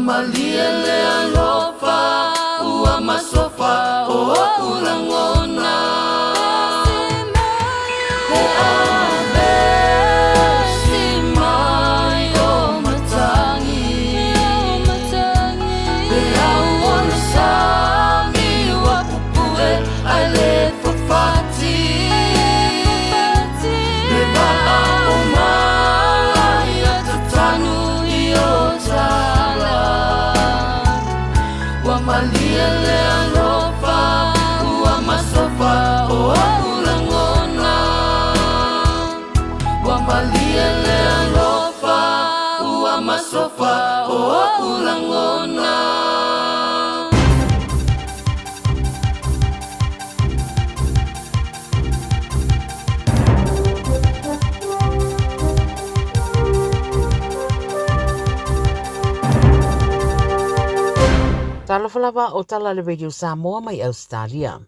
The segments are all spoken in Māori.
malia le alofa ua masofa o ulangona he ave simai o matangi he au ona sami wa pupue ale fafati he waa o mai atatanu i o tala wa malia le alofa ua masofa o ulangona wa malia le alofa ua masofa o ulangona Talafalava o tala le Radio Samoa mai Australia.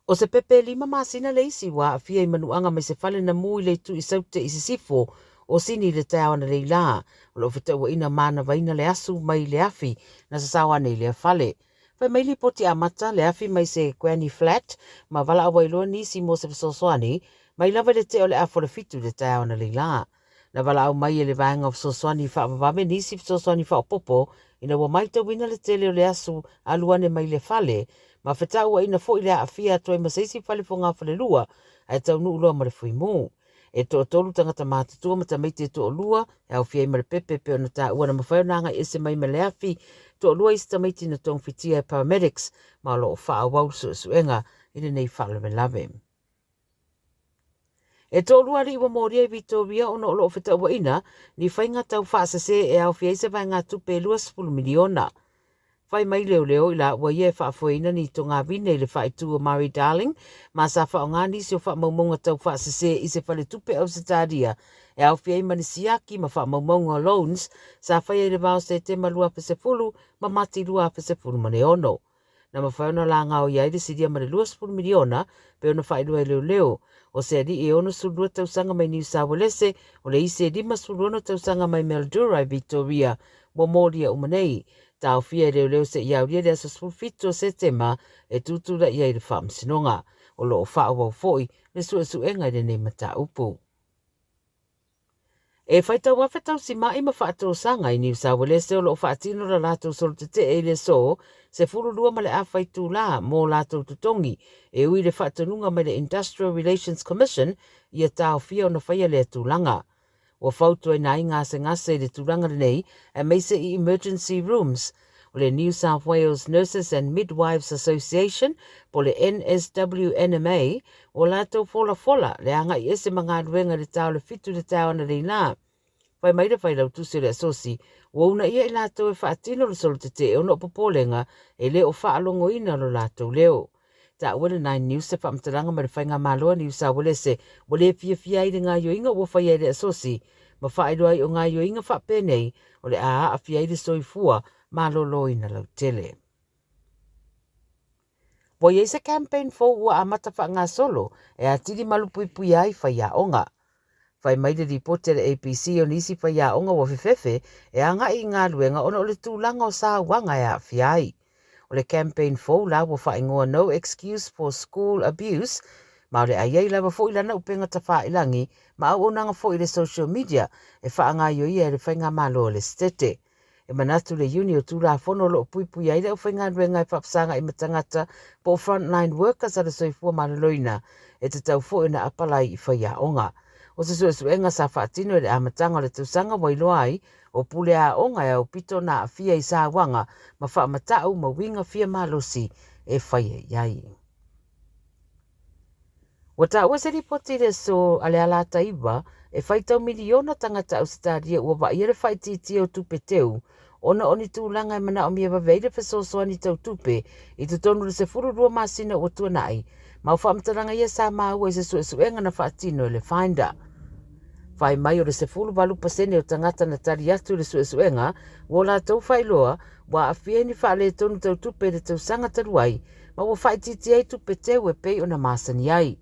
O se pepe lima masina le isi wa afia i manuanga mai se fale na mui le tu i saute i se sifo o sini le tau na leila o lo fita ua ina mana vaina le asu mai le afi na sasawa nei le fale. Fai mai li poti amata le afi mai se Granny Flat ma vala awa iloa nisi mo se fasoswani mai lava le te o le afo le fitu le tau na leila. Na vala au mai e le vaenga o fasoswani fa avavame nisi fasoswani fa o popo ina wa maita wina le tele o le asu aluane mai le fale, ma whetau wa ina fo i le afia toi masaisi fale fo ngā fale lua, ai tau nu uloa ma le fui mō. E to o tolu tangata mātatua ma ta meite to o lua, e au fia i ma le pepe pe o na ta ua na mawhai nanga ese mai ma le afi, to o lua isi ta meite na tong fitia e paramedics, ma lo o wha wau suenga ina nei whale me lave. E tō lua ri wa Moria i Victoria ono o lo whetau wa ina, ni whainga tau whaasase e au fia isa vai ngā tupe 20 miliona. Whai mai leo leo i la wa ie whaafoina ni to ngā vine le whaitu o Murray Darling, ma sa wha o ngā nisi o wha maumonga tau whaasase i se whale tupe au sitaria, e au fia i manisiaki ma wha maumonga loans, sa whai e le vau se te malua pese fulu, ma mati lua pese fulu mane ono. Na mawhauna la ngā o iai le siria ma le 20 miliona, pe ona whaidua leo leo, o se adi e ono sulua tausanga mai New South Wales, o le ise lima suluono tausanga mai Mildura i Victoria, wa Moria umanei, tau fia leo leo se iauria le aso sulfito se tema e tutula ia i le whaamsinonga, o lo o whao wau foi, le suenga i le nei mata upu. E whaitau wawhetau si mai ma whaatou sanga i New South Wales o lo whaatino la lātou solo te e le so, se furulua ma le awhaitu la mō lātou tutongi, e ui le whaatanunga ma le Industrial Relations Commission i a tau fia o na whaia le tūlanga. O whautua i nai ngase le tūlanga nei, e meise i emergency rooms, o le New South Wales Nurses and Midwives Association, po le NSWNMA, o lātou fola le anga i ese mga ruenga le tau le fitu le tau ana le nā. Whai maira whai lau tusi le asosi, o una ia i lātou e whaatino le solo te e ono popolenga e le o whaalongo ina lo lātou leo. Ta wale nai News se whaamtaranga ma le whainga maloa New South Wales se, o le fia i le ngā yoinga o whai e le asosi, ma whaeroa i o ngā yoinga whapenei, o le a fia i le soifua, malolo ina lau tele. Wa iei se campaign fo ua amata wha ngā solo e a tiri malupui pui ai whai a onga. Whai mai le ripote le APC o nisi whai a onga wa whiwhewe e anga i ngā luenga ono o le tūlanga o sā wanga e a whiai. O le campaign fo la wa whai ngoa no excuse for school abuse, ma o le aiei lawa fo ilana upenga ta wha ilangi, ma au onanga fo i le social media e wha ngā yoia e le whai ngā malo le stete. E manatu le uni o tūra whono lo pui pui aile o whainga ruenga i whapsanga i matangata po frontline workers a le soifua malaloina e te tau fo ina apalai i whai a onga. O se suenga sa whaatino le amatanga le tausanga wailoa ai o pule a onga e o pito na a fia i sa wanga ma wha matau ma winga fia malosi e whai e iai. Wa ta ua se ripoti le so ale alata iwa e whaitau miliona tangata au stadia ua wa iere whaititi o tupe teu ona oni tūlanga e mana o mia waveide whasosoani tau tupe i te tonu le se fururua masina o tuanai ma whaamtaranga ia sa maua i se suenga na whaatino le finder. Whai mai o le se fulu walu pasene o tangata na tari atu le suenga wo la tau whailoa wa a fia ni whaale tonu tau tupe le tau sanga taruai ma wa whaititi ai tupe teu e pei o na masani ai.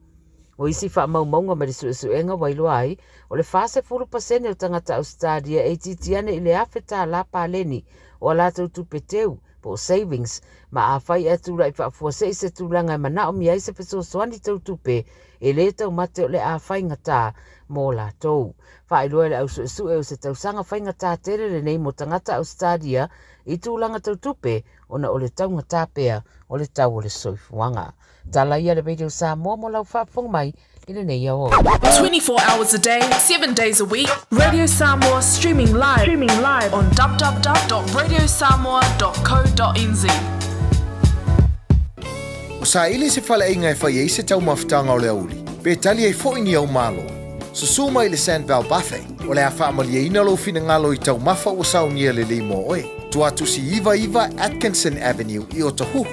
O isi wha maumaunga ma risu enga wailua ai, o le fase 40% o tangata Australia e titiane i le awheta la pāleni o la tau tupeteu po savings ma a whai atura i whaafua se se tūlanga i mana o mi aise peso soani tau tupe e le tau mate o le a whai ngata mō la tau. Wha ilua le au su e o se tau sanga whai ngata tere le nei mo tangata Australia i tūlanga tau tupe ona o le tau ngata pea o le tau o le soifuanga. Tala ia le Radio Samoa mo lau whaafong mai i le nei au. 24 hours a day, 7 days a week. Radio Samoa streaming live on www.radiosamoa.co.nz. O sa ili se fala inga e whai eise tau mawhitanga o le auli. Pe tali e fo ini au malo. So suma i le Sandval Buffet. O le a whaamalia ina lo fina ngalo i tau mafa o saunia le limo oe. Tuatu si Iva Atkinson Avenue i Otahuhu.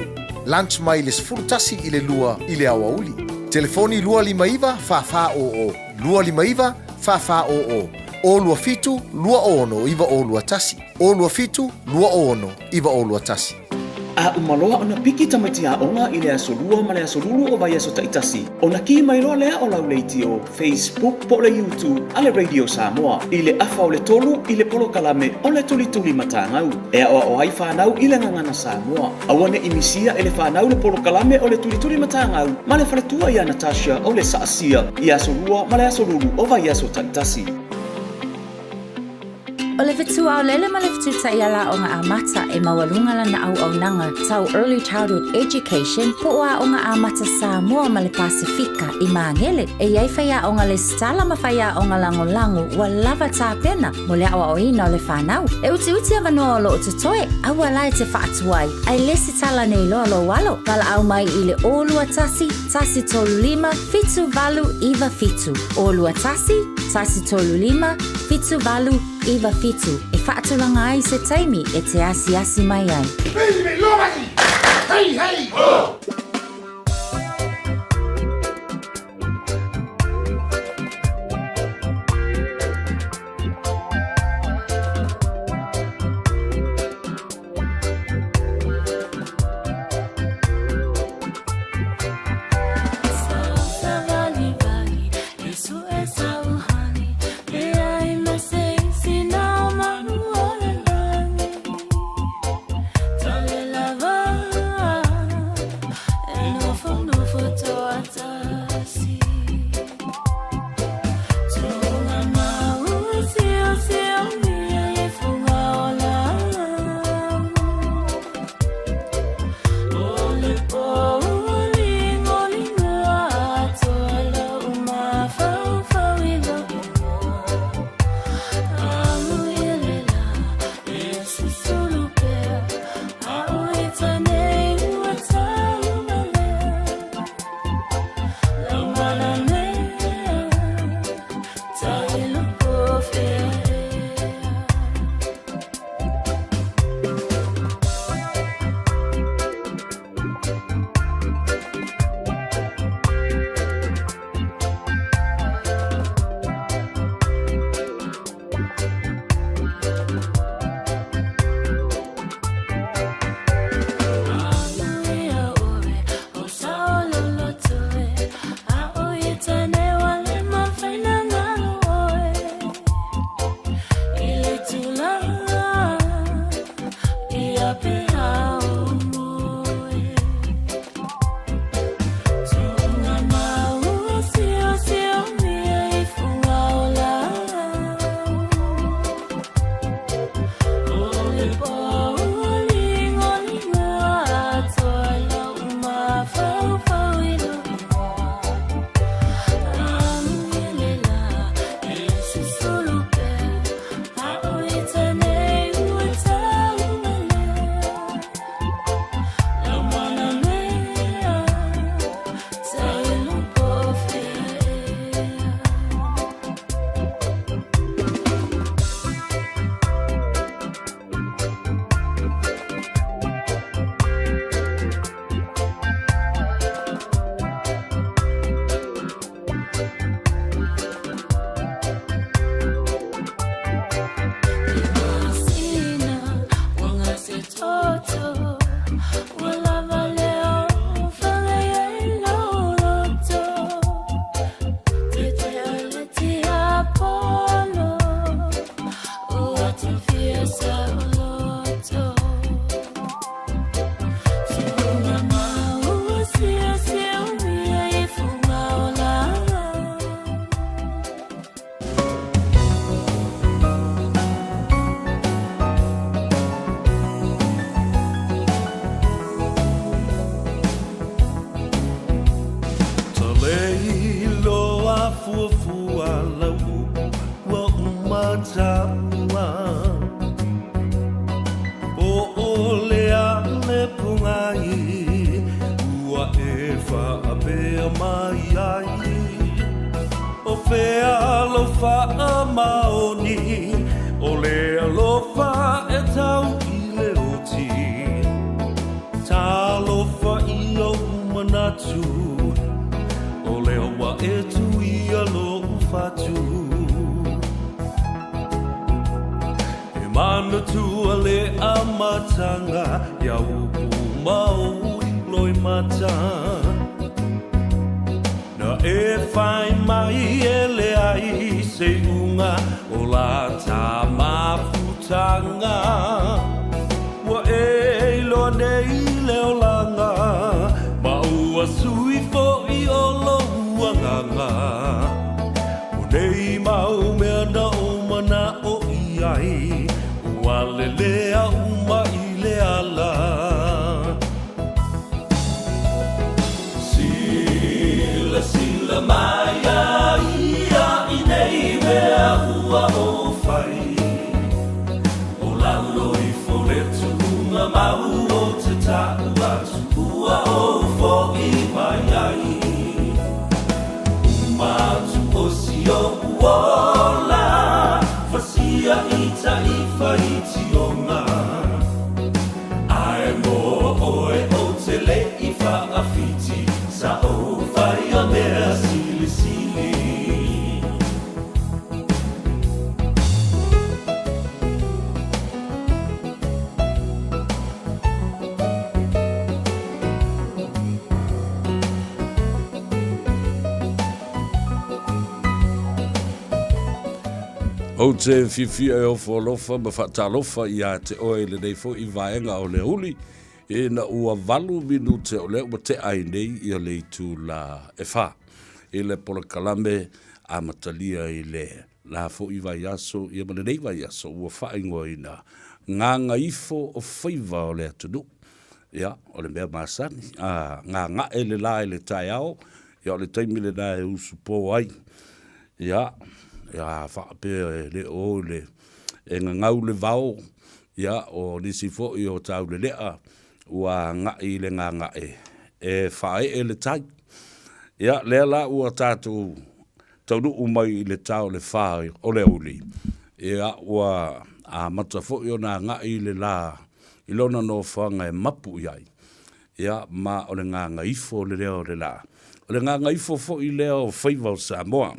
Lunch mai le sfurtasi i le lua i le awa uli. Telefoni lua lima iva fa o. Lua lima iva fa o. O lua fitu lua ono iva o lua tasi. O lua fitu lua ono iva o lua tasi. A umaloa ona piki tamatia onga i le asolua ma le asolulu o vai aso taitasi. Ona ki mai loa lea o lau leiti o Facebook po le YouTube a le Radio Samoa. I le afa o le tolu i le polo kalame o le tuli matangau. E a o ai whanau i le ngangana Samoa. Awane imisia e le whanau le polo kalame o le tuli matangau. Ma le whaletua i a Natasha o le saasia i asolua ma le asolulu o vai aso taitasi. O le fitua o lele ma le fituta i ala o ngā amata e mawalunga lana au nanga tau early childhood education po o a o ngā amata Samoa ma le Pasifika i Mangele e iai whaia o ngā le stala ma whaia o ngā lango wa lava tā pena mo le awa o ina o le whanau. E uti avanoa o lo o tutoe awa lai te whaatuai ai lesi tala nei lo walo wala au mai i le olua tasi tolu lima fitu valu iwa fitu olua tasi tolu lima fitu valu iwa fitu e whaatulanga ai se taimi e te asi mai ai. Hey! Oh! wha maoni o le alofa e tau i le oti ta alofa i o manatu o le hoa e tu i alo ufatu e manatu a le amatanga ia upu mau loi mata na e whai mai e le ai se unga o la ta mafutanga wa e ilo nei le o langa ma ua sui fo i o lo uanganga o nei mau mea na o mana o i ai ua le lea uma i le ala Sila maya ia i nei mea ua o whai O lalo i wholetu unga mau o te tau atu Ua o fo i mai ai Umatu o si o uola Fasia i ta i whai ti o ngā Ae mo oe o te le i wha a fiti Sa o whai a mea sili sili O te whiwhia e o wholofa ma whatalofa i a te oe le nei fo i vaenga o le huli e na ua valu minute o leo ma te ai nei i a le tu la e wha. E le pola kalame a matalia i le la fo i vai aso i a mana nei vai aso ua whaingoa i na ngā ngaifo o Faiva o le atunu. Ia, o le mea masani. Ngā e le la e le tai ao ia o le taimi le na e usu po ai. Ia, ia whakapea le o le e ngau le vau ia o nisi fo i o tau le lea ua ngai le ngā e whae e le tai ia lea la ua tātou taunu umai le tau le whae o le uli ia ua a mata fo i o nā ngai le la i lona no whanga e mapu iai ia ma o le ngaifo le lea o le la o le ngaifo fo i lea o Faiva o Samoa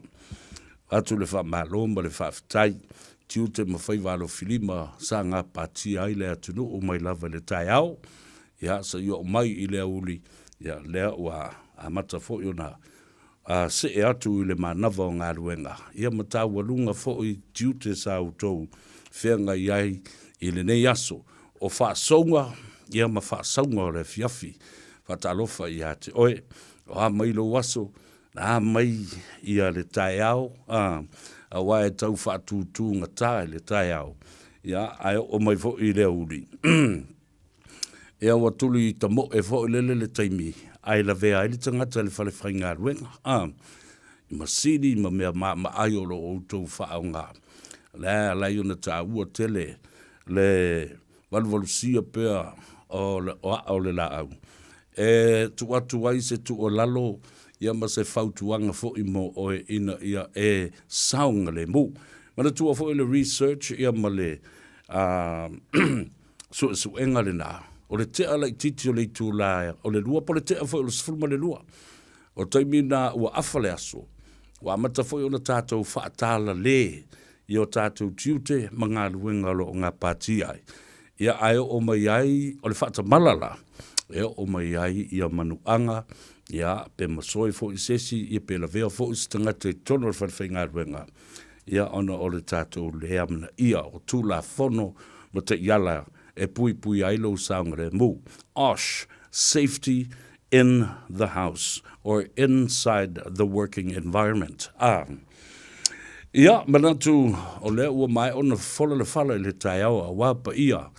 atu le wha malomba le wha fitai, tiu te mawhaiva alo filima sa ngā pātia ai le atunu o mai lava le tai au, ia sa i o mai i lea uli, ia lea ua a mata fo i ona se e atu i le manava o ngā ruenga, ia mata walunga fo i tiu te sa utou, whenga iai i le nei aso, o wha songa, ia ma wha songa o le fiafi, wha talofa i a te oe, o a mailo waso, a mai ia le tai au a wae tau whaatutu ngā tae le tai au ia ai o mai fo i le uri ia watulu i tamo e fo i lele le taimi ai la vea i le tangata le whale whainga ruenga i masini ma mea ma ai o lo o tau whaau ngā la i ona ta ua tele le walwalusia pea o le la au e tu atu ai se tu o lalo ia ma se fautuanga fo i mo o ina ia e saunga le mu. Mana tua fo i le research ia ma le su enga le nā. O le tea lai titi o le tu la o le lua, po le tea fo i le sifurma le lua. O taimi nā ua awhale aso. Wa mata fo i ona tātou whaatala le i o tātou tiute ma ngā luenga lo o ngā pāti ai. Ia ai o mai ai o le whaata malala. E o mai ai ia manuanga. Ia, pe masoi fo i sesi, ia pe la vea fo i stangata i tono whai ngā ruenga. Ia, ona o le tātou le amana ia o tūla whono ma te iala e pui ailo saunga re mu. OSH, safety in the house or inside the working environment. Ia, manatu o le ua mai ona whola le whala i le tai au a wapa ia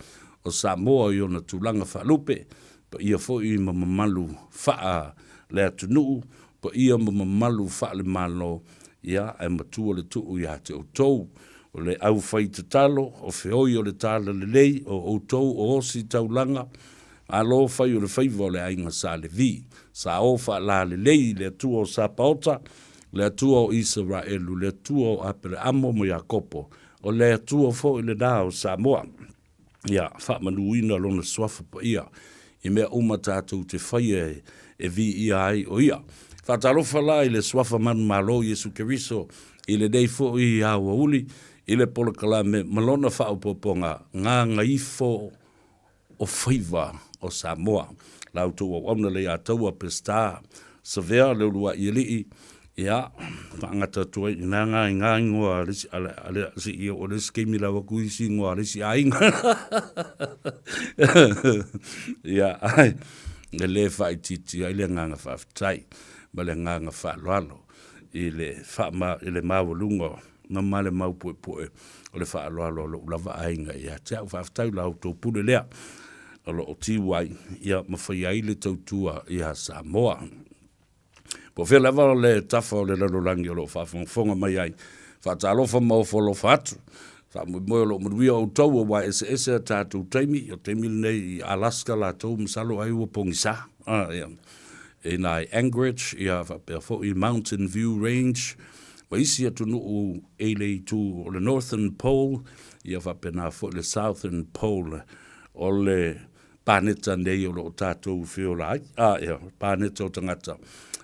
o Samoa i ona tūlanga whalupe, pa ia fo i mamamalu whaa le atunu, pa ia mamamalu wha le malo, ia e matua le tuu ia te o tou, o le au whai te talo, o whioi o le tala le lei, o tou o osi taulanga, a lo whai o le Faiva o le ainga sa le vi, sa o wha la le lei le tua o sa paota, le atua o Israelu, le atua o apere amo mo Iakopo, o le atua fo i le nā o Samoa. Ia, whaamanuina lona swafa pa ia, i mea uma tātou te whaia e vi ia ai o ia. Whatalofa la i le swafa manu malo Yesu Keriso, i le dei fo i awa uli, i le polokala me malona whaupoponga, ngā Gagaifo o Faiva o Samoa. Lau tō o auna le a taua pesta, Savea le urua i li ia, whaangata tua i ngā ingoa risi i o risi keimi lawa kuisi ngoa risi a inga. Ia, ai, le whai titi, ai le nganga whawhitai, ma le nganga whaloalo, i le mawalunga, na male mau poe, o le whaloalo lo lava ainga, ia, te au whawhitai lau tō pule lea, o lo o tiwai, ia, mawhai ai le tautua ia Samoa. Po fe lava le tafa o le lalolangi o lo whafonga mai ai. Whatalofa mau wholofa atu. Whamoe lo muruia o tau o wa SS tātou teimi. O teimi nei i Alaska la tau masalo ai ua pongisa. E nai Anchorage, ia whapea fo i Mountain View Range. Wa isi atu no o eilei tu o le Northern Pole. Ia whapea nā fo le Southern Pole. O le pāneta nei o lo tātou whiola ai. Ia, pāneta o tangata.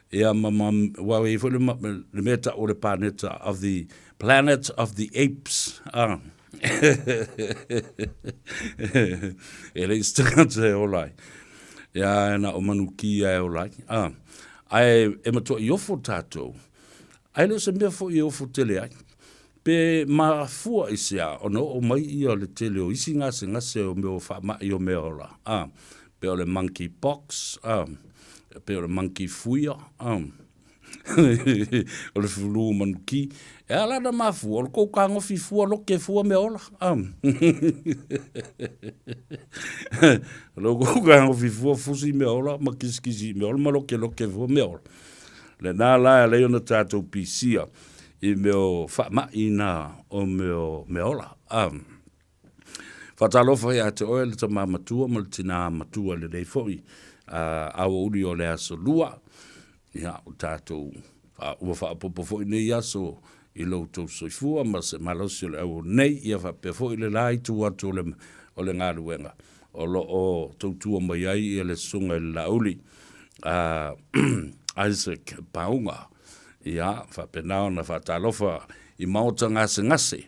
Ia wawe i fwile le meta o le planeta of the planet of the apes. E le istangata e olai. Ia na o manuki e olai. Ai e matua i ofo tātou. Ai le se mea fo i ofo tele ai. Pe ma fua isia o no o mai i o le tele o isi ngase o meo wha mai o mea ola. Pe o le monkey pox. Pe o le monkey fuia, o le fulu manuki, e ala na mafu, o le kou kangofi fua loke fua me ola, o kou kangofi fua fusi me ola, ma kiskisi me ola, ma loke fua me ola. Le nā laia leo na tātou pisia, i meo wha ina o meo me ola. Whatalofa ia te oe le ta mamatua, ma le tina matua le dei foi, awa uri o le aso lua, ia o tātou, ua whaapopo fo i nei aso i loutou soifua, ma se malosi o le au nei, ia whapea fo i le lai tu atu o le ngāruenga, o lo o tautua mai ai i le sunga i le lauli, Isaac Paunga, ia whapea nao na whatalofa i maota ngase,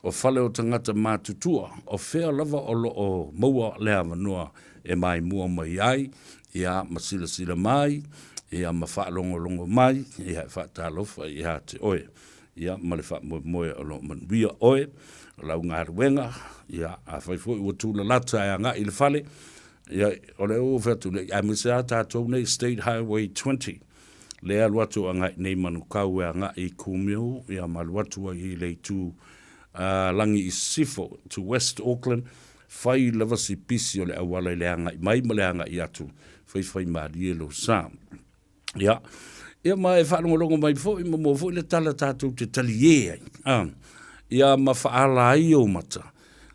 o whale o tangata mātutua, o whea lava o lo o maua lea manua e mai mua mai ai, ia masila mai, ia mawhaalongo mai, ia whaatalofa, ia te oe, ia male whaamoe o lo manuia oe, lau ngā ruenga, ia a whaifoi ua tūla lata e ngā i le whale, ia o le o whetu le, a misa tātou nei State Highway 20, le aluatu a ngā nei manukau e a ngā i kumio, ia maluatu a i le tū langi i Sifo, to West Auckland, fai lava si pisi o le awala i le anga, mai ma le anga i atu, fai maari e lo sa. Ia, ia ma e whaanongolongo mai fo, i mo fo i le tala tātou te tali e ai. Ia ma whaala ai o mata.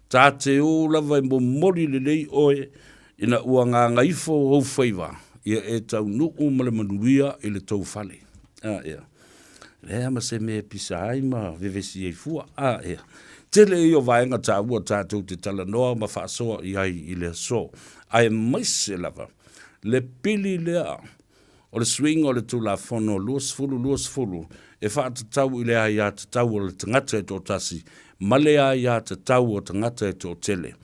Tā te o lava i mo mori le lei oe, ina ua ngā Gagaifo o Faiva, ia e tau nuku ma le manuia i le tau whale. Ia. Lea ma se me pisa ai ma vevesi e fua. Ia. Tele i o vaenga tā ua tātou te tala noa ma whaasoa i ai i le so. Ai maise lava. Le pili lea. O le swing o le tula fono luas fulu. E whaatatau i lea i a tatau o le tangata e tō tasi. Ma lea i a tatau o tangata e tō tele.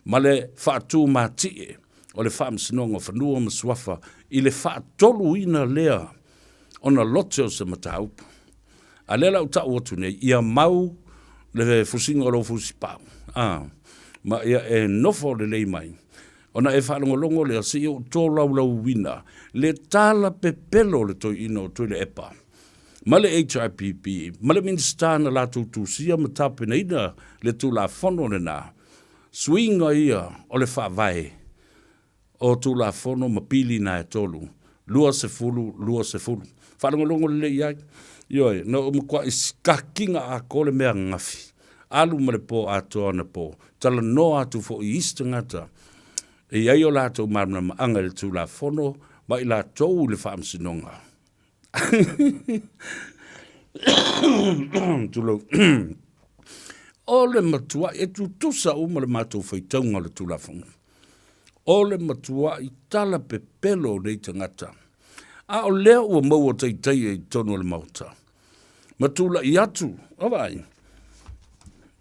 Ma le whaatū mā tie. O le whaamsinonga whanua ma swafa. I le whaatolu ina lea. Ona lote o se mataupa. A lela u tau atu nei. Ia mau le fusinga lo fusipau. Ma ia e nofo le lei mai. Ona e whalongolongo le asi o tō lau wina. Le tala pepelo le toi ino toi le epa. Ma le HIPP. Ma le minister na la tutusia ma tapena ina le tu la fono le na. Swinga ia o le whaavai. O tu la fono ma pili na e tolu. Lua se fulu. Whalongolongo le iai. Ioi, na o mkwa iskakinga a kole mea ngafi. Alu mare po atoa na po. Tala no atu fo i istangata. E iai o lato marana maanga le tu la fono, ma i la tou le whaamsinonga. Tulo. O le matua e tu tusa uma le mātou whaitaunga le tulafonga. O le matua I tala pe pelo nei tangata. A o lea ua maua teitai e tonu le mauta. Matula I atu, awai.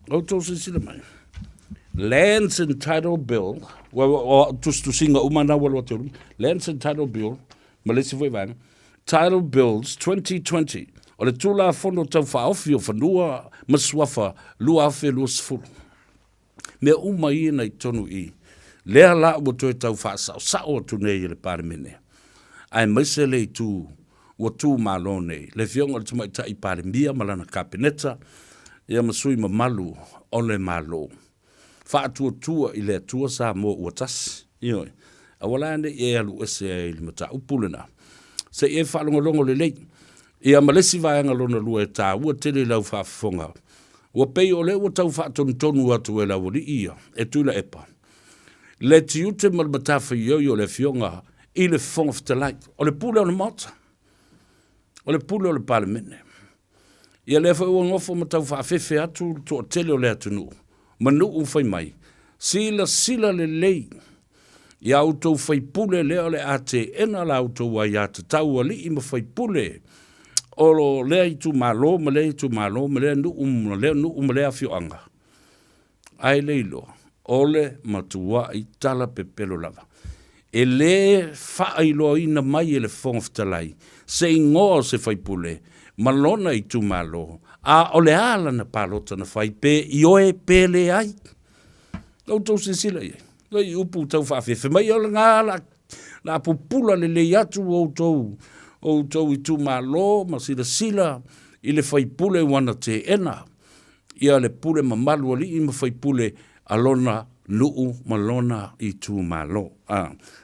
O tō se sila mai. Lands and Title Bill, o tu singa umana wala te uru. Lands and Title Bill, malesi foi vanga. Title Bills 2020. O le tula fono tau whaofi o whanua masuafa lua awhi lua sifuru. Mea umai nei tonu I. Lea la ua toi tau whaasao sao atu nei le pāremene. Ai maise le tu ua tu malo nei. Le fionga le tumai tai pāremia malana kapineta. Ia masui mamalu o le malo. Whaatua tua I le atua sa mo ua tasi. Ioi. Awala ane e alu ese e ili mata upulena. Se e whalongolongo le lei. Ia malesi vaenga lona lua e tā ua tele lau whaafonga. Ua pei o le ua tau whaatonu atu e lau li ia. E tuila epa. Le tiute mal matafa ioio le fionga I le fonga fitalai. O le pule o le mota. O le pule o le palemene. Ia le wha ua ngofo matau whaafefe atu to tele o le atunu. Manu whai mai. Sila le lei. Ia autou whai pule leo le ate ena la autou wa ia te tau ali ima whai pule. O lea I tu malo, ma lea I tu malo, ma lea nu lea fioanga. Ai leilo, ole matua I tala pe pelo lava. E le whaailoa ina mai e le whongaftalai. Se ingoa se whai pule, malona I tu malo. A ole ala na palota na whai pe, I oe pele ai. Au tau se sila ia. I upu tau whaafefe. Mai ole ngā la pupula le le atu o tau I tu malo, ma sila, I le whai pule wana te ena. Ia le pule mamalu ali I ma whai pule alona nuu malona I tu malo.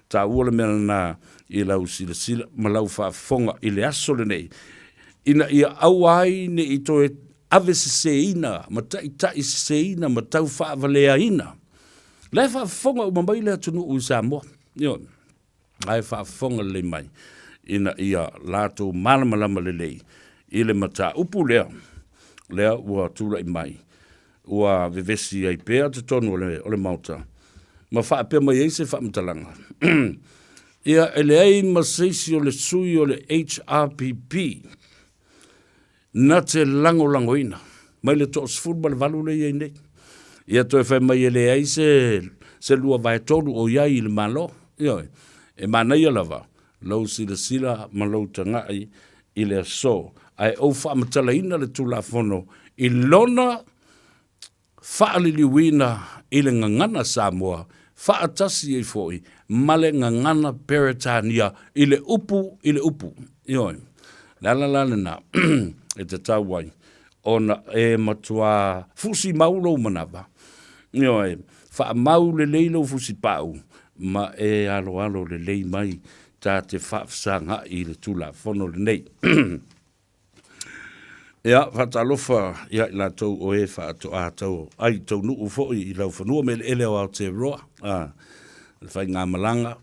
Ta ua le mena na I lau sila, ma lau whaafonga I le aso le nei. Ina ia au ai ne I toe ave se ina, ma tai se ina, ma tau whaavalea ina. Le whaafonga o mamai le atunu u Samoa. Io, ai whaafonga le mai. Ina ia lato malamalama le lei. I le mata upu lea ua tula I mai. Ua vevesi ai pēa te tonu o le mauta. Ma whaapea mai eise whaamtalanga. Ia ele ai maseisi o le sui o le HRPP. Na te lango ina. Mai le toa sifuru ma le valu le iei nei. Ia toi whai mai ele ai se lua vai tonu o iai I le malo. Ioi. E manai alava. Lau sila ma lau tangai I le aso. Ai au whaamatala ina le tula fono. I lona whaaliliwina I le ngangana Samoa. Whaatasi e foi. Male ngangana Peretania. I le upu. Ioi. Lala na. E te tauai. Ona e matua fusi maulo manava. Ioi. Wha mau le leilo fusi pau. Ma e alo le lei mai. Ta te whaafsanga I le tula fono le nei. Ia, whatalofa ia I la tau o e whaato a tau. Ai tau nuu foi I lau whanua me le ele o Aotearoa. Le whai ngā malanga.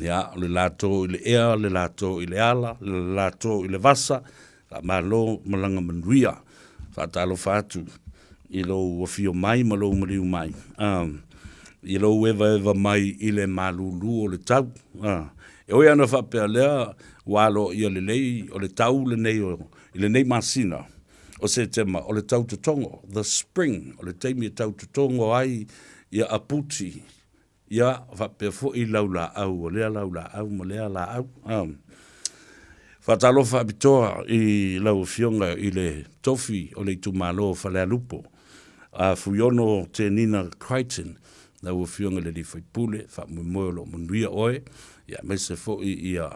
Ia, le lato I le ea, le lato I le ala, le lato I le vasa. La malo malanga manuia. Whatalofa atu. I lo wafio mai, malo mariu mai. I lo eva mai I le malulu o le tau. E oi ana whapea lea, walo I le lei, o le tau le nei, I le nei masina. O se tema, o le tau tutongo, the spring, o le teimi tau tutongo ai, ia aputi, ia whapea fo I laula au, o lea laula au, ma lea la au. Whatalofa abitoa I lau fionga I le tofi, o le tumalo whalea lupo. Fuyono te Nina Crichton, lau fionga le li whaipule, whamumoe lo munuia oe, ia mese fo ia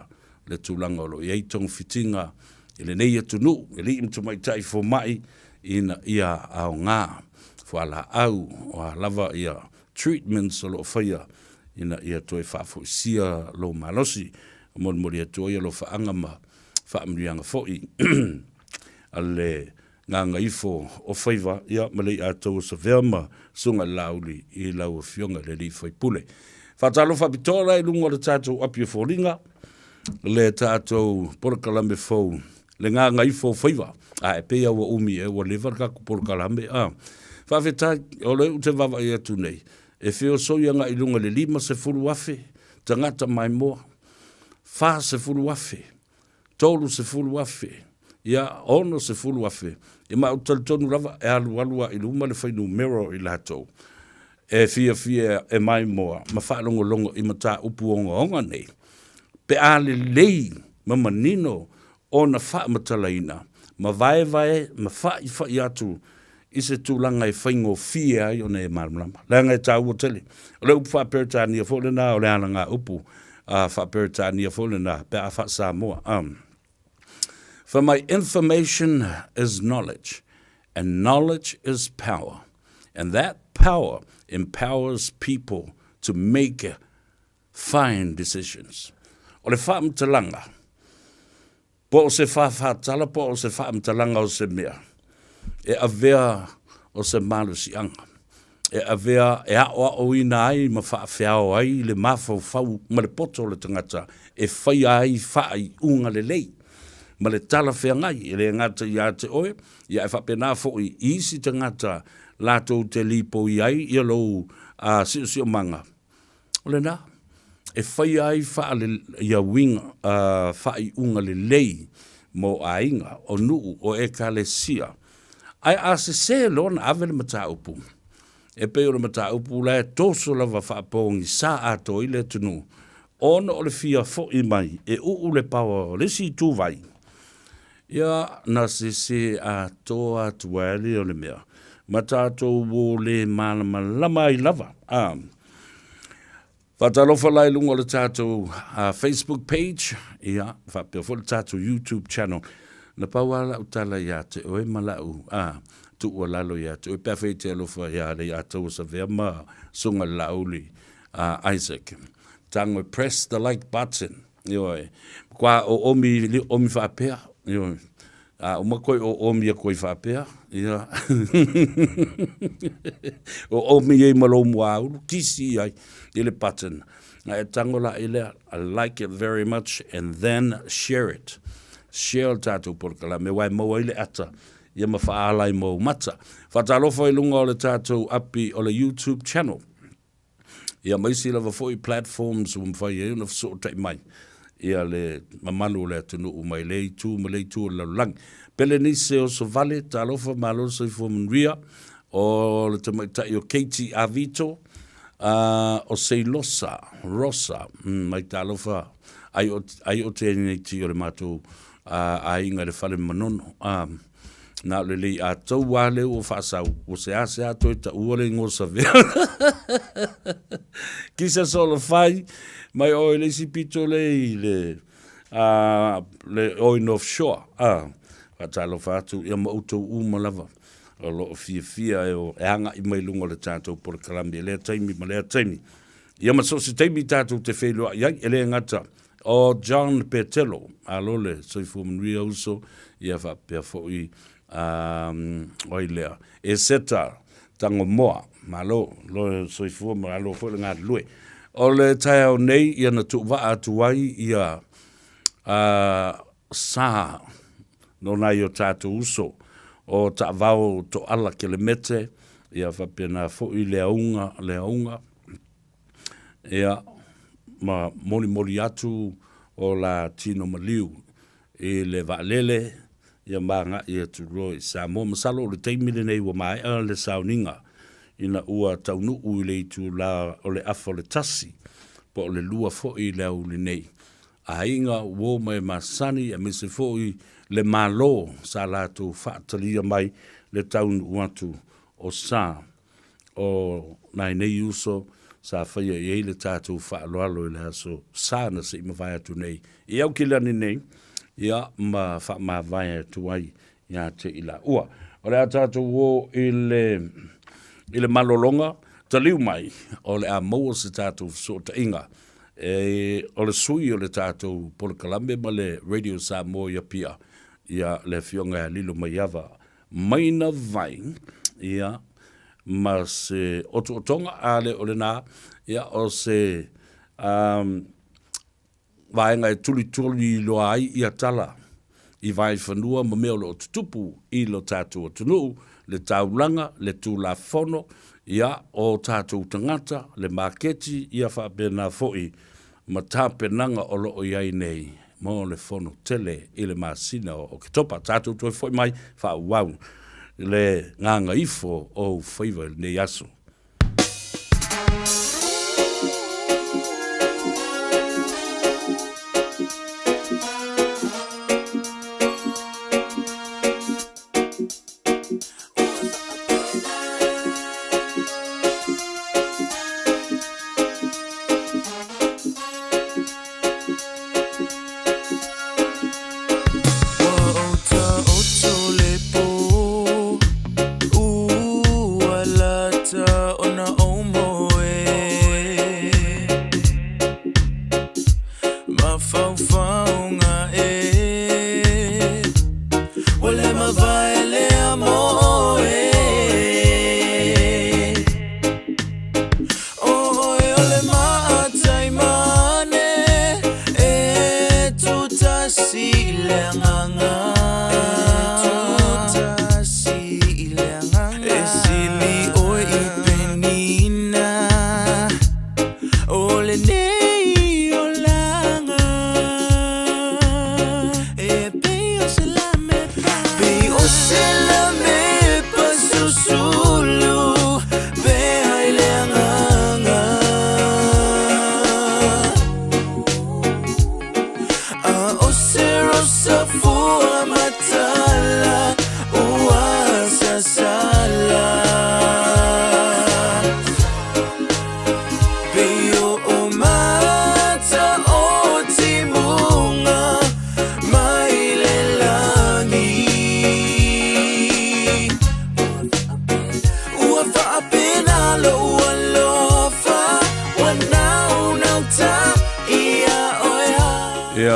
le tulanga o lo iei tong fitinga I le nei atunu, e li imtu mai tai fo mai ina ia ao ngā whala au o a lava ia treatments o lo whaia ina ia toi whaafo sia lo malosi mon mori atua ia lo whaanga ma whaamrianga fo a le Gagaifo o Faiva ia malei atou sa verma sunga lauli I lau fionga le li whaipule. Whatalo whapitola I lunga le tātou apia fōringa, le tātou porakalame fōu le Gagaifo Faiva a e pea ua umi e ua lewa ka kupolo kalame whawhetai o leu te wawa i atu nei e whio soianga i lunga le 5 se furu wafe tangata mai moa 4 se furu wafe tolu se fulu wafe ia ono se fulu wafe e ma utaltonu lava e alualua i luma le whainu mero i lato e fia e mai moa ma whaalongo longo i mata upu onga nei pe ale lei ma manino o na wha matalaina ma vai ma whai atu i se tūlanga i whaingo fia i o ne marmlama langa e tau o tele o le upu whaperitania fole na o le ananga upu whaperitania fole na pe a wha Samoa For my information is knowledge, and knowledge is power. And that power empowers people to make fine decisions. O le whaamtalanga, po o se whaatala, po o se whaamtalanga o se mea. E avea o se malusianga. E avea e aoa o ina ai ma whaafeao ai le mawhau ma le poto le tangata. E whai ai whai unga le lei. Ma le tala whea ngai, e le ngata i ate oe, ia e whapena fo i isi te ngata lato te lipo i ai, i alo sio manga. O le na, e whai ai wha ia winga, whai unga le lei, mo a inga, o nuu, o e ka le sia. Ai a se lona ave le mata upu. E peo le mata upu la e toso lava whapongi sa ato i le tunu. Ono o le fia fo i mai, e uu le pawa, le si tu vai. Ia na se a toa tuali o le mea. Ma tātou wo le malama i lava. Whatalofa lai lunga le tātou Facebook page. Ia, whapea fo le tātou YouTube channel. Na pawala utala ia te oe malau. Tu ua lalo ia te oe pawhai te alofa ia le ia tau sa vea ma sunga lauli Isaac. Tango press the like button. Ioi. Kwa o omi whapea. Yo, o makoi o omi a koi whapea, ia. O omi e malomu auru, kisi ai, ile button. Na e tangola ile, I like it very much, and then share it. Share tātou porkala, me wai maua ile ata, ia ma whaalai mau mata. Whatalofa i lunga o le tātou api o le YouTube channel. Ia maisi lava foi platforms, umwhai e una fsootai mai. Ia le mamalu le tunu mai le tu o lang pele ni se o so vale talofa malo so fo mria o le tamaita o Katie Avito o se rosa mai talofa ai o te ni ti o le mato ai nga le fale manono na le a to wale o fa sa o se ase a to ta o le ngosa ve kisa solo fai mai o le si pito le oil offshore atalo fatu ia mo uto uma lava o lo fia e hanga i mai lungo le tato por kalambi le taimi ma le taimi ia ma so se taimi tato te felo ia ele ngata o John Petello alole so fu mria uso ia fa per foi oilea e seta tango moa malo lo so fu malo fo ngat lui o le tae nei ia na tu wa atu ai ia sa no na yo tatu uso o ta vau to ala kilometre ia fa pena fo i leunga ia ma moli atu o la tino maliu e le valele ia manga ia tu roi sa mo masalo le teimile nei wa mai le sauninga ina ua taunu u le tu la o le afo le tasi po le lua fo i le au le nei a inga wo mai masani a mise fo i le malo sa la tu fatalia mai le taunu atu o sa o nai nei uso sa fai e le tatu fa alo le aso sa na se ma vai atu nei i au kilani nei ia ma fa ma vai atu ai ia te ila ua o le tatu wo ile malolonga taliu mai o le a mo se tatu so ta inga o le sui o le tatu por Columbia ma le Radio Samoa ia pia ia le fionga lilo mai ava maina vai ia ma se otonga ale o le na ia o se vaenga tuli lo ai ia tala i vai whanua ma mea lo tutupu i lo tātua tunu, le taulanga, le tūlafono, ia o tātou tangata, le maketi, ia whapena foi, ma tāpenanga o lo o iai nei, mo le fono tele i le masina o ke topa, tātou toi foi mai, whauau, le nganga ifo o Faiva nei aso.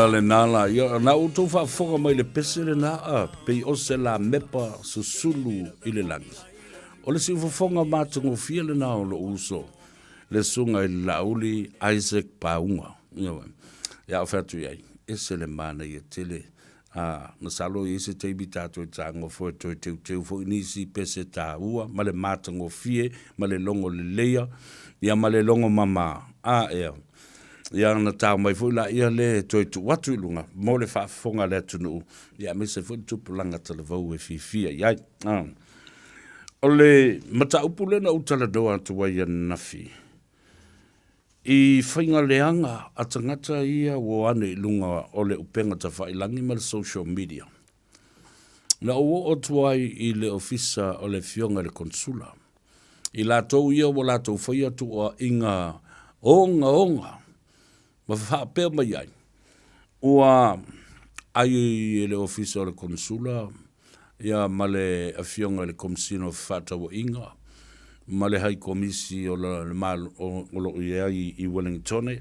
Le nala ia na utu fa fonga mai le pese le na pe o se la mepa susulu i le langi o le si fonga matungo fia le na o lo uso le sunga i lauli Isaac Paunga ia ofatu ia ese le mana ia tele na salo i se te bitato tango fo te fo nisi pese ta ua ma le matungo fie ma le longo le leia ia ma le longo mama ia na tau mai fo la ia le toi tu watu lunga mo le fa fonga le tunu ia me se fo tu pulanga tele vo e fifia ia ole mata upule na utala doa tu wa ia nafi i whainga leanga a tangata ia wo ane lunga o le upenga ta whailangi ma le social media na o tuai i le ofisa o le fionga le konsula i la tau ia wo la tau whaia tu o inga onga ma whapea mai ai. Ua ai le ofisa o le konsula, ia ma le awhionga le komisino whatawa inga, ma le hai komisi o le mal o lo iai i Wellington,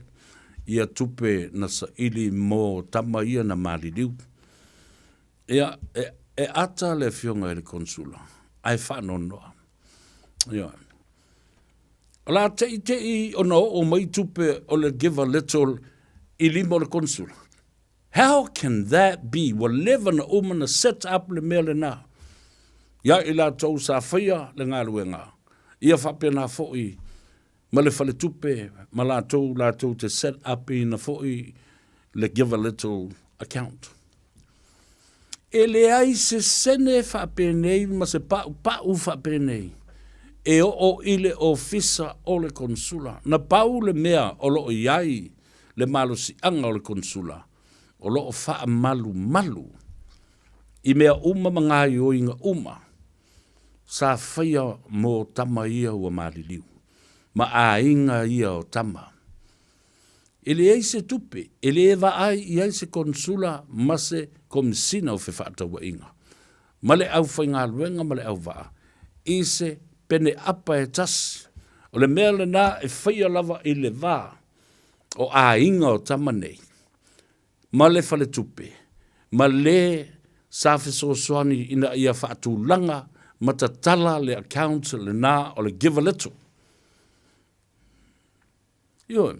ia tupe na sa ili mo tama ia na maliliu. Ia ata le awhionga le konsula, ai whanonoa. Ia. La te o no o mai tupe o le give a little I limo le consul. How can that be? Whatever na umana set up le mele na. Ia ila tau sa whaia le ngā luenga. Ia whapea na fōi. Ma le whale tupe, ma la tau te set up I na fōi le give a little account. E le ai se sene whapea nei, ma se pau whapea nei. E o ile ofisa o le konsula. Na pau le mea o lo iai le malo si anga o le konsula. O lo wha malu. I mea mga o inga Sa whaia mo tama ia ua maliliu. Ma a inga ia o tama. Ele ei se tupe. Ele eva ai iai se konsula ma se komisina o whewhata wa inga. Ma le au whainga luenga ma le au waa. I se pene apa e tas. O le mea le nā e whaia lava I le vā. O a inga o tama nei. Ma le whale tupe. Ma le safi soani ina ia whaatu langa. Ma tatala le account le nā o le give a little. Io.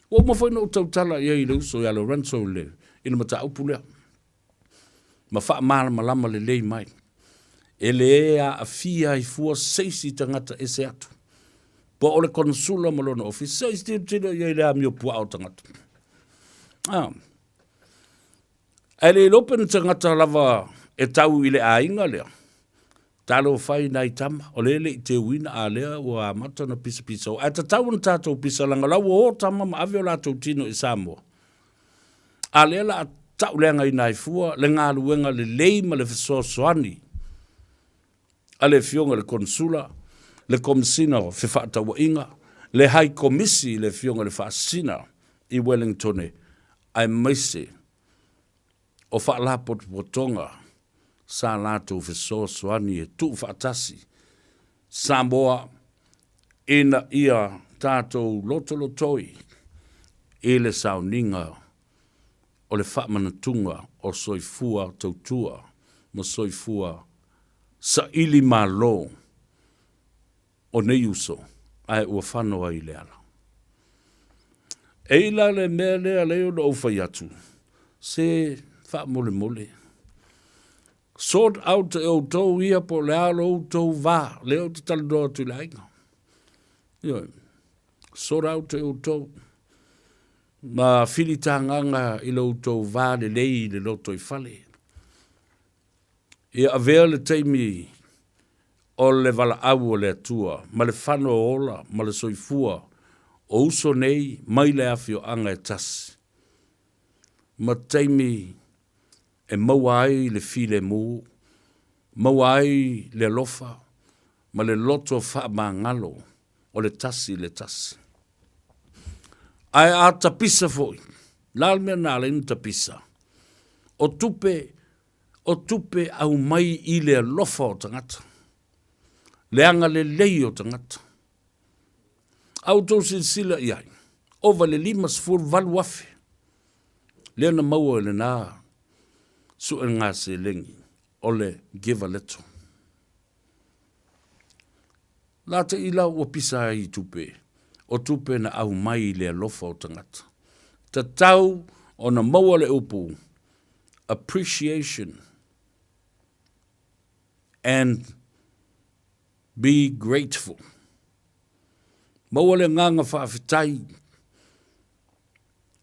O ma whaina o tautala ia I le uso ia le ranso le. Ina mata upu lea. ma wha malama le lei mai. E le a fia i fua seisi tangata e se atu. Po ole konsula malona office, seisi tino i le amio pua au tangata. E le lopen tangata lava e tau i le ainga lea. Talo fai nai tama, o lele i te wina a lea o a mata na pisa o. E ta tau na tātou pisa langa lau o tama ma avio lātou tino i Samoa. A lea la tau leanga i nai fua, le ngā luenga le leima le fesoasoani. A le fionga le konsula, le komisina o whewhata wa inga, le hai komisi le fionga le whaasina i Wellington ai maise o whaalapot potonga sa lātou fesoasoani e tu whaatasi. Samoa ina ia tātou lotolotoi e le sauninga o le whaamanatunga o soifua tautua ma soifua sa ili malo o neiuso ai ua whanoa i le ala. E ila le mea lea leo na uwhai atu se wha mole. Sort out e o tau ia po le alo o tau vā, leo te taladoa tu le ainga. Sort out e o tau. Ma fili tanganga i lo tau vā le lei le loto i fale. Ia avea le teimi o le vala au o le atua, ma le whano o ola, ma le soifua, o uso nei, mai le awhio anga e tasi. Ma teimi e mauai le file mu, mauai le lofa, ma le loto wha ngalo, o le tasi. Ai a tapisa foi, lalmea nāle inu tapisa, o tupe au mai i le lofa o tangata. Leanga le lei o tangata. Au tau sila iai. Ova le 5 valu afe. Lea na maua le nā. Su e ngā se lengi. O le give a little. La te ila o pisa i tupe. O tupe na au mai le lofa o tangata. Ta tau o na maua le upu. Appreciation. And be grateful. Maua le nganga whaafitai.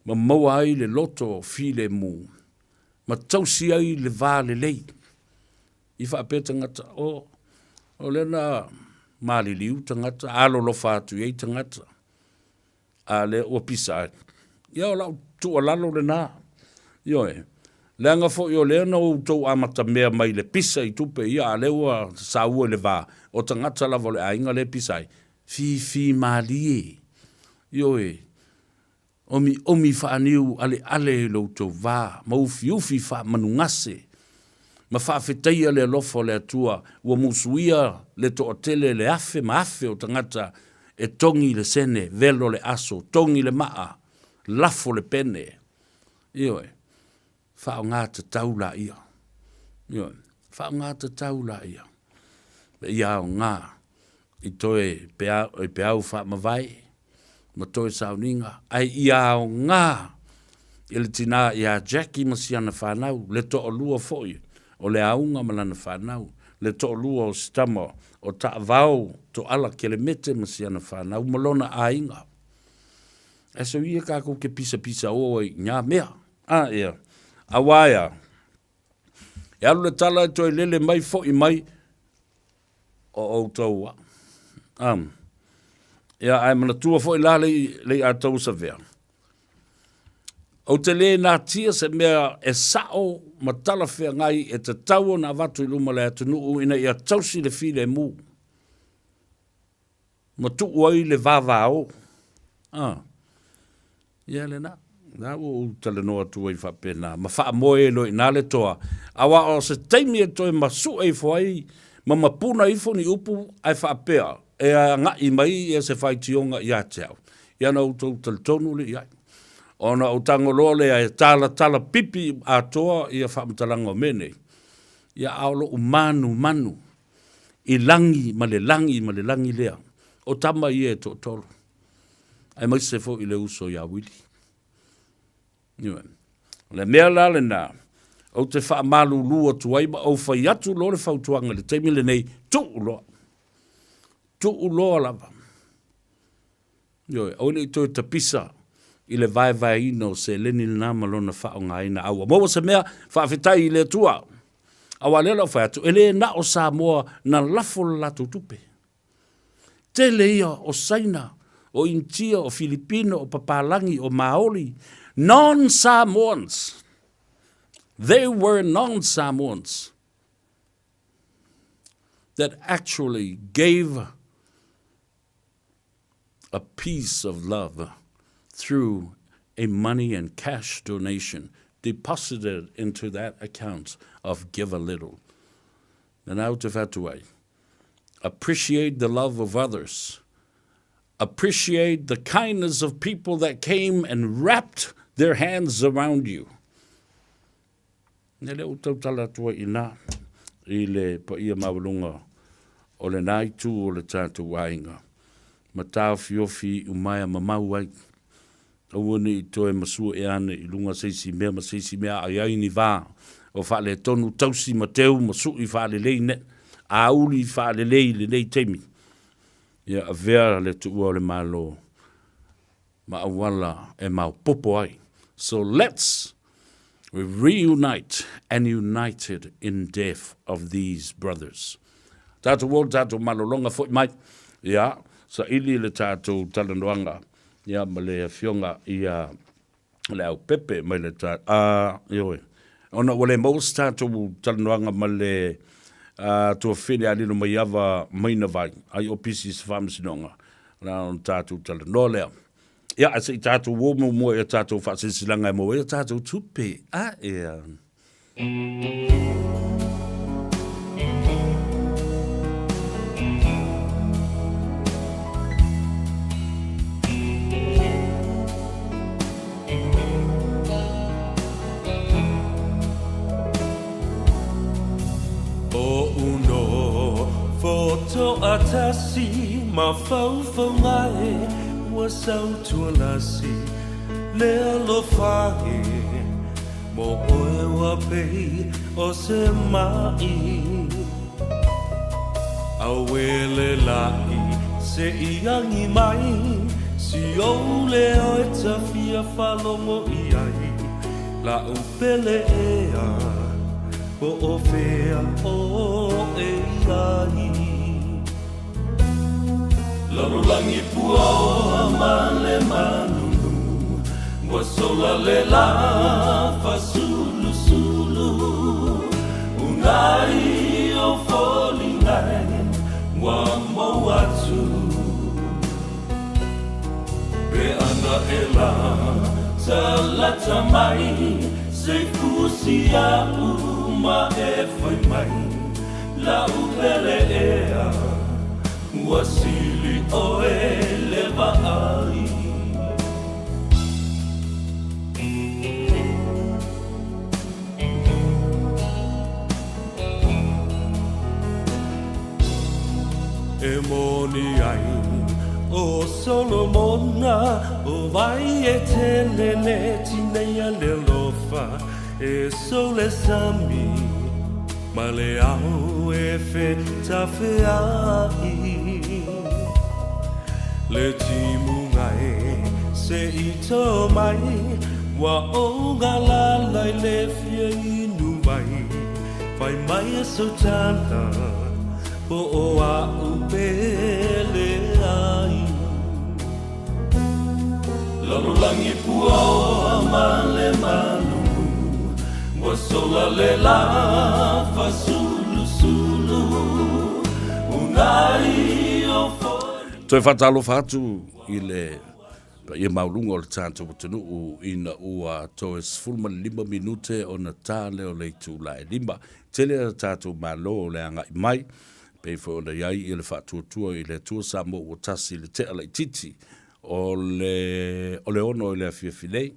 Ma maua ai le loto file mu. Ma tausi ai le vā le lei. I whaapea tangata o le na maali liu tangata. Alo lo whaatu ei tangata. A le o pisa ai. Ia o lau tua lalo le nā. Ioe. Leanga fo yo lea na o tau amata mea mai le pisa i tupe ia a leua sa ua le vā. O tangata lava le ainga le pisa i. Fi malie. Ioe. Omi whaaniu ale lo tau vā. Ma ufi wha manungase. Ma whaafetaia le lofo le atua. Ua musuia le tootele le afe ma afe o tangata. E tongi le sene, velo le aso. Tongi le maa. Lafo le pene. Ioe. Whao ngā te taula ia. Whao ngā te taula ia. Ia o ngā. I toe peau wha mawai. Ma toe sauninga. Ai ia o ngā. Ile tina ia Jackie masiana whanau. Le to o lua foi. O le aunga malana whanau. Le to o lua o stama. O ta vau to ala ke le mete masiana whanau. Malona a inga. E so ia kako ke pisa o i ngā mea. Ia. Awaia. E alu le tala e toi lele mai fo i mai o taua. Ia ai mana tua fo i la le a tau sa vea. O te le nā tia se mea e sao ma tala whea ngai e te tau na watu i luma le atu nuu ina ia tausi le file mu. Ma tu uai le vava o. Ia le na. Nā o tale noa tua i whapena. Ma wha moe lo i nāle toa. Awa o se teimi e toi ma su e fwai. Ma mapuna i ni upu ai whapea. E a ngā i mai e se whai tionga i a teau. Ia na utou tale tonu le iai. O na o tangoloa le ai tala pipi a toa i a whamtalanga o mene. Ia aolo o manu. I langi ma le langi lea. O tama i e to tolo. Ai mai se fo i le uso i a wili. Le mea la le nā, o te wha malu lua tuai ma o whai atu lo le whautuanga le teimile nei tu uloa lava. Ioi, au nei toi tapisa i le vai ino se leni na malona whao ngā ina aua. Maua se mea whawhitai i le tua. Awa lela whai atu, ele na o Samoa na lafo latu tupe. Te leia o Saina, o Intia, o Filipino, o Papalangi, o Maori, non-Samoans. They were non-Samoans that actually gave a piece of love through a money and cash donation deposited into that account of Give a Little. And out of that way, appreciate the love of others. Appreciate the kindness of people that came and wrapped their hands around you. Nele utau tala tua ina i le pa ia maulunga o le nai tu o le tātou wainga. Ma tāo fiofi umaya mamau ai. Awane i toe masua e ane i lunga seisi mea ai ai ni vā. O wha le tonu tausi ma teu masu i wha le lei ne. A uli i wha le lei teimi. Ia a vea le tuua o le malo. Ma awala e mau popo ai. So let's reunite and united in death of these brothers. Tātou wō, tātou malolonga fo mai. Ia, sa ili le tātou talanoanga. Ia, ma le fionga ia le au pepe mai le tātou. Ioe. Ona wale maus tātou talanoanga ma le tua whine alino mai awa maina vai. Ai opisi sa whamasinonga. Nā tātou talanoa lea. Ia, asa i tātou wōmu mua i tātou whasisilanga mua i tātou tupe. Ia. O uno foto atasi ma fau ngai wa sau tua nasi le alo whahe mo oe wa pei o se mai awele lai se iangi mai si o le oe ta fia whalongo i ai la upele ea po o fea o e ai Larulangi pua o male manunu Wa sola le la fa sulu sulu Unai o folingai Wa mo atu Pe ana e la Talata mai Se fusia uma e foi mai La upele ea Wasili oe leva ai E moni ai o Solomona o vai e telele tineia le lofa e sole sami ma le au e fe tawhai Le timu ngai se i tō mai Wa o ngā lalai le fia inu mai Whai mai e so tana Po o a upele ai Larulangi pua o amale manu Wa sola le la fa sulu sulu Unai o fo Toi whatalo whatu i le i maulunga o le tātou tanu ina ua toes fulma 5 minute o na tāle o le tūlai lima. Tele a tātou malo o le anga i mai. Pei fo o le iai i le whatuatua i le tua Samoa o tasi le te ala i titi o le ono i le awhiawhinei.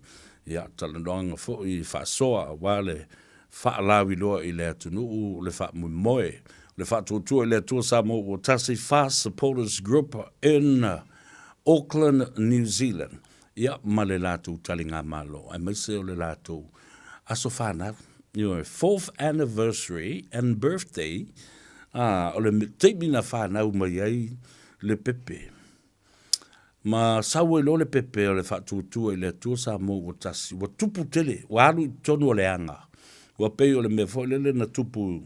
Ia talanoanga fo i whaasoa wa le whaalawi loa i le atunu le whaamuimoe. Le whatuatua i le tua Samoa o tasi Fast Supporters Group in Auckland, New Zealand. Ia ma le lātou talinga malo. Ai maise o le lātou aso whanau. 4th anniversary and birthday, o le teimina whanau mai ai le pepe. Ma sawe lo le pepe o le whatutua i le atua Samoa o tasi, wa tupu tele, wa alu i tonu o le anga, wa pei o le mea lele na tupu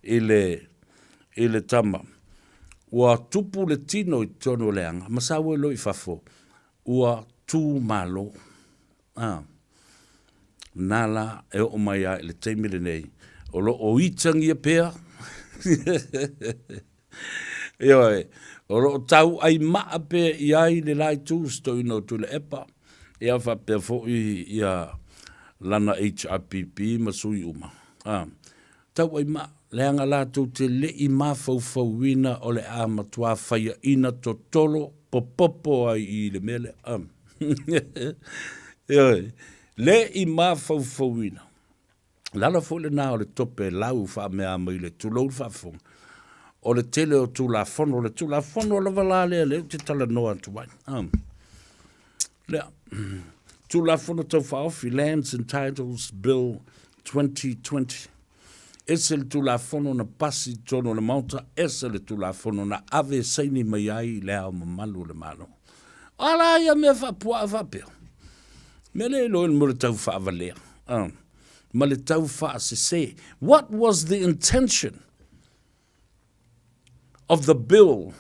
i le tama, wa tupu le tino i tonu o le anga, ma sawe lo i fafo, ua tu malo, nala e o mai a le teimile nei, o lo o itangi a pea, Ioi, o lo tau ai maa pe i ai le lai tūsto ino tu le epa. Ia wha pe fo i lana HRPP masui uma. Tau ai maa, le anga la tu te le i maa fau o le a matua whaia ina to tolo popopo ai i le mele. Ioi, le i maa fau ina. Lala fo le nā o le tope lau wha mea mai le tulou wha fonga. O le tele o tulafono, o le tulafono o le valale leo te tala noa tuai. Lea, tulafono tau whaofi, Lands and Titles Bill 2020. Ese le tulafono na pasi tono le mauta, ese le tulafono na ave saini mai ai lea mamalu le malo. Ala ia mea whapua whapea. Mele lo il mure tau whaavalea. Ma le tau whaasese. What was the intention of the bill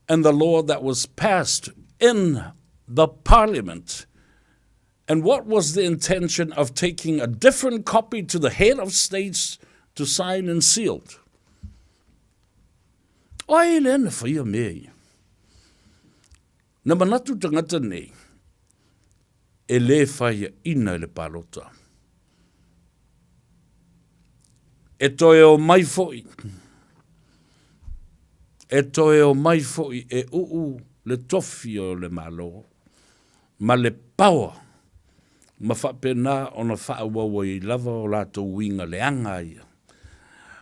and the law that was passed in the parliament? And what was the intention of taking a different copy to the head of states to sign and sealed? Ai lena whaia mea. Na manatu tangata nei, e le whaia ina le palota. E toe o mai foi. E toe o mai foi e uu le tofi o le malo. Ma le paua. Ma whapena o na whaawawa i lava o lato winga le anga ia.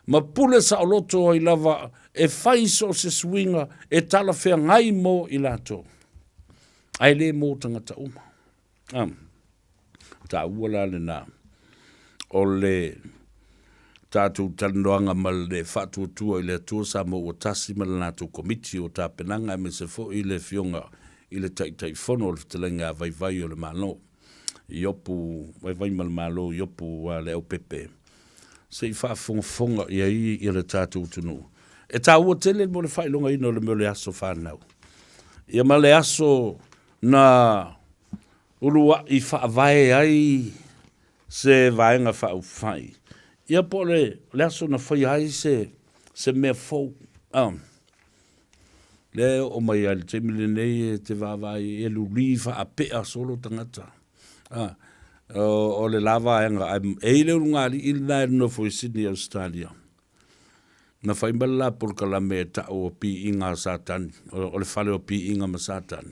Ma pule sa o loto o i lava e whaiso se swinga e tala whea ngai mo i lato. Ai le mo tangata uma. Ta uala le na. O le tātou talanoanga ma le whatuatua i le atua Samoa o tasi ma le nātou komiti o tā penanga me se fo i le fionga i le taitai whono o le fitalenga vai o le malo. I opu, vai ma le malo, i opu le au pepe. Se i whaafonga i ai i le tātou tunu. E tā ua tele mo le whailonga ino le meo le aso whanau. Ia ma le aso na urua i whaavae ai se vaenga whaufai. Ia po le aso na whai ai se mea fau. Le o mai ali te mile nei te vavai e luri wha a pea solo tangata. O le lava enga e le ungari il nai no fo i Sydney, Australia. Na whai mbala por kalame e ta o pi inga satani. O le whale o pi inga ma satani.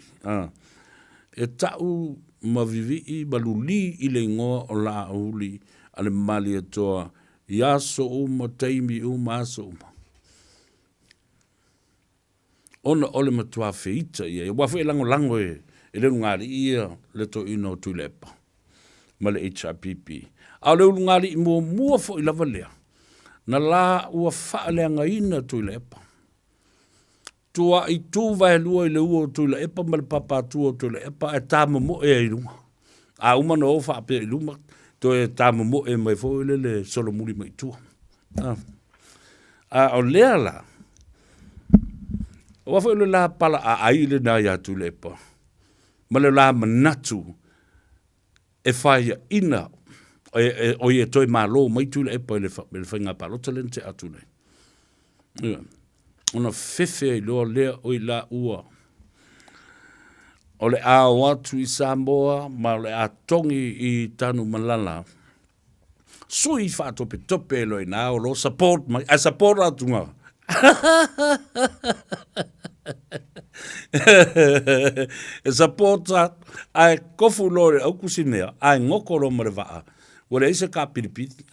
E tau mavivi i baluli i le ingoa o la auli ale mali e toa iaso uma teimi uma aso uma. Ona ole matua feita ia. E wafu e lango e le ngari ia le to ino tuilepa. Ma le HRPP. A le ngari i mua fo i lava lea. Na la ua whaaleanga ina tuilepa. Tua i tu vai lua i le ua tuilepa ma le papa tua tuilepa e tama mo e ilunga. A uma no o wha pe ilunga. To e tama mo e mai fo le solomuli mai tua. O lea la. O wafo la pala a aile na ya tu lepa. Ma le la manatu e whaia ina o e toi malo mai tu lepa le whainga palota lente atu nei. Ona fefe i loa lea o i la ua. O le a watu i Samoa, ma le a tongi i tanu malala. Sui wha tope loi na o lo support mai. A support atunga. E support a kofu lore au kusinea. A ngoko lo mare waa. Wale ise ka piripiti.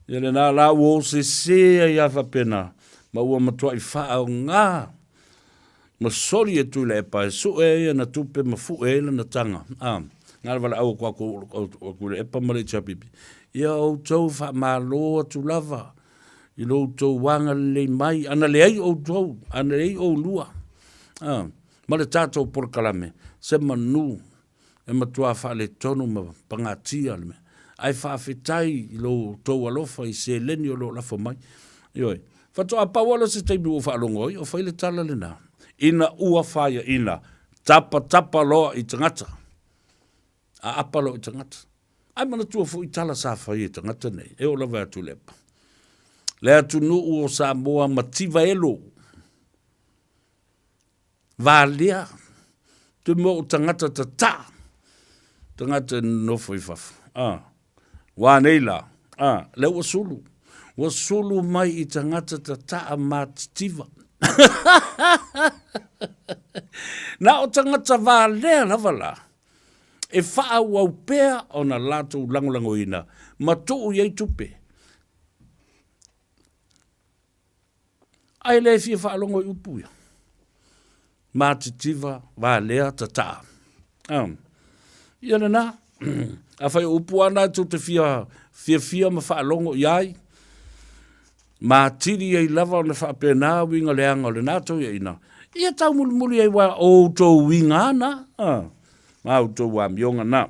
Yele na la uo se ia whapena. Ma ua matua i wha au ngā. Ma sori e tu le pa su e na tupe ma fu e na tanga ngā wala au kua kure e pamare chapipi. Ia o tau wha māloa tu lava. I lo tau wanga le mai, ana le ai o tau, ana le ai o lua. Ma le tātou porkalame, se manu, e matua wha le tonu ma pangatia le me. Ai wha whetai i lo tau alofa i se leni o lo lafo mai. Ioi, whatoa pawala se teimu o whaalongoi, o whaile tala le nā. Ina ua whaia ina, tapa loa i tangata. A apalo i tangata. Ai mana tua fu i tala sa whaia i tangata nei, e o lawa atu lepa. Le atu nuu o Samoa mativa elo. Vālea. Te mo o tangata ta. Tangata nofo i fafu. Wāneila. Le ua sulu. Ua sulu mai i tangata ta a mativa. Na o tangata vālea lavala. E wha wau pēr o na lato langolango ina. Ma tuu iei tupe. Ai le fia whaalongo i upuia. Mātitiva, vālea, tata. Iana nā, a whai upu ana tu te fia ma whaalongo i ai. Mātiri ei lava o na whaapena winga leanga o le nātou i ina. Ia tau muli ei wa o tau winga ana. Ma o tau wa mionga nā.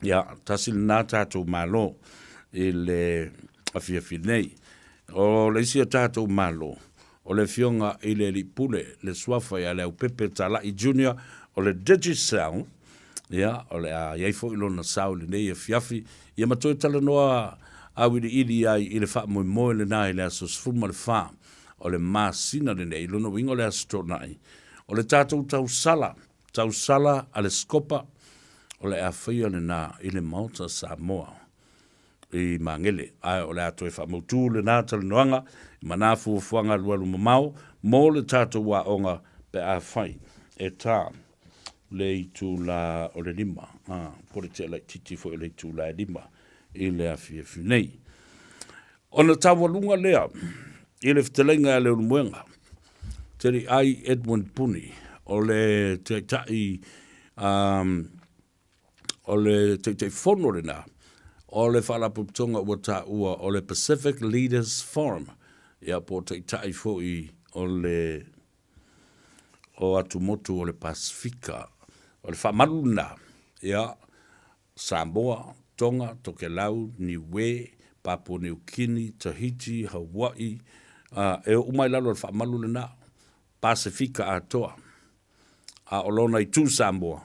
Ia, tasili nā tātou mālo i le a fia nei. O le isia tātou mālo. O le fionga i le lipule, le swafa i le au pepe tala i junior, o le Digicel, o le a Gagaifo i lona sau le nei e fiafi, ia matoi tala noa au ili ai i le wha moe le nai le aso sfuma le wha, o le masina le nei, lona wingo le aso nai, o le tātou tau sala a le skopa, o le a whaia le nā i le Malta Samoa, i mangele, ai o le ato e whamautu le nā tala noanga, i mana fuafuanga lualu mamau, mō le tātou wa onga pe a whai, e tā, le i tū la o le lima, pore te lai titi fo le i tū la e lima, i le a fiafi nei. O na tawalunga lea, i le fitelenga e le unumuenga, teri ai Edwin Puni, o le te tai, o le te fono le nā, o le whalaputonga ua tā ua o le Pacific Leaders Forum. Ia po te tai fo i o le o atu motu o le Pasifika, o le whamaruna. Ia Samoa, Tonga, Tokelau, Niue, Papua New Guinea, Tahiti, Hawaii, e umai lalo le whamaruna na Pasifika a toa. A olona i tū Samoa,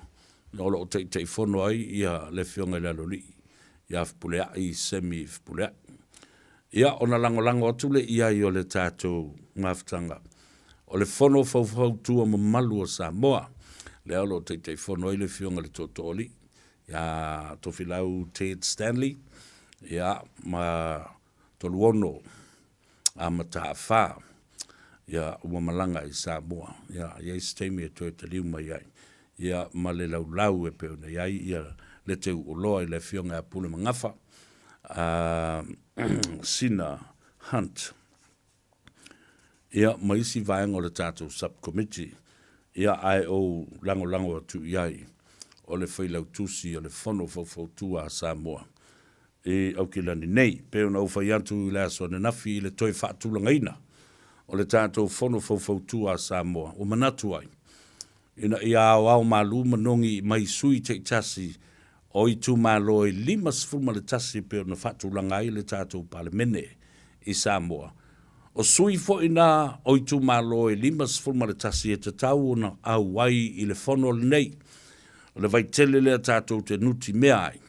o lo te fono ai ia le fionga lalo li. Ia fpulea i semi fpulea. Ia ona lango atu le ia i o le tātou ngāwhtanga. O le fono fau tua mamalu o Samoa. Le alo te fono i le fionga le totoli. Ia tofilau Ted Stanley. Ia ma toluono a matawha. Ia umamalanga i Samoa. Ia isi teimi e toi te liu mai ai. Ia ma le lau e peona iai. Ia le te uloa i le fionga a pule mangafa. Sina Hunt. Ia maisi vaenga o le tātou subcommittee. Ia ai o lango atu iai. O le whailau tusi o le whono fau tua a Samoa. E au ki lani nei. Peo na uwhai atu i le aso na nafi i le toi whaatulanga ina. O le tātou whono fau tua a Samoa. O manatu ai. Ina ia au malu manongi mai sui te tasi o i tu malo i lima sfuma le tasi peo na whaatulanga i le tātou palemene i Samoa. O sui fo ina o i tu malo i lima sfuma le tasi e te tau na au wai i le whono le nei. O le vai tele le tātou te nuti mea ai.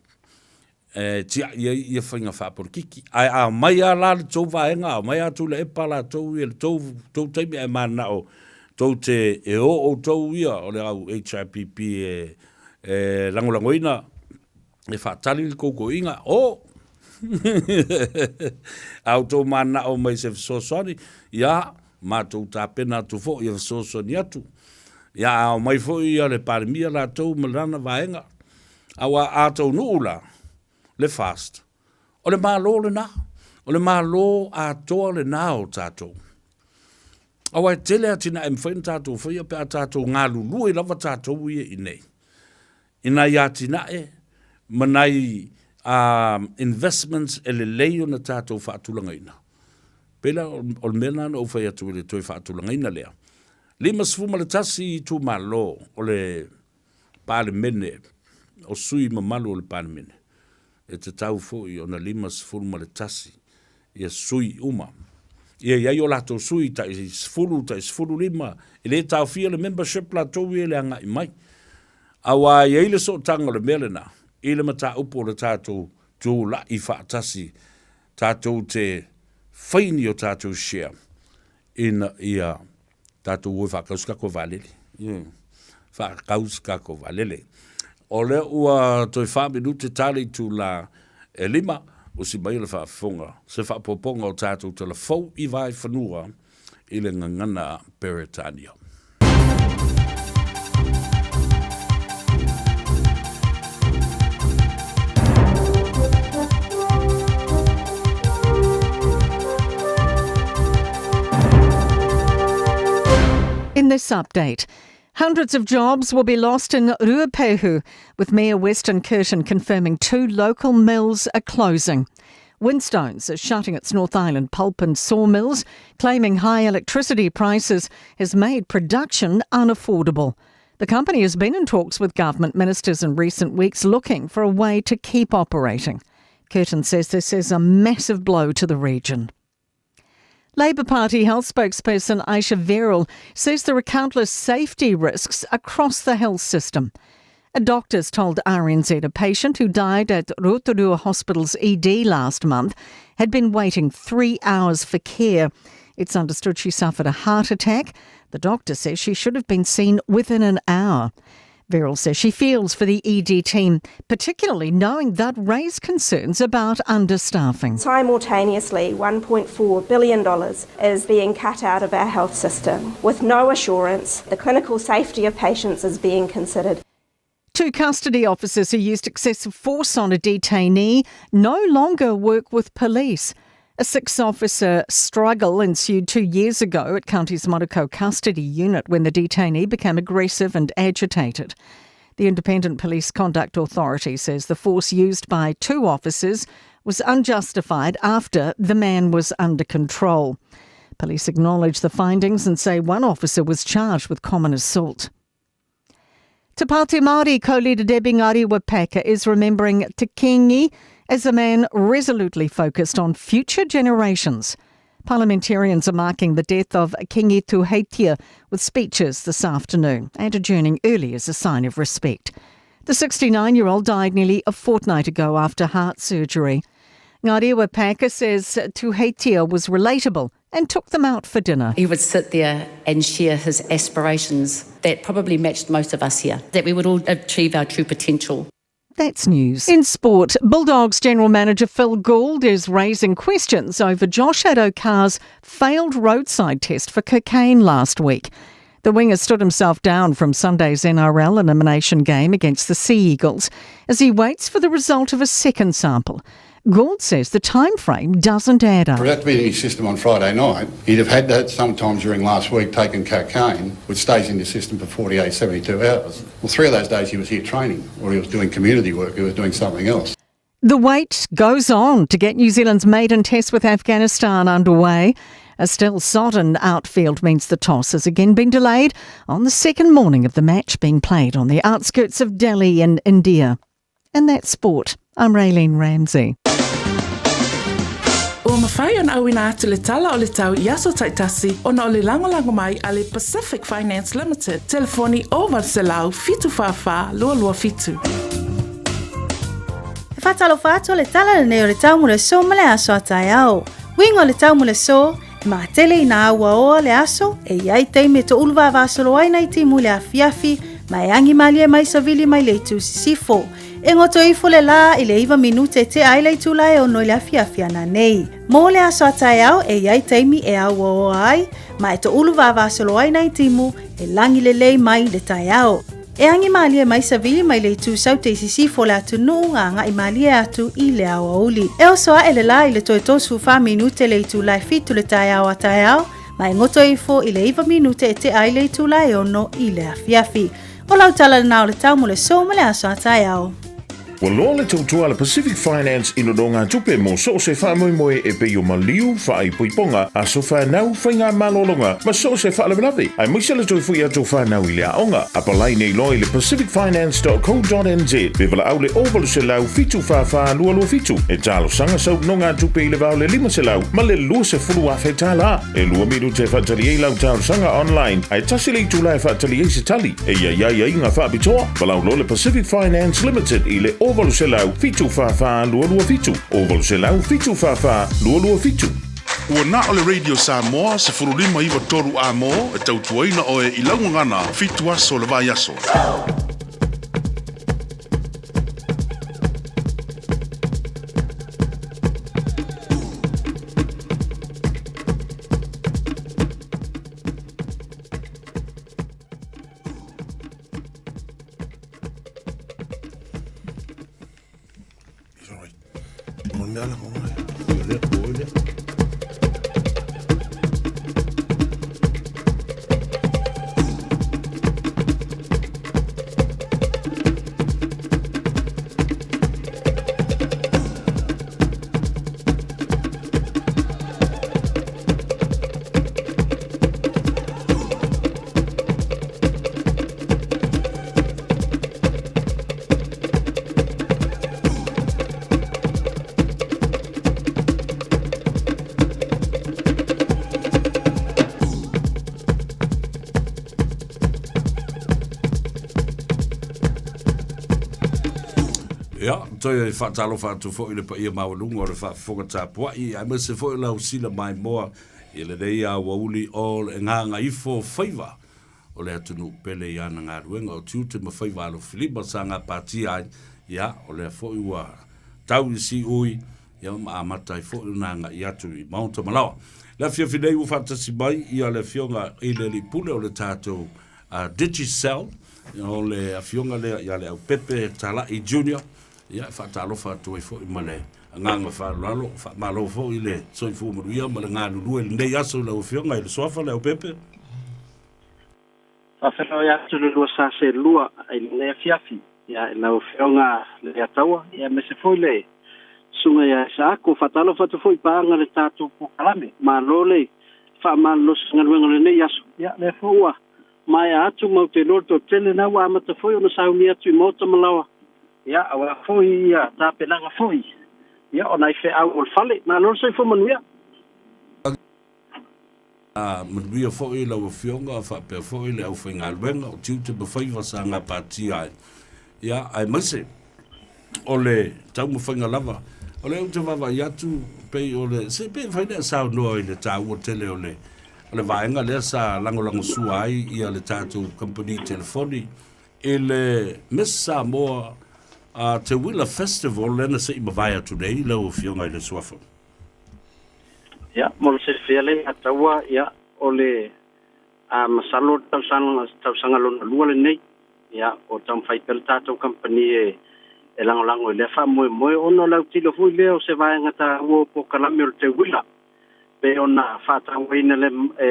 Tia ia whainga whaaporikiki. Ai a mai a la le tau vaenga, a mai a tu le epa la tau i le tau teimi e mana o tau te e o tau ia o le au HIPP e langolangoina e whaatali le koko inga o au tau mana o mai se fisosoni ia mātou tā pena tu fo i fisosoni atu ia au mai fo i le parimia la tau malana vaenga awa a tau nuula le fast o le malo le na o le malo a toa le na o tātou awa tele atina e mwhain tātou whaia pe a tātou ngā lulu i lava tātou ia i nei ina ia tinae, manai investments e le leio na tātou whaatulangaina. Pela o mena na uwhai atu le toi whaatulangaina lea. Lima sfuma le tasi i tu malo o le pāle mene, o sui mamalu o le pāle mene. E te tau fōi o na lima sfuma le tasi, ia sui uma. Ia iai o lato sui ta i sfulu lima, i le tau fia le membership la tau i le anga i mai. Awa ia ile so tanga le melena, ile mata upo le tātou tū la i whaatasi, tātou te whaini o tātou share, ina ia tātou oi whakauskako valele. Whakauskako valele. O le ua toi whaminu te tali tū la e lima, o si mai le whaafonga, se whaapoponga o tātou te la fau i vai whanua, i le ngangana Peretania. In this update, hundreds of jobs will be lost in Ruapehu, with Mayor Weston Curtin confirming 2 local mills are closing. Windstones is shutting its North Island pulp and sawmills, claiming high electricity prices has made production unaffordable. The company has been in talks with government ministers in recent weeks looking for a way to keep operating. Curtin says this is a massive blow to the region. Labour Party health spokesperson Aisha Verrill says there are countless safety risks across the health system. A doctor's told RNZ a patient who died at Rotorua Hospital's ED last month had been waiting 3 hours for care. It's understood she suffered a heart attack. The doctor says she should have been seen within an hour. Verrill says she feels for the ED team, particularly knowing that raised concerns about understaffing. Simultaneously, $1.4 billion is being cut out of our health system, with no assurance the clinical safety of patients is being considered. 2 custody officers who used excessive force on a detainee no longer work with police. A 6-officer struggle ensued 2 years ago at County's Monaco Custody Unit when the detainee became aggressive and agitated. The Independent Police Conduct Authority says the force used by 2 officers was unjustified after the man was under control. Police acknowledge the findings and say 1 officer was charged with common assault. Te Pāti Māori co-leader Debbie Ngāriwapaka is remembering Te Kingi as a man resolutely focused on future generations. Parliamentarians are marking the death of Kingi Tuheitia with speeches this afternoon and adjourning early as a sign of respect. The 69-year-old died nearly a fortnight ago after heart surgery. Ngāriwapaka says Tuheitia was relatable and took them out for dinner. He would sit there and share his aspirations that probably matched most of us here, that we would all achieve our true potential. That's news. In sport, Bulldogs General Manager Phil Gould is raising questions over Josh Addo-Carr's failed roadside test for cocaine last week. The winger stood himself down from Sunday's NRL elimination game against the Sea Eagles as he waits for the result of a second sample. Gould says the time frame doesn't add up. For that to be in his system on Friday night, he'd have had that sometime during last week taken cocaine, which stays in the system for 48, 72 hours. Well, 3 of those days he was here training, or he was doing community work, he was doing something else. The wait goes on to get New Zealand's maiden test with Afghanistan underway. A still sodden outfield means the toss has again been delayed on the second morning of the match being played on the outskirts of Delhi in India. And that's sport. I'm Raylene Ramsey. O mawhai an awina atu le tala o le tau i aso taitasi o na o le lango mai a le Pacific Finance Limited. Telefoni o Valselau fitu whawha lua lua fitu. E whatalo whātua le tala le neo le tau mule so male aso atai au. Wingo le tau mule so, ma tele i na aua oa le aso, e iai teime to ulwa vasolo ai nei ti mule a fiafi, mai angi malie mai savili mai le tu sifo. E ngoto ifo le la i le iwa minute te ai le tula e ono le afiafia na nei. Mo le aso atai au e iai teimi e aua o ai, ma e to ulu vavasolo ai nei timu e langi le lei mai le tai au. E angi malia mai savili mai le tu sau te sisifo le atu nuu ngā i malia atu i le aua uli. E osoa e le la i le toi tosu fa minute le tu lai fitu le tai au atai au, ma e ngoto ifo i le iwa minute e te ai le tula e ono i le afiafi. o lau tala na o le tau mo le so ma le aso atai au. Wa loa le tautua le Pacific Finance ino donga tupe mo so se wha moe e pe o maliu wha i puiponga a so wha nau whainga malolonga ma so se wha lawe. Ai muisa le toi fui ato wha nau i le aonga. A palai nei loi le pacificfinance.co.nz bevela au le ovalu se lau fitu wha lua fitu. E talo sanga sau nonga tupe i le vau le 5 se lau ma le lua se fulu a whai tala. E lua miru te whatali e lau talo sanga online. Ai tasile i tula e whatali e se tali. E ia inga wha bitoa. Walau lo le Pacific Finance Limited i le ovalu se lau fitu wha lua fitu. Ovalu se lau fitu wha lua fitu. Ua na o le Radio Samoa se furulima iwa toru a mo e tautuaina o e ilaungangana fitu aso le vai aso. Ja, toi e whaatalo whaatu fo i le pa ia mawalunga o le whaafonga tāpua i a mese fo i lau sila mai moa i le rei a wauli o le nganga ifo Faiva o le atunu pele i ana ngā ruenga o tiute ma Faiva alo Filipa sa ngā pāti ai ia o le fo i wa tau i si ui ia ma amata i fo i nanga i atu i Maunta Malawa. Le fia finei u whaatasi mai i a le fionga i le li pule o le tātou Digicel o le afionga le i a le au Pepe Tala i Junior ia whaatalo whaatu e fo i male nganga whaalalo malo fo i le soi fu maruia ma le ngā lulu e nei aso lau fionga i le soafa le au Pepe whawhelo i atu le lua sa se lua i le fiafi ia i lau fionga le ataua ia me se fo i le sunga ia sa ako whaatalo whaatu fo i paanga le tātou po kalame ma lo le whaamalo singaluenga le nei aso ia le fo ua mai atu mau te lorto tele na wa amata fo i ona sauni atu i Maunta Malawa ia awa foi ia tapelanga foi ia ona i fe au o fale ma lo se fo manuia manuia fo i la fionga fa pe fo i le au finga wenga o tiute be Faiva sa nga pati ai ia ai mase ole tau mo finga lava ole o te vava yatu pe ole se pe faina sa no i le tau o tele ole vaenga le sa lango suai ia le tatu company telefoni ele messa mo te Willa Festival lena se mavaya today lo fionga le sofa ya mo se fele atawa ya ole masalo tau sanga lo lua le nei ya o tam fai pel tatu company e lango le fa mo ono la tilo fu le o se vai ngata o po kalame te Willa pe ona fata wina le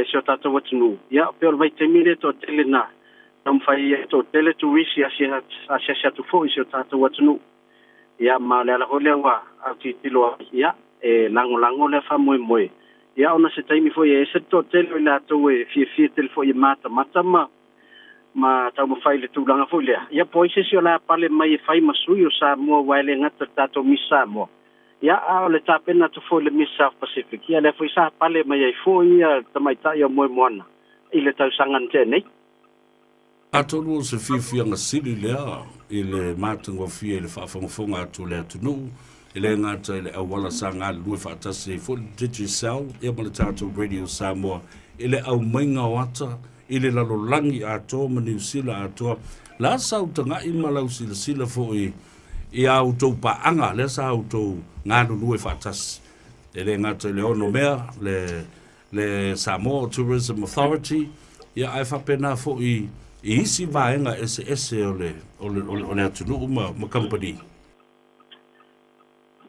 se tatu watnu ya pe vai temire to telena tam fai to tele tu wisi asia tu fo iso tata watunu ya ma le la hole wa ati tilo ya lango le fa moi ya ona se taimi fo e se to tele la to e fi tel fo e mata ma ta mo fai le tu langa fo le ya po se si la pale mai fai masui o sa mo wa le ngata tato misa mo ya a le tapena to fo le misa Pacific ya le fo sa pale mai fo ya tamaita ya mo mona ile tau sangan tene atonu se fianga sili lea ile matungo fie le whaafonga atu le atunu ile ngata ile awala sanga lue whaatase full Digicel ia male tātou Radio Samoa ile au mainga wata ile lalolangi ato ma New Zealand ato la sautanga i malau sila fo i au tau paanga le sa au tau ngānu lue whaatase ile ngata ile ono mea le Samoa Tourism Authority ia ai whapena fo i isi vaenga ese ole atunu ma company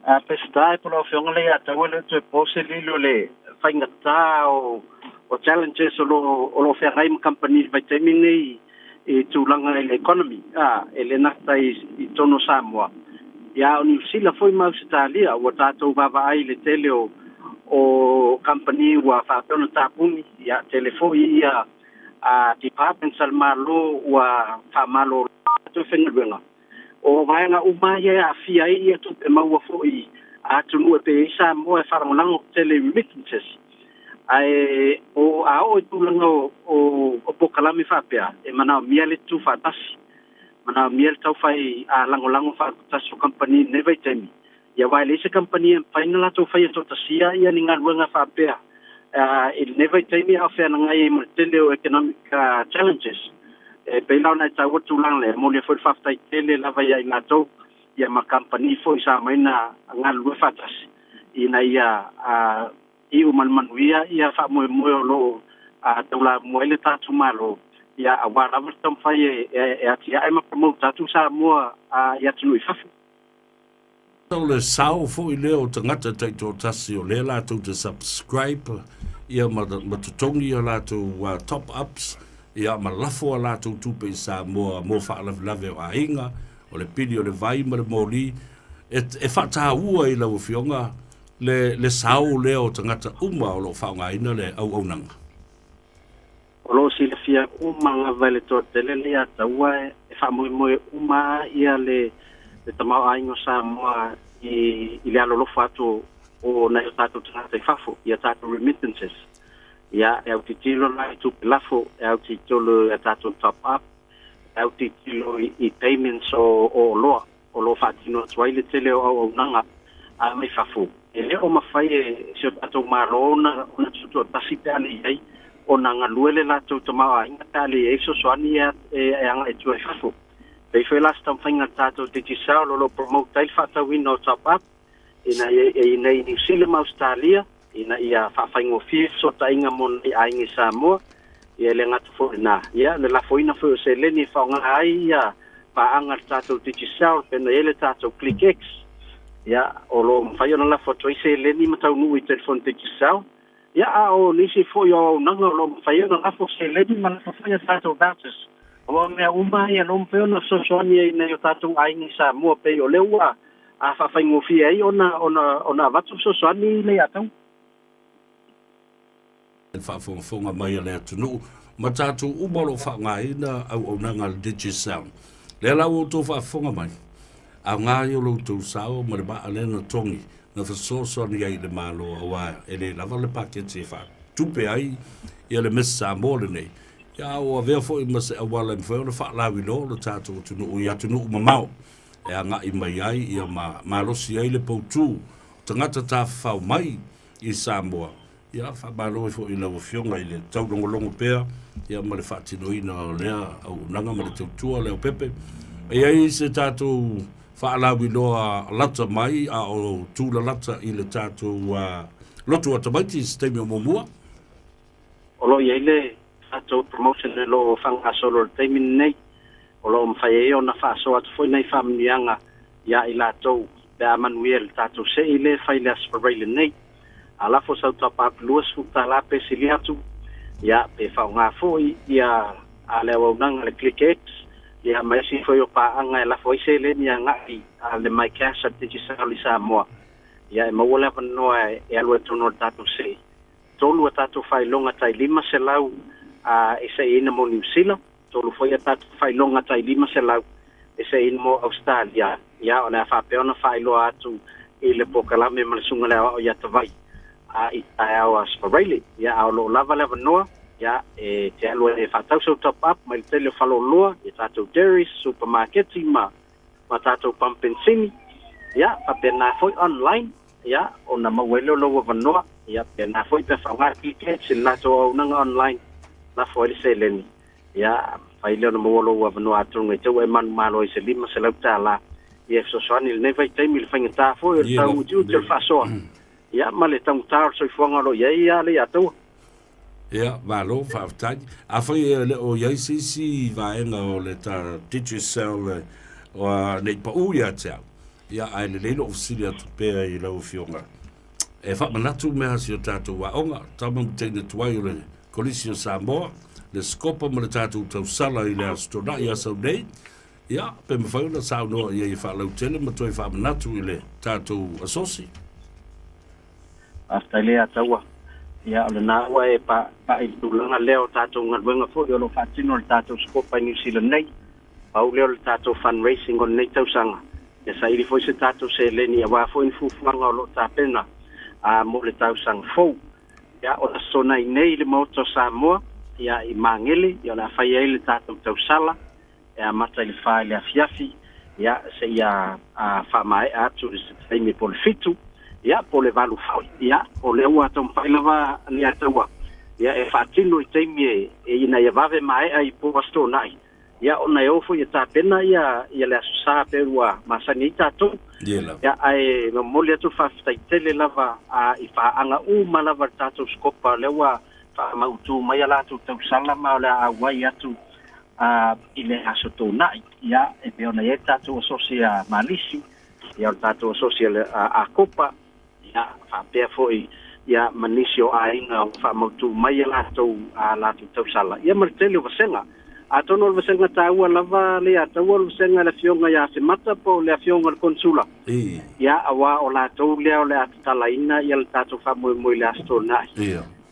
a pestai por ofionga le atawele to poseli le fainga ta o challenges o lo ferraim company vai temini e tūlanga e le economy, e le nata i tono Samoa. Ia o New Zealand foi mau Australia, ua tātou baba ai le tele o company ua whāpeona tāpuni, ia telefoi ia department salmalo ua whamalo tātou whengaruenga. O vaenga umai e a fia ia tupe maua foi atunu e pe Samoa e wharangolango tele remittances. Ai o ao e tūlanga o pokalami whapea, e manao miele tu whatasi. Mana miel tau fai a lango fa taso company never temi ya vai le company en final tau fai to tasia ia ninga luanga fa pea it never temi a fa ngai material economic challenges e pela na tau tu lang le mo le foi fa tai tele la vai ina to ya ma company foi sa mai na ngal lu fa tas ina ia i umanmanuia ia fa mo lo tau la mo le tatu malo ia awara tam fai e atia e ma promote tu Samoa ia tunu fafu tau le sao fo i leo tangata tai tō tasi o le la tu te subscribe ia ma tutongi o la tu top ups ia ma lafo la tu tupe Samoa mo whaalave o a inga o le pili o le vai ma le moli e whata ua i lau fionga le sao leo tangata uma o lo whaonga ina le au nanga Olo sila fia umanga vale to tele le ataua e fa mo uma ia le tamau aingo Samoa i le alo fatu o na tatu tata fafo ia tatu remittances ia e utitilo la tu lafo e utitilo e tatu top up e utitilo i payments o lo fatino twaile tele o nanga a me fafo ele o mafai e se tatu marona ona tuto tasipe ali ai ona ngaluele la tu tamawa inga tali e so swani e anga e tu fafu pe foi last time finga tato te tisao lo promote tai fata wino top up ina nei New Zealand Australia ina ia fa faingo fi so tainga mon i aingi Samoa ia le ngatu fo na ia le la foina fo se le ni fa nga ai ia pa anga tato te tisao pe na ele tato click x ia o lo fa yo na la foto i se le ni matau nu i telefon te tisao ia o nisi fo yo nanga lo fai na afo se ledi man fa fa tato datas o me uma ia no pe na so so ni na yo tato ai ni Samoa pe yo lewa a fa fa ngofi ai ona vatu so so ni le atau fa fo nga mai le tunu ma tato uma lo fa ngai na au nanga digital le la o to fa fo nga mai a nga yo lo to sao ma ba ale na tongi na so ni ai le malo wa ele la le paket fa tupe ai ia le messa mole nei ya o ave fo i mas wala fo le fa la wi lo tato tu no ya tu no mamau e nga i mai ai ia ma lo si ai le poutu tangata ta fa mai i Samoa ia fa ba lo fo i la fionga i le tau longo pea ia ma le fa tino ina le au nanga ma le tu le pepe e ai se tato fa we no lata mai a o tu la lata i le tato lotu atamati stemi o momua o lo ile tato promotion lo fanga solo temi nei o lo mfai e ona fa so at foi nei famnianga ya ila to da manuel tato se ile fai le aspirale nei ala fo sa top up luas futa la pesiliatu ya pe fa nga foi ya ale o nang le click x ia mai si foi o pa anga la foi se le ni anga i le mai cash at te sali Samoa ia ma wala no e alwa to no tatu se tolu tatu fai longa tai lima se lau e se ina mo New Zealand tolu foi tatu fai longa tai lima se lau e se ina mo Australia ia ona fa pe ona fai lo atu i le pokala me malsunga le o ia tavai i au aspirale ia au lo lava no ya te alua e whatau so top up mai te leo whaloloa e tātou dairies, supermarkets ma tātou pampensini ya pa pena foi online ya ona mawelo lo wanoa ya pena foi pe whanga click se lato au nanga online la foi se leni ya fai leo na mawelo wanoa atunga tau e manu malo i se lima se lau tāla ia so soani le nevai taimi le whainga tā foi e tau utiu te whasoa ya ma le tau tār so i whanga lo ia le atua ia valo fa tag a foi le o ia si va en o le ta digital o nei pa u ia tsa ia ai le lo ofisilia tu pe i lo fionga e fa manatu me ha si tato wa onga ta mo te ne tuai le kolisi o Samoa, le skopa mo le tātou tausala i le astona i asau nei, ia, pe mawhauna sao noa ia i whaalau tele, ma toi whaamanatu i le tātou asosi. Asta le ataua. Ia, o le nāua e pa i tūlanga leo tātou ngaruenga fo, i olo whaatino le tātou skopa i New Zealand nei, pau leo le tātou fundraising o nei tausanga. Ia sa iri fo i se tātou se leni, a wā fo i fufuanga o lo tāpena, mo le tausanga fo. Ia, o la sona i nei le moto Samoa, ia i mangele, ia la whai e le tātou tausala, ia mata i le whae le afiafi, ia se ia whamae atu i se taimi po le fitu, ia po le valu fai, ia o le ua tau mwhailawa ni ataua, ia e whaatino i taimi e ina ia vave mae ai po wasto nai, ia o nei ofo ia tāpena ia le asusa perua masani i tātou, ia ai moli atu whaftai tele lava i whaanga uma lava tātou skopa le ua whaamautu mai alatu tau salama o le awai atu i le aso tō nai, ia e peona e tātou asosia malisi, ia o tātou asosia a kopa, ia whapea foi, ia manisio a inga o whaamautu mai alatu tau sala. Ia maritele o vasenga, a tono o vasenga tāua lava le a tāua o vasenga le fionga ia se mata po le fionga le konsula. Ia awa o la tau lea o le atatala ina, ia le tātou whaamui le asto nai.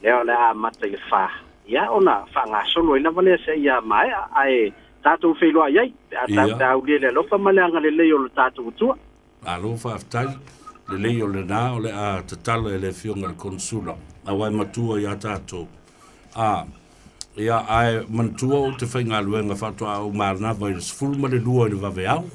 Leo le a mata i le wha. Ia ona whanga solo ina vale se ia mai ai tātou wheloa iai, a tātou le lofa maleanga le leo le tātou utua. Alo whaaftai, le leo le nā o le a tatala e le fionga le konsula, a wai matua i a tātou. Ia ai mantua o te whainga luenga whatua au marana vai le sfulma le lua i le vave au.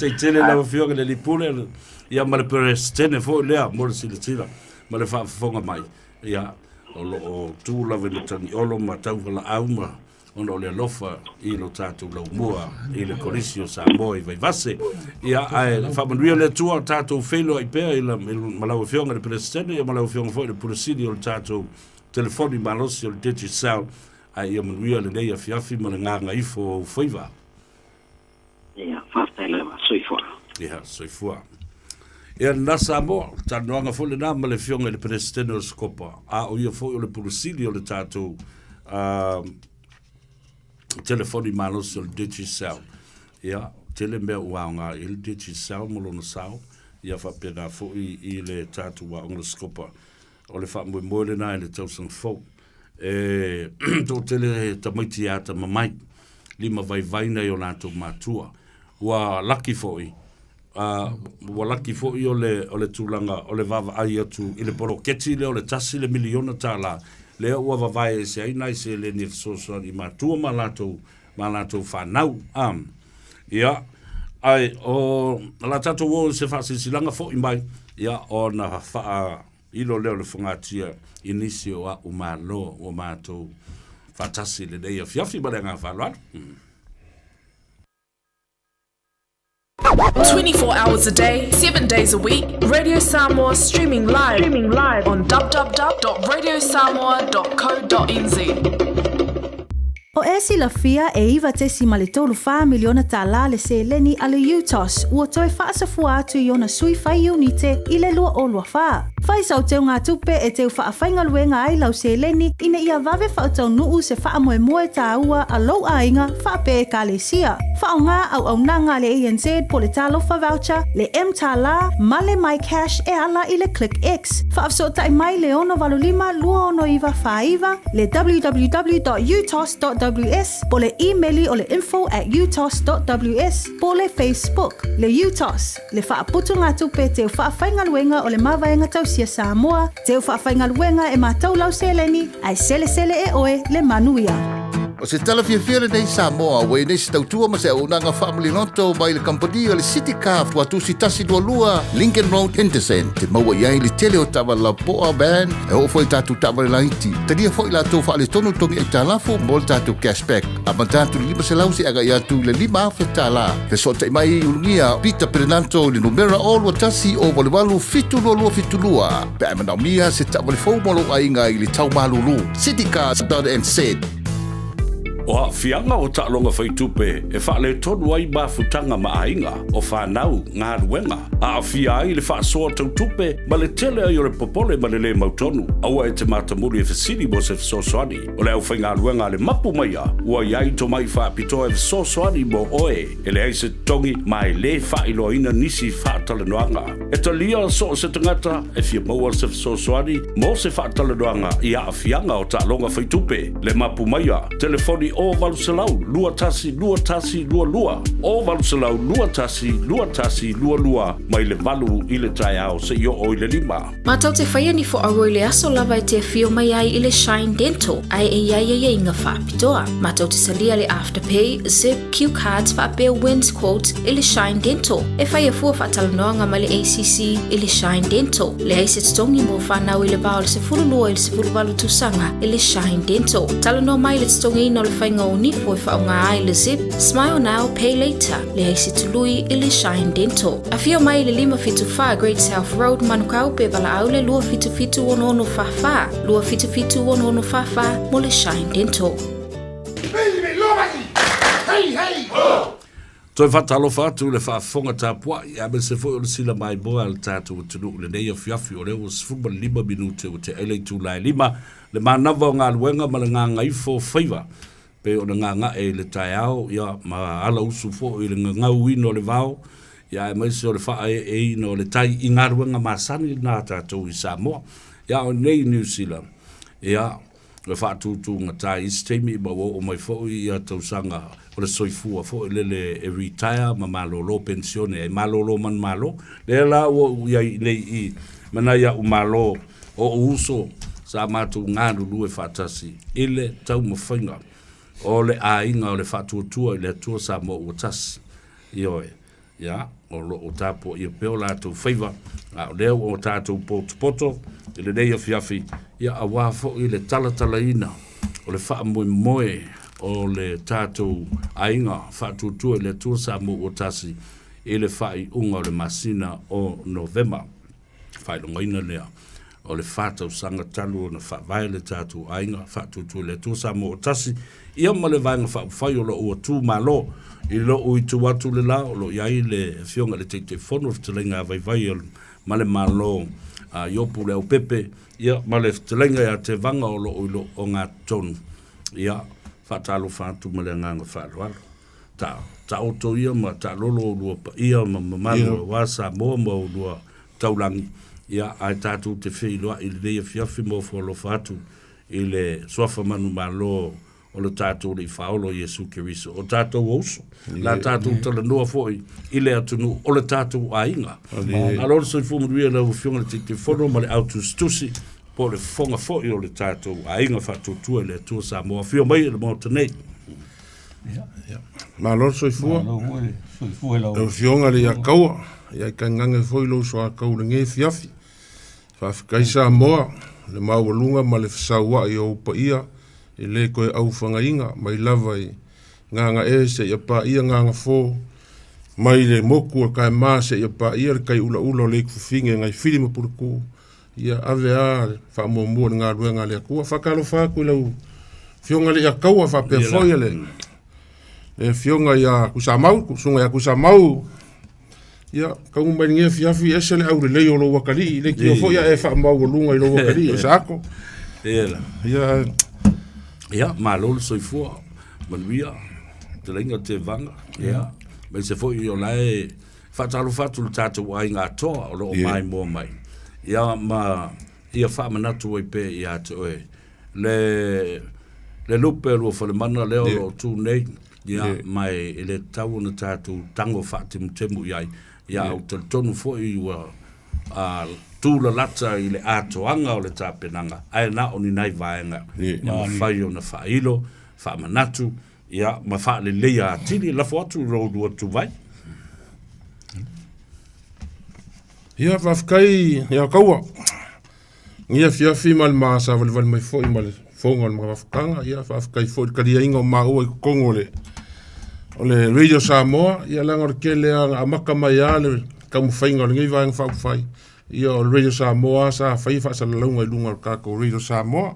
Te tele la fionga le lipule, ia ma le perestene fo lea, mo le silatila, ma le whaafonga mai. Ia, o tū lawe le tangi olo ma tauwala au ma, ono le lofa i lo tātou lau mua, i le korisi o Samoa i vai vase. Ia, ai, whamanuia le tua tātou whelo i pēr i la malau fionga le perestene, ia malau fionga fo i le puresini o le tātou telefoni malosi o le teti sao, ai ia manuia le nei a fiafi ma le Gagaifo o Faiva. Ia, whaftai lewa, soifua. Ia, soifua. Ia na Samoa, tanoanga fo le nā ma le fionga i le perestene o skopa, a o ia fo i le puresini o le tātou telefoni malosi o le digi sao. Ia, tele mea uaonga i le digi sao molona sao. Ia whapena fo i le tātou wa onga skopa. O le whaamui moe nā i le tausang fo. Tō tele tamaiti ata mamai. Lima vai vaina i o nātou mātua. Wa laki fo i. Wa laki fo i o le tūlanga, o le vava ai atu i le poro keti le o le tasi le miliona tāla. Lea ua vavai se ai nai se le ni sosa i mātua ma lātou whanau. Ia, ai, o la tātou o se whaasilanga fo i mai, ia, o na whaa ilo leo le whangatia inisio a umalo o mātou whatasi le nei a fiafi ma le ngā whaloan. 24 hours a day, 7 days a week. Radio Samoa streaming live on www.radiosamoa.co.nz. O esi la fia e iwa tesi ma le tolu wha miliona tāla le se leni ale UTOS ua toi whaasafua atu i ona sui whai unite i le lua o lua wha. Whai sau teo ngā tupe e teo wha whainga luenga ai lau se leni ina ia vave whautau nuu se wha moe moe tā ua a lau a inga wha pe ka le sia. Wha o ngā au nanga le ANZ po le tālofa voucher, le M tāla, ma le My Cash e ala i le Click X. Wha afsota i mai le ono valulima lua ono iwa Faiva, le www.utos.ws, po le e-maili o le info@utos.ws, po le Facebook, le UTOS, le whaaputu ngā tupe teo whaawhainga luenga o le mawaenga tausia Samoa, teo whaawhainga luenga e mātou lau seleni, ai sele e oe le manuia. O se talawhiawhia nei Samoa, wei nei se tautua ma se unanga whaamilinoto mai le kampania le City Car fua tusi tasi dua lua Lincoln Road Henderson. Te maua iai le tele o tawa la poa band e o foi tatu tawa le laiti. Tania foi la tau whaale tonu tongi e talafo mo le tatu cashback. A matatu lima se lausi aga iatu le lima awhe tala. Fe so te mai ulungia Peter Pernanto le numera o lua tasi o wale walu fitu lua fitu lua. Pe a manaumia se tawa le fau molo ainga i le tau malulu. Citycar.nz. O a fianga o ta'alonga whaitupe e whaale tonu ai mafutanga maainga o whanau ngā ruenga. A fia ai le whaasoa tautupe ma le tele ai o le popole ma le mautonu. Aua e te matamuri e whasiri mo se whasosoani. O le au whai ngā ruenga le mapu maia. Ua iai to mai whaapitoa e whasosoani mo oe. E le aise tongi ma e le whailo ina nisi whaatale noanga. E ta lia so se tangata e fia maua se whasosoani mo se whaatale noanga i a fianga o ta'alonga whaitupe. Le mapu maia. Telefoni o Valusalau, lua tasi, lua lua. O Valusalau, lua tasi, lua, mai le valu i le tai au se io o i le lima. Mātau te whaia ni fo aroi le aso lava e te fio mai ai i le Shine Dental, ai e iai inga whaapitoa. Mātau te salia le Afterpay, Zip, Q Cards, whaapea Wins Quotes i le Shine Dental. E whaia fua whaatalanoanga mai le ACC i le Shine Dental. Le aise tongi mo whanau i le bao le se furu lua i le se furu walu tusanga i le Shine Dental. Talanoa mai le tongi ino le whainga o ni fo i whaunga ai le Zip, Smile Now, Pay Later, le aise tului i le Shine Dental. A fio mai le 575 Great South Road, Manukau pe bala au le lua fitu ono fafa, lua fitu ono fafa mo le Shine Dental. Toi whatalo whātu le whaafonga tāpua i abe se fo o le sila mai boa le tātu o tunu le nei o fiafi o leo sfuma 5 minute o te ele tu lai 5 le manawa o ngā luenga ma le ngā Gagaifo Faiva pe o le ngā e le tai au ia ma ala usu fo i le ngau ino le vao ia e maise o le wha e ino le tai i ngā luenga masani nā tātou i Samoa ia o nei New Zealand ia le whaatutu ngā tai isteimi ma o mai fo i a tausanga o le soifua fo le e retire ma malolo pensione e malolo man malo le la o ia nei i mana ia o malo o uso sa matu ngāru lue whaatasi ile tau mawhainga o le ainga o le whaatuatua i le atua sa mo o tasi ioe ia o lo o tapo i peo la tau Faiva o leo o tātou poto i le nei a fiafi ia a wafo i le tala ina o le wha moe o le tātou ainga whaatuatua i le atua sa mo o tasi i le whai unga o le masina o November whailonga ina lea o le whātau sanga talu o na whaavai le tātou ainga whaatuatua i le atua sa mo o tasi ia ma le vaenga whaawhai o lo ua tū malo i lo ui tu watu le la o lo iai le fionga le te whono te lenga vai ma le malo iopu le au pepe ia ma le te lenga ia te vanga o lo uilo o ngā tonu ia whaatalo whaatu ma le nganga whaaloalo ta oto ia ma ta lolo lua pa ia ma mamalo wasa mo lua taulangi ia ai tātou te whiloa i le reia fiafi mo wholo whaatu i le soafa manu malo o le tātou le whaolo Jesu Kiriso o tātou oso la tātou tala noa foi i le atunu o le tātou ainga alor soi fumaruia la ufionga le te whono ma le autustusi po le fonga foi o le tātou ainga whatutua le atua Samoa fio mai le Montenegro ma alor soi fua le ufionga le akaua ia kanganga foi lo so akau le nge fiafi whaafikai Samoa le maualunga ma le whasaua i o pa ia i le koe au whangainga mai lava i nganga e se ia pa ia nganga fō mai le moku a kai maa se ia pa ia le kai ula o le kufinge ngai whirima puruku ia ave a wha mua ngā ruenga le akua whakalo whaku i lau fionga le ia kaua whapea whoia le fionga ia kusamau kusunga ia kusamau ia kaungu mai ngia fiafi ese le au le lei o lo wakali le ki o whoia e wha mau o lunga i lo wakali o sako ia malolo soifua manuia te lenga te vanga ia mai se foi o lai whaatalo whatu le tātou ai ngā toa o loo mai mua mai ia ma ia whaamanatu i pe ia te oe le lupe lua whalemana leo lo tū nei ia mai i le tau na tātou tango whaatimutemu iai ia au te tonu foi ua tūla lata i le atoanga o le tāpenanga ai na o ni nai vaenga ma whai o na whailo whaamanatu ia ma whaale leia atiri la whatu rodu atu vai ia whafkai ia kaua ngia fiafi mal maasa wali mai fo i mal fonga ma whafkanga ia whafkai fo i karia inga o maua i kongo o le Radio Samoa ia langa o kele a maka mai ale kamu whainga o le ngai vaenga whafai ia o Radio Samoa sa Faiva sa launga i lunga o kako Radio Samoa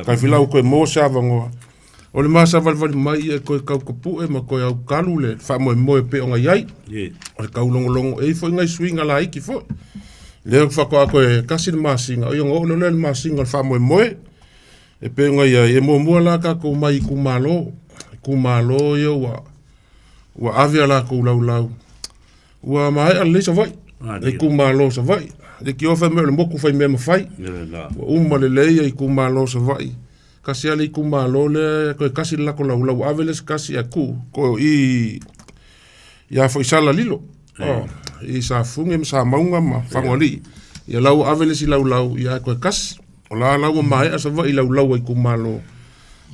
kai filau koe mo sa vangoa O le masa valvali mai e koe kau kapu e ma koe au kalu le wha moe pe o ngai ai. O le kau longo e fo ngai swinga la iki fo. Leo whako a koe kasi le masinga. O i ngō le masinga le wha moe. E pe ngai ai e mua la ka kou mai ku malo. Ku malo ia ua avea la kou lau. Ua mai ala le sa vai. E ku malo sa vai. Le ki ofa me le moku fai me mawhai. Ua umma le leia i ku malo sa vai. Kasi ali ku malo le koe kasi lako lau aveles kasi a ku. Ko i ia fo isala lilo. I sa funge sa maunga ma whangoli. Ia lau aveles i lau ia koe kasi. O la lau mai asa vai lau ai ku malo.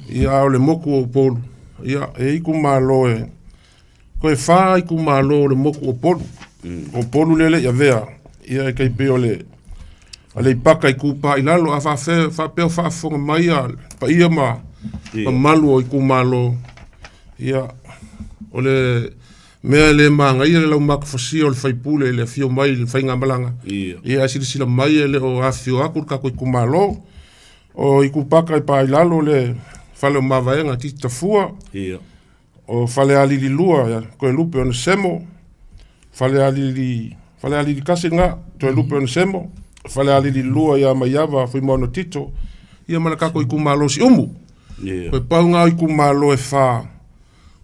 Ia o le moku o polu. Ia e i ku malo e. Koe wha i ku malo le moku o polu. O polu lele ia vea. Ia e kai peo le. Ale paka i kupa i lalo a fa peo fa fonga mai a pa ia ma malu o i ku malo. Ia o le mea le manga ia le lau maka fasia o le faipule le fio mai le fainga malanga. Ia sila mai le o afio akur kako i ku malo. O i kupaka i pa i lalo le fale o mavaenga tita fua. O fale ali li lua koe lupe o ne semo. Fale ali kasi nga toe lupe o ne semo. Fale ali li lua ia maiava fui mono tito. Ia mana kako i ku malo si umu. Koe pau ngā i ku malo e wha.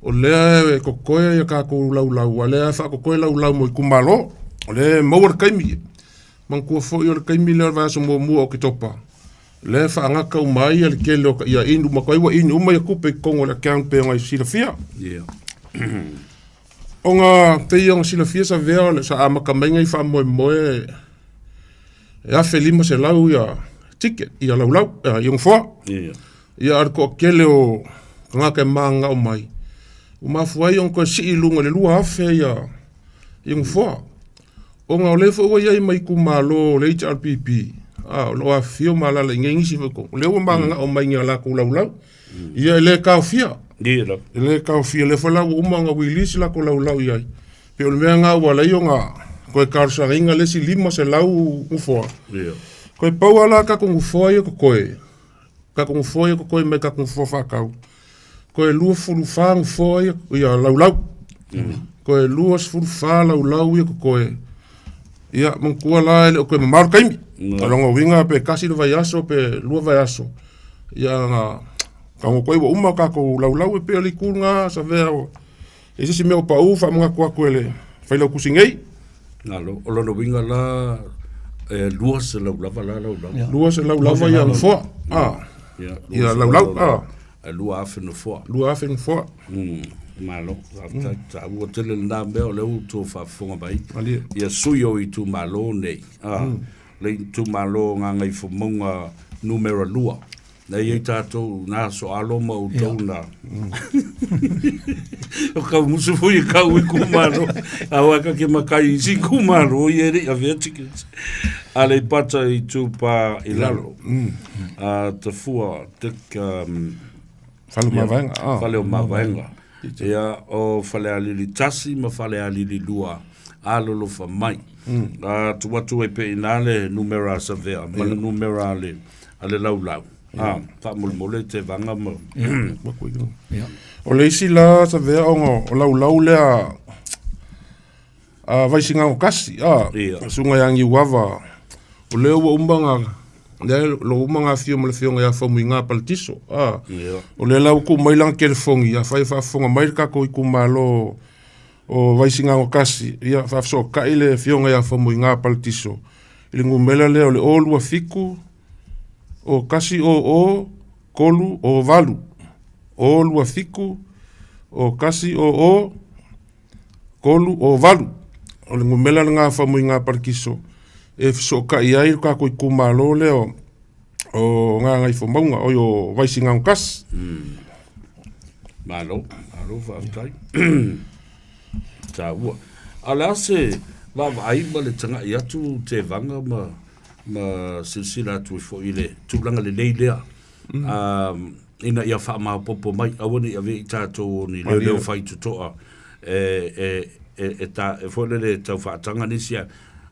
O lea e kokoe ia kako lau. A lea wha kokoe lau mo i ku malo. O lea mauar kaimi. Mankua fo i o le kaimi lea vasa mua o ki topa. Le fa ngaka umai al kele o ia inu makai wa inu umai kupe kongo la kang pe ngai silafia. Onga pe yang silafia sa vea sa amaka menga i fa moe. Ya felima se lau ya ticket ia lau yung fo. Ia arko kele o ngaka manga umai. Uma fuai yung ko si ilunga le lua afe ya yung fo. Onga le fo wa ia mai ku malo le HRPP. Lo a fio mala le ngengi si ko le o manga o mai ngala ku lau ia le ka fia le ka fia le fala o manga wilis la ko lau ia pe o me nga wala yo nga ko ka sa ringa le si lima se lau u fo ko pa wala ka ku fo yo ko me ka ku fo fa ka ko lu fu fa fo ia lau ko lu fu fa lau yo ko ia mangkua la ele o koe mamaru kaimi. Alonga winga pe kasi vai aso pe lua vai aso. Ia nga kango koe wa uma kako lau e pe ali kunga sa vea o. E sisi meo pa ufa mga kua koele. Whailau kusingei. Ngalo, o lono winga la lua se lau. Lua se lau ia ngfoa. Ia lau. Lua afe no foa. Lua afe no foa. Malo, ta ua tele na meo leu tu fa fonga bai. Ia suyo i tu malo nei. Le tu malo nga ngai fo monga numero lua. Na ia tato na so alo ma u tona. O ka musu foi ka u ku malo. Awa ka ke makai si ku malo ia ri a vertical. Ale pata i tu pa ilalo. Te fua tek Fale mavenga. Ia o fale alili tasi ma fale alili lua alolo fa mai. Tu watu e pe inale numera sa vea, mana numera ale lau. Fa mulmole te vanga mo. O leisi la sa vea o lau lea vai singa o kasi. Sunga yangi wava. O leo wa umbanga lo umanga fio mo le fio nga fa muinga paltiso. O le lau ku mai lang ke fongi ya fa fonga mai ka ko ku malo o vai singa o kasi ia fa so ka ile fio nga fa muinga paltiso. Ile ngumela le o le olu fiku o kasi o kolu o valu. Olu fiku o kasi o kolu o valu. O le ngumela nga fa muinga paltiso. E so ka ia ka ko ku malo le o nga ngai fo maunga o yo vai singa un kas malo fa tai ta wa ala se va vai le tanga ia tu te vanga ma silsila tu fo ile tu langa le leilea ina ia fa ma popo mai awoni ave tato ni le fai tu toa ta fo le tau fa tanga ni sia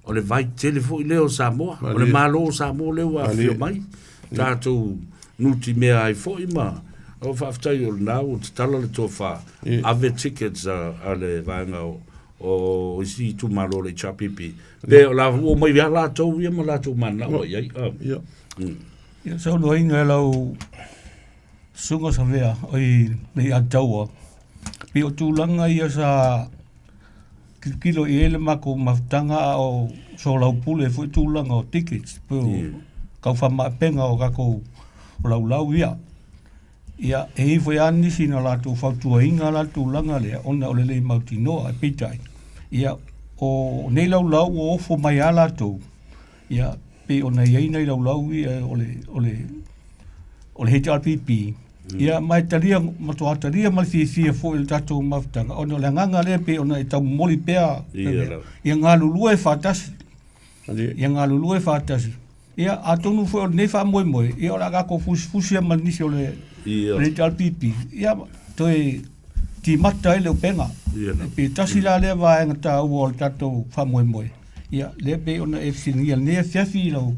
o le vai telefo i leo Samoa, o le malo Samoa leo a fio mai. Tātou nuti mea ai fo ima, O whaafitai o nā, o te tala le tō wha. Ave tickets a le vaenga o isi tu malo le chapipi. Le o la o mai via la tau ia ma la tau mana o iai. Ia sau no inga lau sunga sa vea oi nei a taua. Pi o tūlanga ia sa kilo i ele mako maftanga o so lau pule fu tūlanga o tickets. Kau whama penga o kako lau ia. Ia e foi ani sina la tu fautua inga la tu langa le ona ole le mautinoa pitai. Ia o nei lau o ofo mai ala tu. Ia pe ona iei nei lau ia ole hete alpipi. Ia mai taria matua taria mai fia fo il tatou maftanga. Ona le nganga le pe ona e tau moli pea. Ia ngā lulu e whātasi. Ia ngā lulu e whātasi. Ia atonu fo nei wha moe. Ia ora kako fusia manisi ole le talpipi. Ia toi ti mata ele o penga. Pe tasi la le va nga ta o tatou wha moe. Ia le pe ona e finia ne fiafi lau.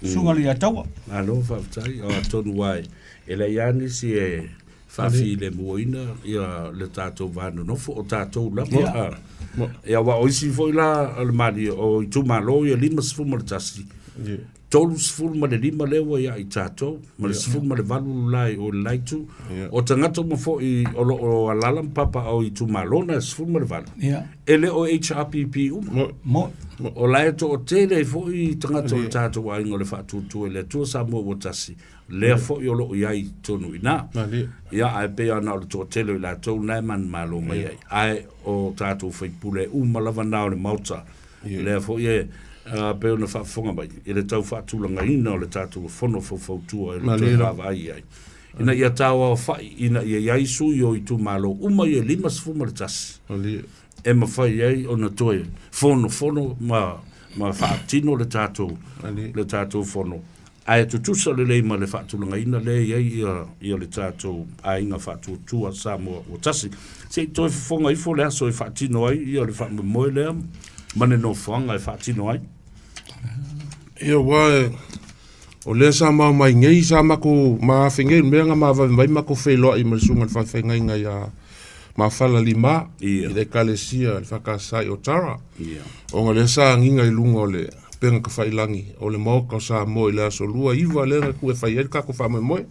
Sunga le atawa. Alo whaftai o atonu wai. Ele iani si e whafi le moina ia le tatou vanu nofo o tatou lapa. Ia wa oisi foi la almani o i tu malo ia lima sfuma le tasi. Tolu sfulu ma le lima lewa ia i tatou, ma le sfulu ma le valu lai o laitu, o tangato ma fo i o alala mpapa au i tu malona sfulu ma le valu. Ele o HRPP uma. O laeto o tele fo i tangato i tatou a ingo le whaatutu e le tua Samoa o tasi. Lea fo i o lo iai tonu ina. Ia ai pe ana o le to tele i la tau nai man malo mai ai. Ai o tatou whaipule umalava nao le mauta. Lea fo i pe ona whaafonga mai, e le tau whaatulanga ina o le tātou whono whautua e le tau rawa ai ai. Ina ia tāua o whai, ina ia iaisu i o i tu malo, uma i e lima sfuma le tasi. E ma whai ai o na toe, whono ma whaatino le tātou whono. Ai tutusa le leima le whaatulanga ina le iai ia le tātou a inga whaatutua Samoa o tasi. Se toi whafonga ifo le aso i whaatino ai, ia le whaamoe lea, mane no whanga e whaatino ai. Ia wae, o lea sa mau mai ngei sa mako maawhingei, mea nga maawhai mako wheloa i marisunga le whawhengai ngai a mawhala lima, i le kalesia, le whakasai o tara. O nga lea sa nginga i lunga o le penga ka whailangi, o le mauka o sa moe lea so lua iwa lea kue whai eri kako whamoe moe.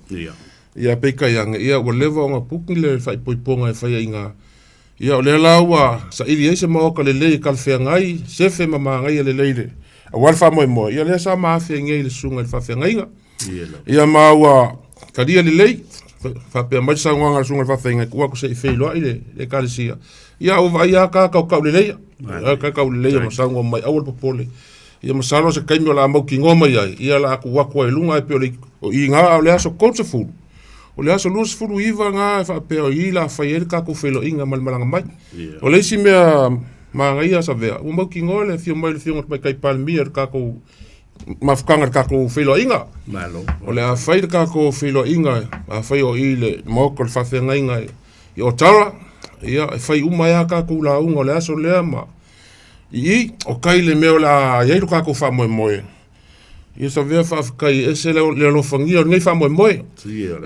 Ia peika ianga, ia o lewa o nga puki le whaipoiponga e whai inga. Ia o lea laua, sa iri eise mauka le lei kalwhea ngai, sefe mama ngai le leire. A walfa moe moe, ia lea sa maafia ngei le sunga le whawhea ngai nga. Ia maua, karia le lei, whapea mai sa nganga le sunga le whawhea ngai, kua ko se i wheiloa i le kalesia. Ia o vai a kau le leia, kau le leia ma sa ngoma mai awal popole. Ia masalo se kaimi o la mauki ngoma iai, ia la aku wakua e lunga e peo le, o i ngā o lea so konse fulu. O lea so luas fulu iwa ngā e whapea o i la whaiere kako whelo inga malmalanga mai. O leisi mea maanga ia sa vea, o mauki ngoa le fio mai le fio ngot mai kai palmia kako mafukanga kako whelo inga. O lea whaire kako whelo inga, a whai o i le mauka le whawhenga inga i o tara, ia e whai umaya kako la unga o lea so lea ma. I o kai le meo la ieiru kako wha moe moe. Ia sa vea whaafikai e se leo lofangia o ngai wha moe moe.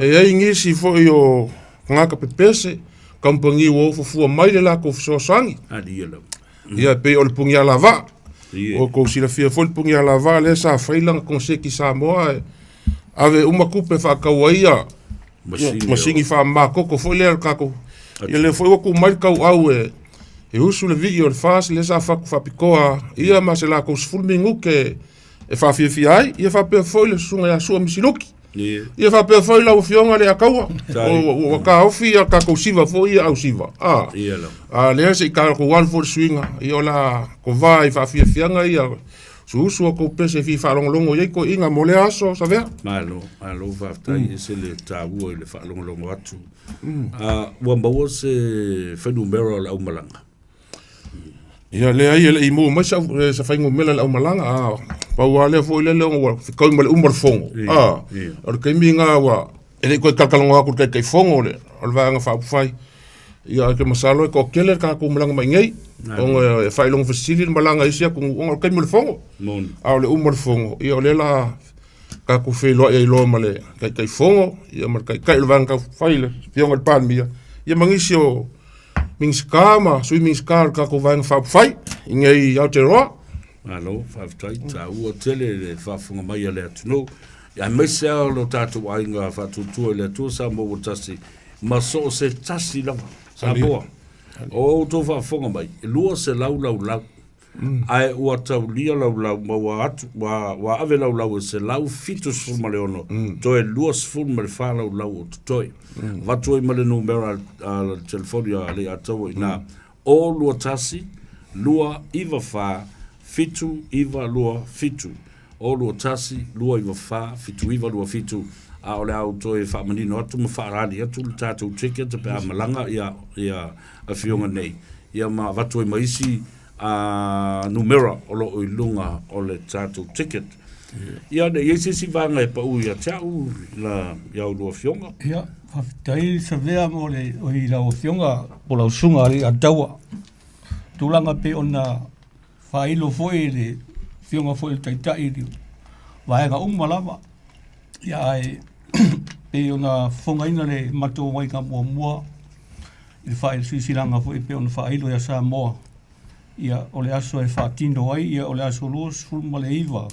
E ei ngisi fo i o ngaka pepese, kampangi o ofufua mai le lako fisosangi. Ia pe o le pungi a lava. O kou sila fia fo le pungi a lava le sa whailanga konseki Samoa e ave umakupe whaakaua ia. Masingi wha makoko fo lea kako. Ia le fo i waku mai kau au e usu le vii o le fasi le sa whaku whapikoa ia ma se la kou sfulmi nguke e whawhiawhia ai, ia whapea foi le sunga ia sua misiluki. Ia whapea foi lau fionga le akaua. O ka ofi ia ka kou siva foi ia au siva. Lea se i ka kou walu fo le suinga, ia o la ko vaa i whawhiawhianga ia su usu o kou pese fi whalongolongo ia ko inga mo le aso sa vea. Malo whaftai e se le tāua i le whalongolongo atu. Ua maua se whenumera o le aumalanga. Ia le ai le imo mai sa faingo mela le malanga pa wa le fo le ngo ko mo le umar fongo o ke minga wa ele ko kalkalonga ko ke fongo le o va nga fa fai ia ke masalo ko kele ka ko malanga mai ngai o fai long facility malanga isia ko o ke mo le fongo le umar fongo ia le la ka ku fe lo e lo male kai fongo ia mar kai lo van ka faile fionga pan mia ia mangisi o minskama sui minskar ka ku van fa fai ingai au te roa alo fa tai ta u tele le fa funga mai le atuno ya mesa lo tatu ainga fa tutu le tu sa mo tasi ma so se tasi la sa boa o to fa funga mai lu se lau ai ua tau lia lau ma wa ave lau se lau fitus fulma leono toe luas fulma le fa lau o toi vatu i male numero al telefonia le atau ina o lua tasi lua iva fa fitu iva lua fitu o lua tasi lua iva fa fitu iva lua fitu a ole au toi fa manino atu ma fa rani atu le tatu ticket pe a malanga ia a fionga nei ia ma vatu i maisi numero o lo ilunga o le tatu ticket. Ia ne yesi si vanga e pa u ia tau la ia o lua fionga. Ia, tai sa vea mo le o i la o fionga o la usunga ali a taua. Tulanga pe ona whailo foi le fionga foi le taitai li. Waenga umalama. Ia ai pe ona fonga ina le mato mai ka mua. I whail sisilanga foi pe ona whailo ia Samoa. Ia o le aso e whaatino ai, ia o le aso luos fulma le iwa.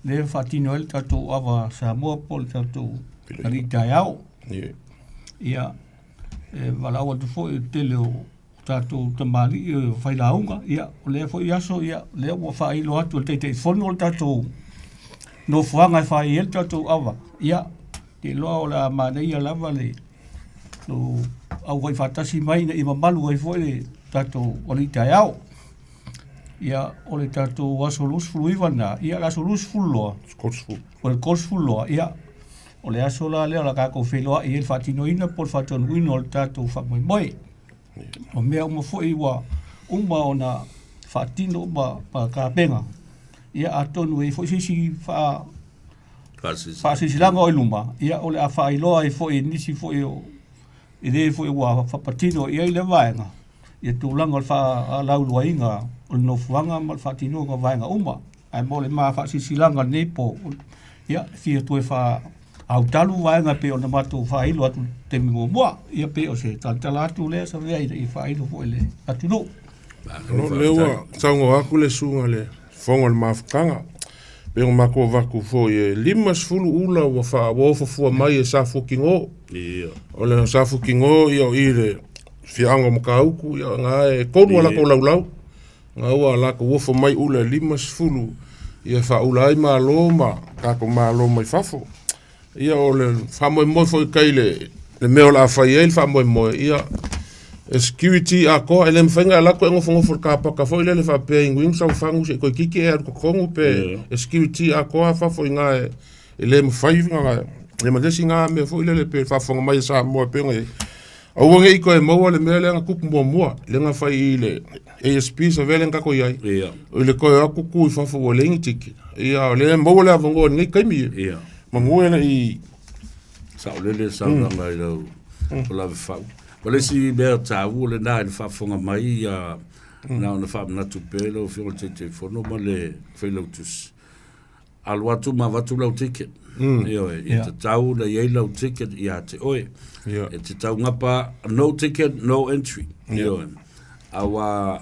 Le whaatino ele tatou awa Samoa po le tatou aritai au. Ia walaua tu fo e tele o tatou tamali i whailaunga. Ia o le fo i aso, ia le ua whailo atu le teitei fono le tatou. No fuanga e whai ele tatou awa. Ia te loa o le amanei lava le no au wai whatasi mai na ima malu ai fo le tatou aritai au. Ia o le tatou aso lus fulu iwana, ia la aso lus fuloa. O le kos fuloa, ia o le aso la lea la kako wheloa i el whatino ina por whatonu ina o le tatou whamoi moi. O mea uma fwoi wa uma o na whatino pa kāpenga. Ia atonu e fwoi sisi whaasisilanga o iluma. Ia o le a whailoa e fwoi nisi fwoi o i re fwoi wa whapatino ia i le vaenga. Ia tūlanga o laulua inga o no fuanga ma whatino ka vaenga uma. Ai mo le maa whaasisilanga nei po. Ia fia tue wha au talu vaenga pe o na matu whailo atu te mingo mua. Ia pe o se tantala atu lea sa vea i whailo fo ele atu no. Leua taungo aku le sunga le fonga le mawhakanga. Pe o mako waku fo e limas fulu ula wa wha wofa fua mai e safu kingo. O le safu kingo ia o ire fianga makauku ia ngā e kourua lako laulau. Ngā ua lako wofa mai ula limas fulu. Ia wha ula ai maa lo ma kako maa lo mai fafo. Ia o le whamoe moi fo i kai le meo la whai eil whamoe moi. Ia security a koa ele mwhenga lako e ngofo ka paka fo i le whapea inguing sa whangu se koi kiki e aruko kongu pe security a koa whafo i ngā e le mwhaivinga ngā. Le madesi ngā mea fo i le pe whafonga mai sa moa pe ngai. Au wange iko e maua le mea le nga kupu mua le nga whai i le ASP sa vele nga koi ai. O le koe aku kui whafo o lengi tiki. Ia le maua le avongo ngai kaimi e. Mangua na i sa le sa nga i lau o la whau. Wale si mea tāu le nā i whafonga mai a nā o na wha mnatu pēla o whio te whono ma le whailautus. Alu atu ma watu lau ticket. Ioe, i te tau na iei lau ticket i a te oe. E te tau ngapa no ticket, no entry. Ioe. Awa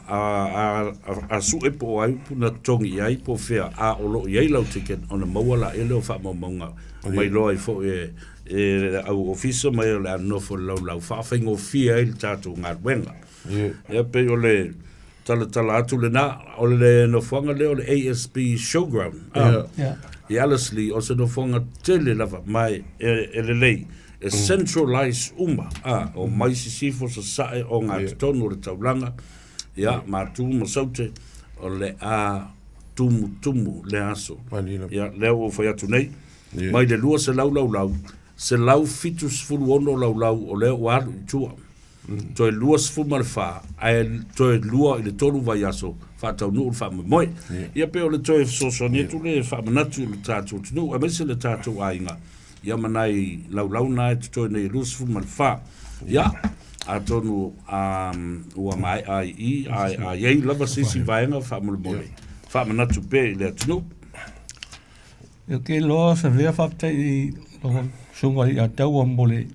a su e po ai puna tongi ai po whea a o lo iei lau ticket o na mauala e leo wha maunga. Mai loa i fo au ofisa mai o le anofo lau whawhingo fia i tātou ngā ruenga. Ia pe o le tala atu le nā, o le no whanga leo le ASP Showground. I alasli o se no whanga tele lava mai e le lei. E centralize uma. O mai si sifo sa sae o ngā tonu le taulanga. Ia, mātu ma saute o le a tumu le aso. Ia, leo o whai atu nei. Mai le lua se lau. Se lau fitus fulu ono lau o leo o alu i tua. Toi lua se fulu marifā, toi lua i le tolu vai aso, whātau nuu le whāma moi. Ia pe o le toi sosonietu le whāma natu le tātou tunu, a mese le tātou ainga. Ia manai lau nai toi nei lua se fulu marifā. Ia, a tonu ua mai ai iei lava sisi vaenga whāma le moi. Whāma natu pe le tunu. Eu ke loa sa vea whapta I lo sunga I a tau mole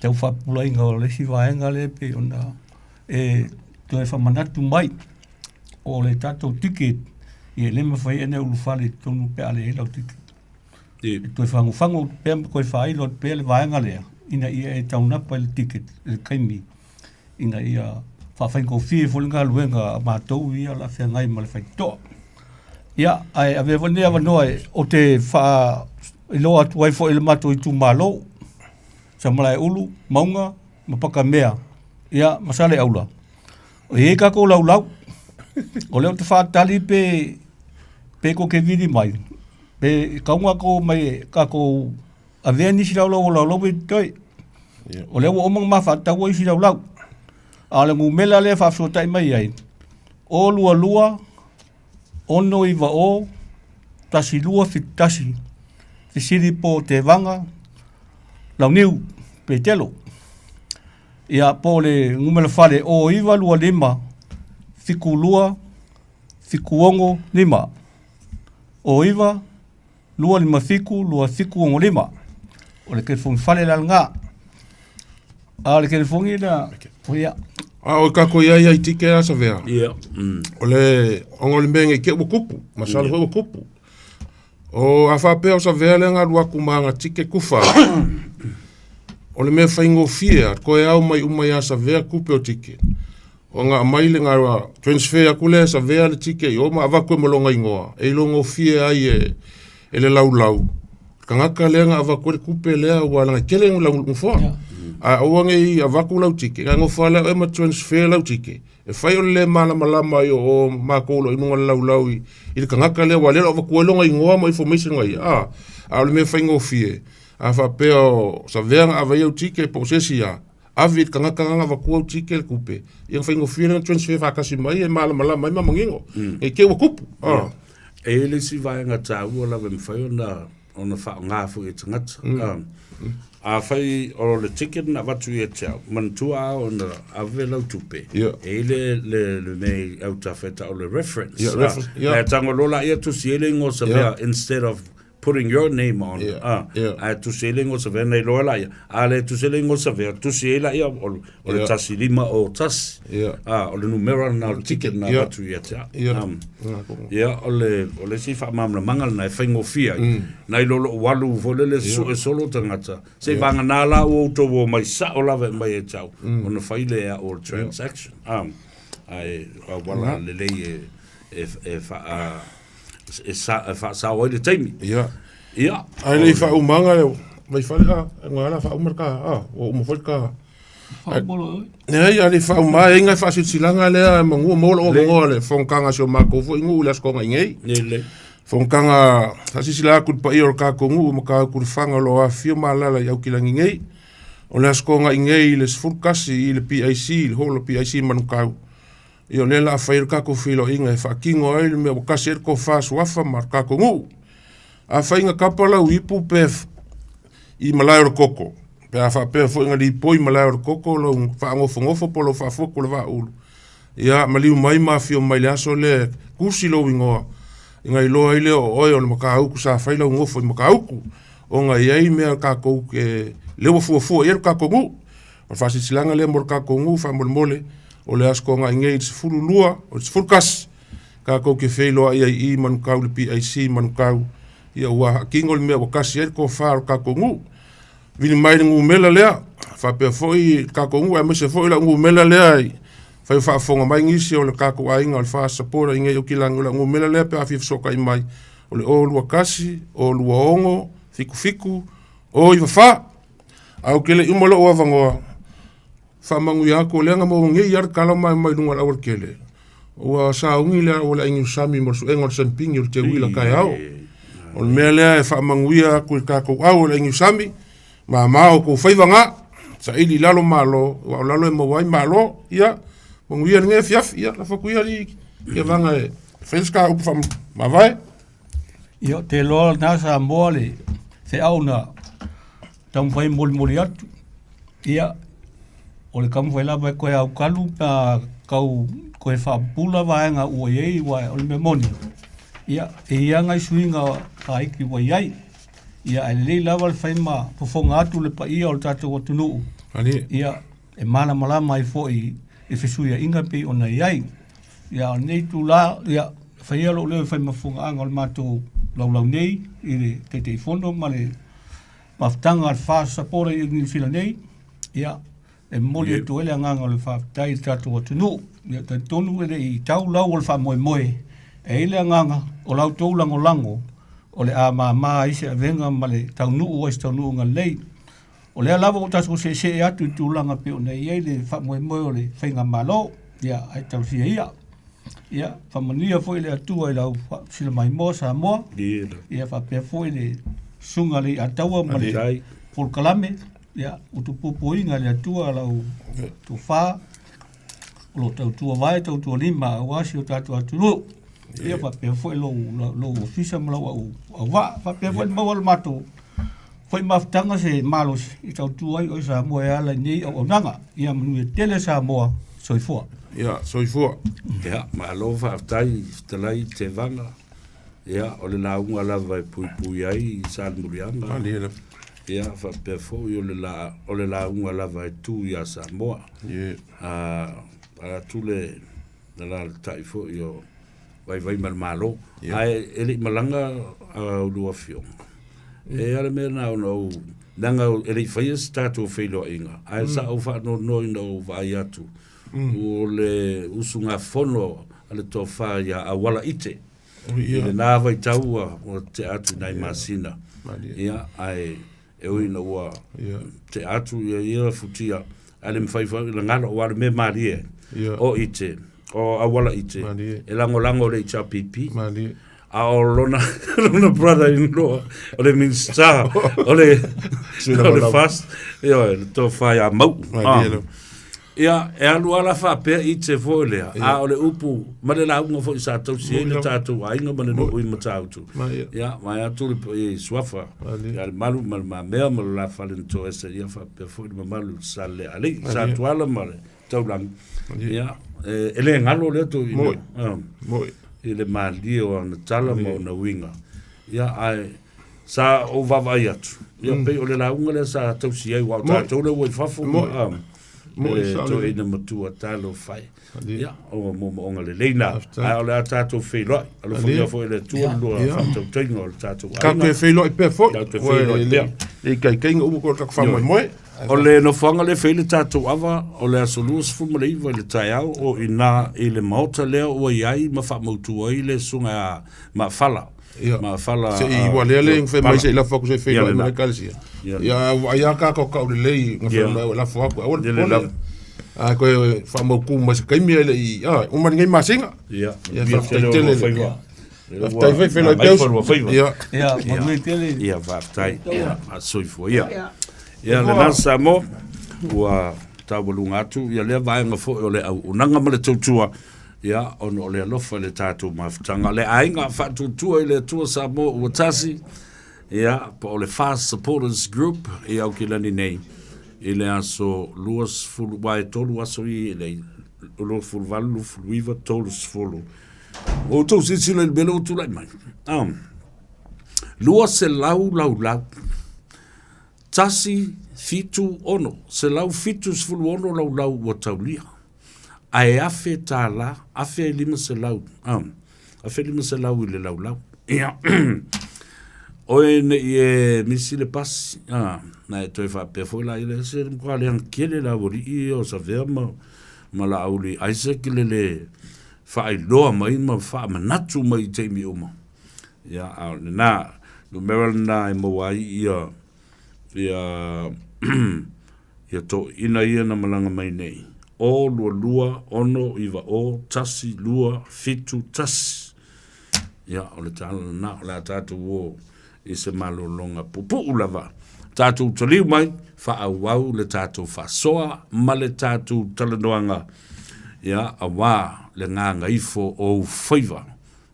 tau whapula inga o le si vaenga le pe ona toi whamanatu mai o le tatou ticket I le mawhai ene ulufale tonu pe ale lau ticket. Toi whangu pe koe whailo pe le vaenga lea ina ia e taunapa le ticket le kaimi ina ia whawhaingo fie fulinga luenga a mātou ia la whea ngai ma le whaitoa. Ia, ai ave vane avanoa o te wha iloa tuai fo ele mato I tu malo sa malai ulu, maunga, mapaka mea ia, masale aula o e kako lau o leo te whaatali pe ko ke vidi mai pe kaunga ko mai kako avea nisi lau o lau e toi o leo o mga mawhatau isi lau a le ngumela le whafsotai mai ai o lua ono I o tasi lua fitasi fisiri po te vanga lau niu pe telo ia po le ngumela whale o iwa lua lima fiku lua fiku ongo lima o iwa lua lima fiku lua fiku ongo lima o le kelfongi whale la ngā a le kelfongi na o ia o kako ia I tike asa vea. O le ongo le menge ke kupu, masala ho kupu. O afa pe o sa vea le nga lua kumanga tike kufa. O le me whaingo fia, ko e au mai umai asa vea kupe o tike. O nga mai le nga transfer kule sa vea le tike o ma avakwe malonga ingoa. E longo fia ai e le lau. Kangaka le nga avakwe kupe lea wala nga kele ngu lau mfoa. A oange I avaku lau tike, ka ngofala e ma transfer lau tike. E whai o le malama o makolo inunga lau I le kangaka le wa lelo avaku elonga ingoa ma information ngai. A le me whai ngofie. A whapea sa veanga avai au tike posesi a. Avid kangaka nganga avaku au tike le kupe. Iang whai ngofie na transfer whakasi mai e malama mai mangingo. E ke wakupu. E le si vaenga tau o lawe mwhai ona wha ngafu e tangata. A whai o le ticket na watu I tau. Mantua o na ave lau tupe. E le mei au tawheta o le reference. E tango lola ia tu sieling o sa vea instead of putting your name on. A tu sieling o sa vea nei lola ia. A le tu sieling o sa vea tu siela ia o le tasi lima o tasi. O le numero na o ticket na watu I tau. Ia o le si wha mamla mangal na e whaingo fia. Nai lolo walu vole le su e solo tangata. Se vanga nala o auto o mai sa o lave mai e tau. O na whaile ea o transaction. Ai wala le lei e wha sa oi le taimi. Ia. Ai le wha umanga leo. Mai whale ngana wha umarka. O umawhalka. Nei, ali wha umai inga wha silanga lea mangua mola o ngoa le. Whongkanga sio mako fo ingu ulas konga ingei. Nele. Whongkanga sasisila kut pa ior ka kongu maka kut whanga loa fio malala iau kilangi ngei. O le askonga ingei le sfurkasi I le PIC, le holo PIC manukau. Io le la whair kako filo inga e whakingo ai le mea wakasi erko whaasuafa mar kako ngu. A whainga kapala uipu pef I malai o koko. Pe a whapea fo inga li poi malai o koko lo whaangofongofo polo whafoko le waulu. Ia maliu mai mafio mai le aso le kusi lo ingoa. Inga iloa ile o oi o le makauku sa whaila ungofo I makauku. O nga iei mea kako ke lewa fuafua iero kako ngu. O whasi silanga le mor kako ngu whamole mole. O le asko nga ingei tsifuru lua, o tsifuru kasi. Kako ke whailoa I manukau le PIC manukau. Ia ua kingo le mea wakasi eri ko whaaro kako ngu. Vini mai ngu mela lea. Whapea foi kako ngu, a mese foi la ngu mela lea. Whai whaafonga mai ngisi o le kako ainga o le whaa sapora ingei o kilangu la ngu mela lea pe a whiwsoka I mai. O le o lua kasi, o lua ongo, fiku, o I wha. Au kele umalo o avangoa. Whamangu I ako leanga mo ngei ar kala mai lunga la kele. Ua sa ungi lea o la ingi usami morsu engor san pingi o te wila kai au. O le mea lea e whamangu I ako I kako au o la ingi usami. Ma mao ko Faiva nga. Sa ili lalo malo. Wa lalo e mawai malo. Ia. Mangu ia nge fiaf. Ia. La whakuia li. Ia vanga e. Whenska upu wham. Ma vai. Ia te loa nasa moale. Te au na. Tam whai moli atu. Ia. O le kamu whai lava e koe au kalu. Na kau koe whapula vaenga ua iei. O le memoni. Ia. E ia ngai suinga ai ki wa iai ia ai le lava le faima pofonga atu le paia o le tatou atunuu ia e mana malama ai fo'i e fesuia inga pe ona iai ia nei tula ia faia lo le faima fonga anga o le matou lau nei i le te fono ma le maftanga al fast support i New Zealand nei ia e moli e tuele anganga o le whaatai tatou atunuu ia te tonu e i tau lau o le wha moe moe e ile anganga o lau tau lango o le a ma ise a venga ma le tau nuu o tau nuu ngalei o le lava o tatou se atu i tūlanga pe o nei e le wha moe moe o le whainga malo ia ai tau sia ia whamania foi le atua i lau sila mai mo Samoa ia whapea foi le sunga le ataua ma le polkalame ia utupupu inga le atua lau tu wha o lo tau tua vai tau tua lima a wasi o tatou atunu ia whapea foi lo ofisa ma lau au wa whapea foi maua le mato foi maftanga se malos i tau tua i o Samoa e ala nei au nanga ia manu e tele Samoa soifua ia soifua ia ma lo whaatai talai te vanga ia o le launga lava e pui ai San Murianga ia whapea foi o le launga lava e tu ia Samoa a tule la tai foi o vai malo ai ele malanga o lua fio e ale me na no langa ele foi stato filo inga ai sa o fa no vai atu o le usunga fono ale to fa ya awala ite ele na vai taua o te atu nai masina ia ai e o ina wa te atu ia futia ale mfaifa ngalo wa me marie o ite o awala ite e lango le chapipi a o lona brother in law o le minsta o le fast ia to fire mau ia e alu ala fa pe ite vole a o le upu ma le launga fo sa tau si le tatu ai no mane no i matautu ia mai atu le swafa ia malu ma me ma la fa le to ese ia fa pe fo ma malu sale ale sa tuala male tau lang ia ele ngalo le to moi ele mali o na tala mo na winga ia ai sa o vai atu ia pe o le launga le sa tau si ai wa tatu le wo fafu mo to ina matua talo fai ia o mo onga le leina ai o le tatu filo alo fo le tu lo fa to tingo le tatu ka ke filo e pe fo e kai o ko tak fa mo o le no fanga le fele tatu ava o le asolus fu mo le iva le taiao o ina ile mauta le o iai ma fa motu o ile sunga ma fala se i wale le fe mai se la foku se fe na kalsia ya ka ko le ngai la foku o le la a ko fa mo ku ma se kai mi le i o ma ngai ma singa ya fa tele tai fe le peus ya mo tele ya va tai a soifo ya ia le nasa mo ua taulunga atu ia le vaenga fo o le au unanga ma le tautua ia ono le alofa le tatu mafutanga le ainga fatutua i le tua sa mo ua tasi ia po o le Fast Supporters Group ia au kilani nei i le aso luas fulu wae tolu aso i le ulo fulu valu fulu iwa tolu sfulu o tau sisila il belo tu lai mai luas se lau tasi fitu ono se lau fitu sfulu ono lau wa taulia ai afe tala afe lima se lau ile lau ia oe ne e misi le pasi na e toi fa pe foi la ile se mo ale an kele la vori i o sa verma ma la auli Isaac le fa i loa mai ma fa manatu mai te mi uma ia na no meral na mo wai ia ia to ina ia na malanga mai nei o lua ono iwa o tasi lua fitu tasi ia o le tala na o la tatu o i se malo longa pupu lava tatu taliu mai fa awau le tatu fa soa ma le tatu talanoanga ia awa le nganga ifo o Faiva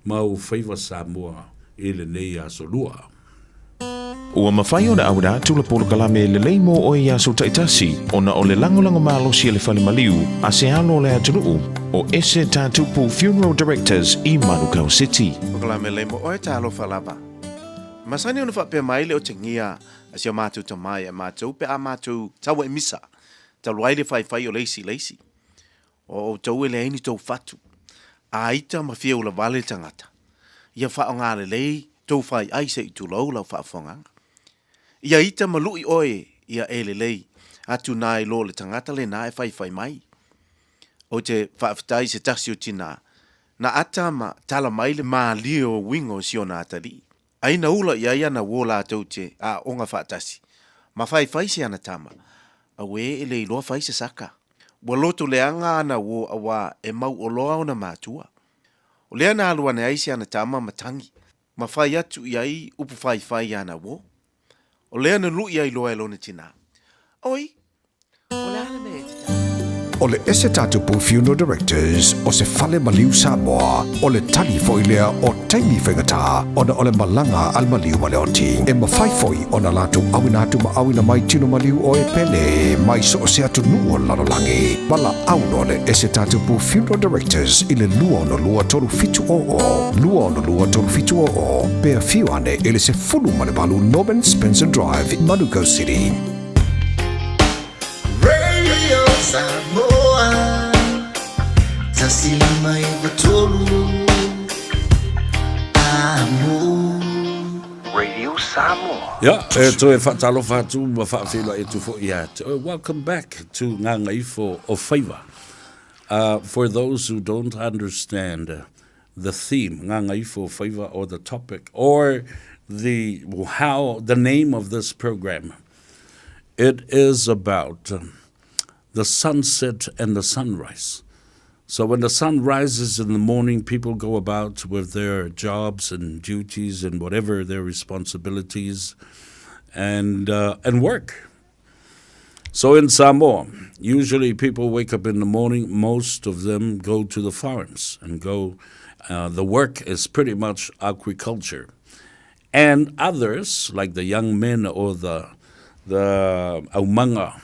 ma o Faiva Samoa ele nei a solua Ua mawhai o na aura tula polo kalame le leimo o ia so taitasi ona o le langolango malo si le fale maliu a se alo le atunuu o ese tatupu Funeral Directors i Manukau City. O kalame leimo o e talo falava. Masani ona fa pe mai le o tengia asia mātou tamai mātou pe a mātou tawa e misa. Taluai le fai o leisi. O tau ele aini tau fatu. A ita ma fia ula vale tangata. Ia wha o ngāle lei tau fai aise i tu lau lau wha whonganga. Ia ita ma lui oe ia ele lei. Atu nā e lo le tangata le nā e fai mai. O te whaafitai se tasi o tina. Na ata ma tala mai le mā lio wingo si o nā tali. Aina ula ia na wola tau te a onga whaatasi. Ma fai se ana tama. Awe ele i loa fai se saka. Waloto leanga ana wo awa e mau o loa ona mātua. O lea na alua ne aise ana tama matangi. Ma fai atu iai upu fai ana wo. O lea na lu iai loa elone tina. Oi, o lea na me O le ese tatupu funeral directors o se fale maliu Samoa o le tali foilea o taimi whengata o na o le malanga al maliu maleoti. E mawhai foi o na lato awina atu ma awina mai tino maliu o e pele mai so o se atu nuo lalolangi. Wala auno le ese tatupu funeral directors i le lua o na lua toru fitu o. Lua o na lua toru fitu o. Pea fiu ane ele se fulu malebalu Norman Spencer Drive in Manuka City. Radio Samoa, tasili mai batolu, amo. Radio Samoa. Yeah, to e whatalo whatu ma whaafelo e tu fo ia. Welcome back to Gagaifo of Faiva. For those who don't understand the theme, Gagaifo of Faiva, or the topic, or the name of this program, it is about the sunset and the sunrise. So when the sun rises in the morning, people go about with their jobs and duties and whatever their responsibilities and work. So in Samoa, usually people wake up in the morning, most of them go to the farms and go, the work is pretty much agriculture. And others, like the young men or the aumanga,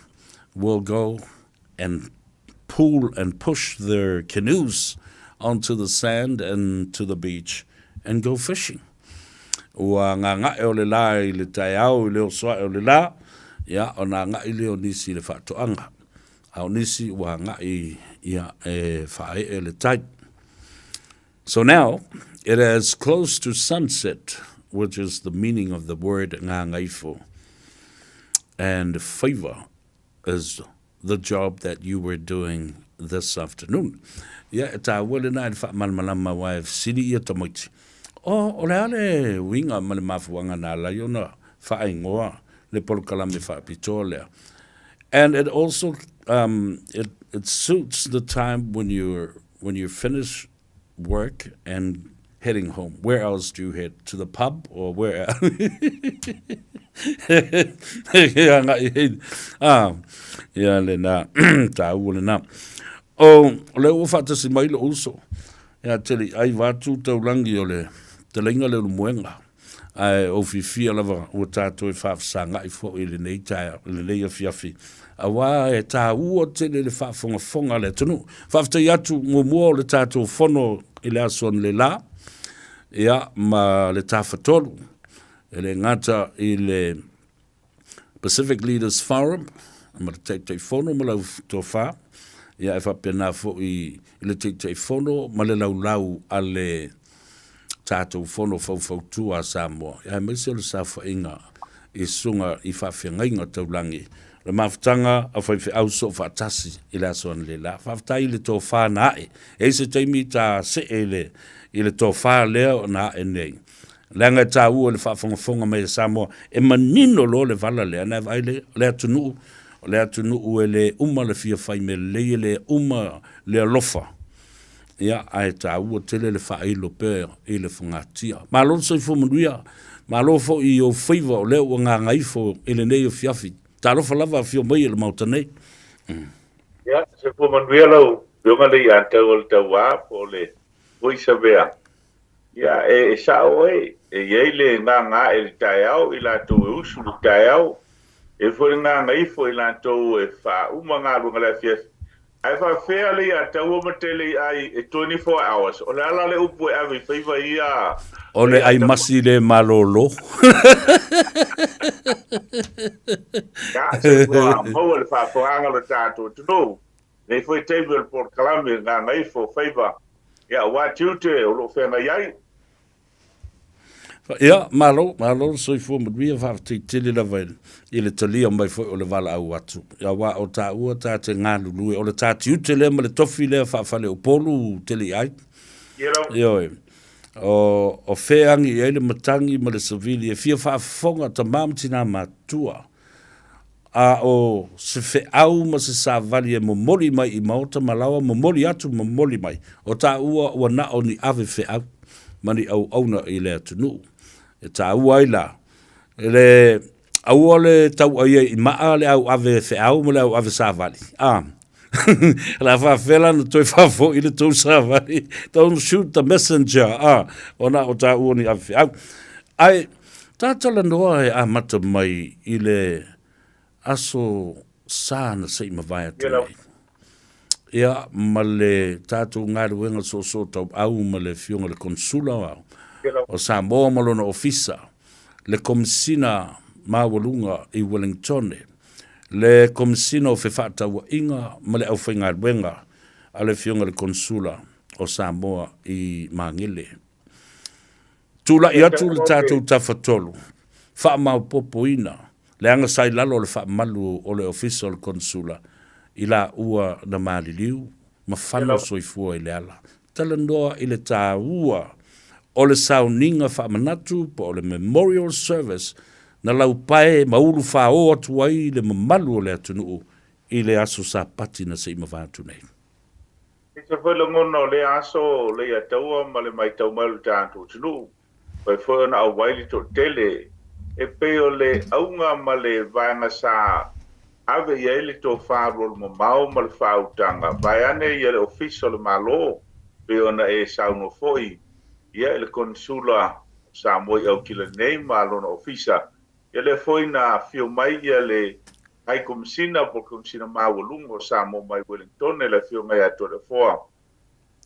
will go and pull and push their canoes onto the sand and to the beach and go fishing. Ua ngā ngā e o le la I le tai au I le o soa e o le la, ia o ngā ngā I le o nisi le whaatoanga. Au nisi ua ngā I ia e whae e le tai. So now, it is close to sunset, which is the meaning of the word Gagaifo. And Faiva is the job that you were doing this afternoon. Ia, ta wale na I whaamalmalama wae siri ia tamoiti. O le ale winga ma le mafuanga na la yona whaingoa le polokalame whaapitoa lea. And it also, it suits the time when you finish work and heading home. Where else do you head? To the pub or where? Ia le na tau le na. O le o fatasi mai le uso. Ia tele ai watu taulangi o le te lenga le muenga. Ai o fifia lava o tato e whaafsanga I fo I le nei taia, le nei a fiafi. Awa e tā ua tele le whaafonga le tunu. Whaaftai atu mua le tato fono I le asuan le la. Ia ma le tawhatolu. E le ngata I le Pacific Leaders Forum. Ma le teitei fono ma lau tō wha. Ia e whapena fo I le teitei fono ma le lau a le tātou fono fau a Samoa. Ia mese le sa whainga I sunga I whawhiangainga taulangi. Le mawhtanga a whaiwhi au so whaatasi I le asoan le la. Whawtai le tō wha nae. E se teimi tā se e le I le tō wha leo na e nei. Langa tā ua le whaafongafonga mai Samoa. E manino lo le vala lea. Nai vai le atunu. Le atunu ue le uma le fia whai me le uma le alofa. Ia ai tā ua tele le whaeilo pēr I le whangatia. Ma lo so I fumanuia. Ma lo fo I o Faiva o leo o Gagaifo I le nei o fiafi. Tā lofa lava fio mai le mauta nei. Ia, se fumanuia lau. Dunga le I antau o le tau po le Voisa vea. Ia, e sa oe, e iei le ngā e le tai au, I la tau e usu le tai au, e fwere Gagaifo I la tau e wha uma ngā runga le fias, Ai fa fea le a tau matele ai 24 hours. O le ala le upu e avi Faiva ia. Ole ai masi le malolo. Ya, se kua mau le fa foanga le tato tunu. Ne foi table por kalame nga Gagaifo Faiva. Ya, wa tute o lo fenga yai. Ia, malo soi fua madwia fa te tele la vail. Ile talia mai foi o le vala au atu. Ia wa o ta ua ta te ngālu lue. O le ta tiute le ma le tofi le fa fale o polu tele ai. Ia o feangi e le matangi ma le savili e fia fa fonga ta mamtina matua. A o se fe au ma se sa vali e momoli mai I maota malawa momoli atu momoli mai. O ta ua na o ni ave fe au. Mani au auna I le atunu. E ta ua ila. Le au le tau ai I maa le au ave fe au ma le au ave sa vali. La fa fela no toi fa fo I le tau sa vali. Don't shoot the messenger. Ona o ta ua ni ave fe au. Ai, tatala noa e a mata mai I le aso sana sei mawai atu nei. Ia, ma le tātou ngāru wenga so tau au ma le fionga le konsula au. O Samoa malona ofisa. Le komisina mawalunga I Wellington. Le komisina o fefata wa inga ma le au whainga wenga a le fionga le konsula o Samoa I Mangile. Tula I atu le tātou tawhatolu. Wha mau popo ina. Le anga sai lalo le wha malu o le ofisa o le konsula. I la ua na maliliu, ma whano soifua I le ala. Tala noa I le tā ua o le sauninga whamanatu po o le memorial service na lau pae maulu wha o atu ai le mamalu o le atunuu I le aso sa pati na se ima vātu nei. I te whailangona o le aso le ataua ma le mai tau malu tātou tunu. Pai whaina au waili to tele e peo le aunga ma le vaanga sa ave ia ele to whārol mo mau ma le whautanga. Vai ane ia le official malo peo na e sauno foi. Ia le konsula sa moi au kila nei malo na ofisa. Ia le foi na fio mai ia le hai komisina po komisina mawalungo sa mo mai Wellington e le fio ngai ato le foa.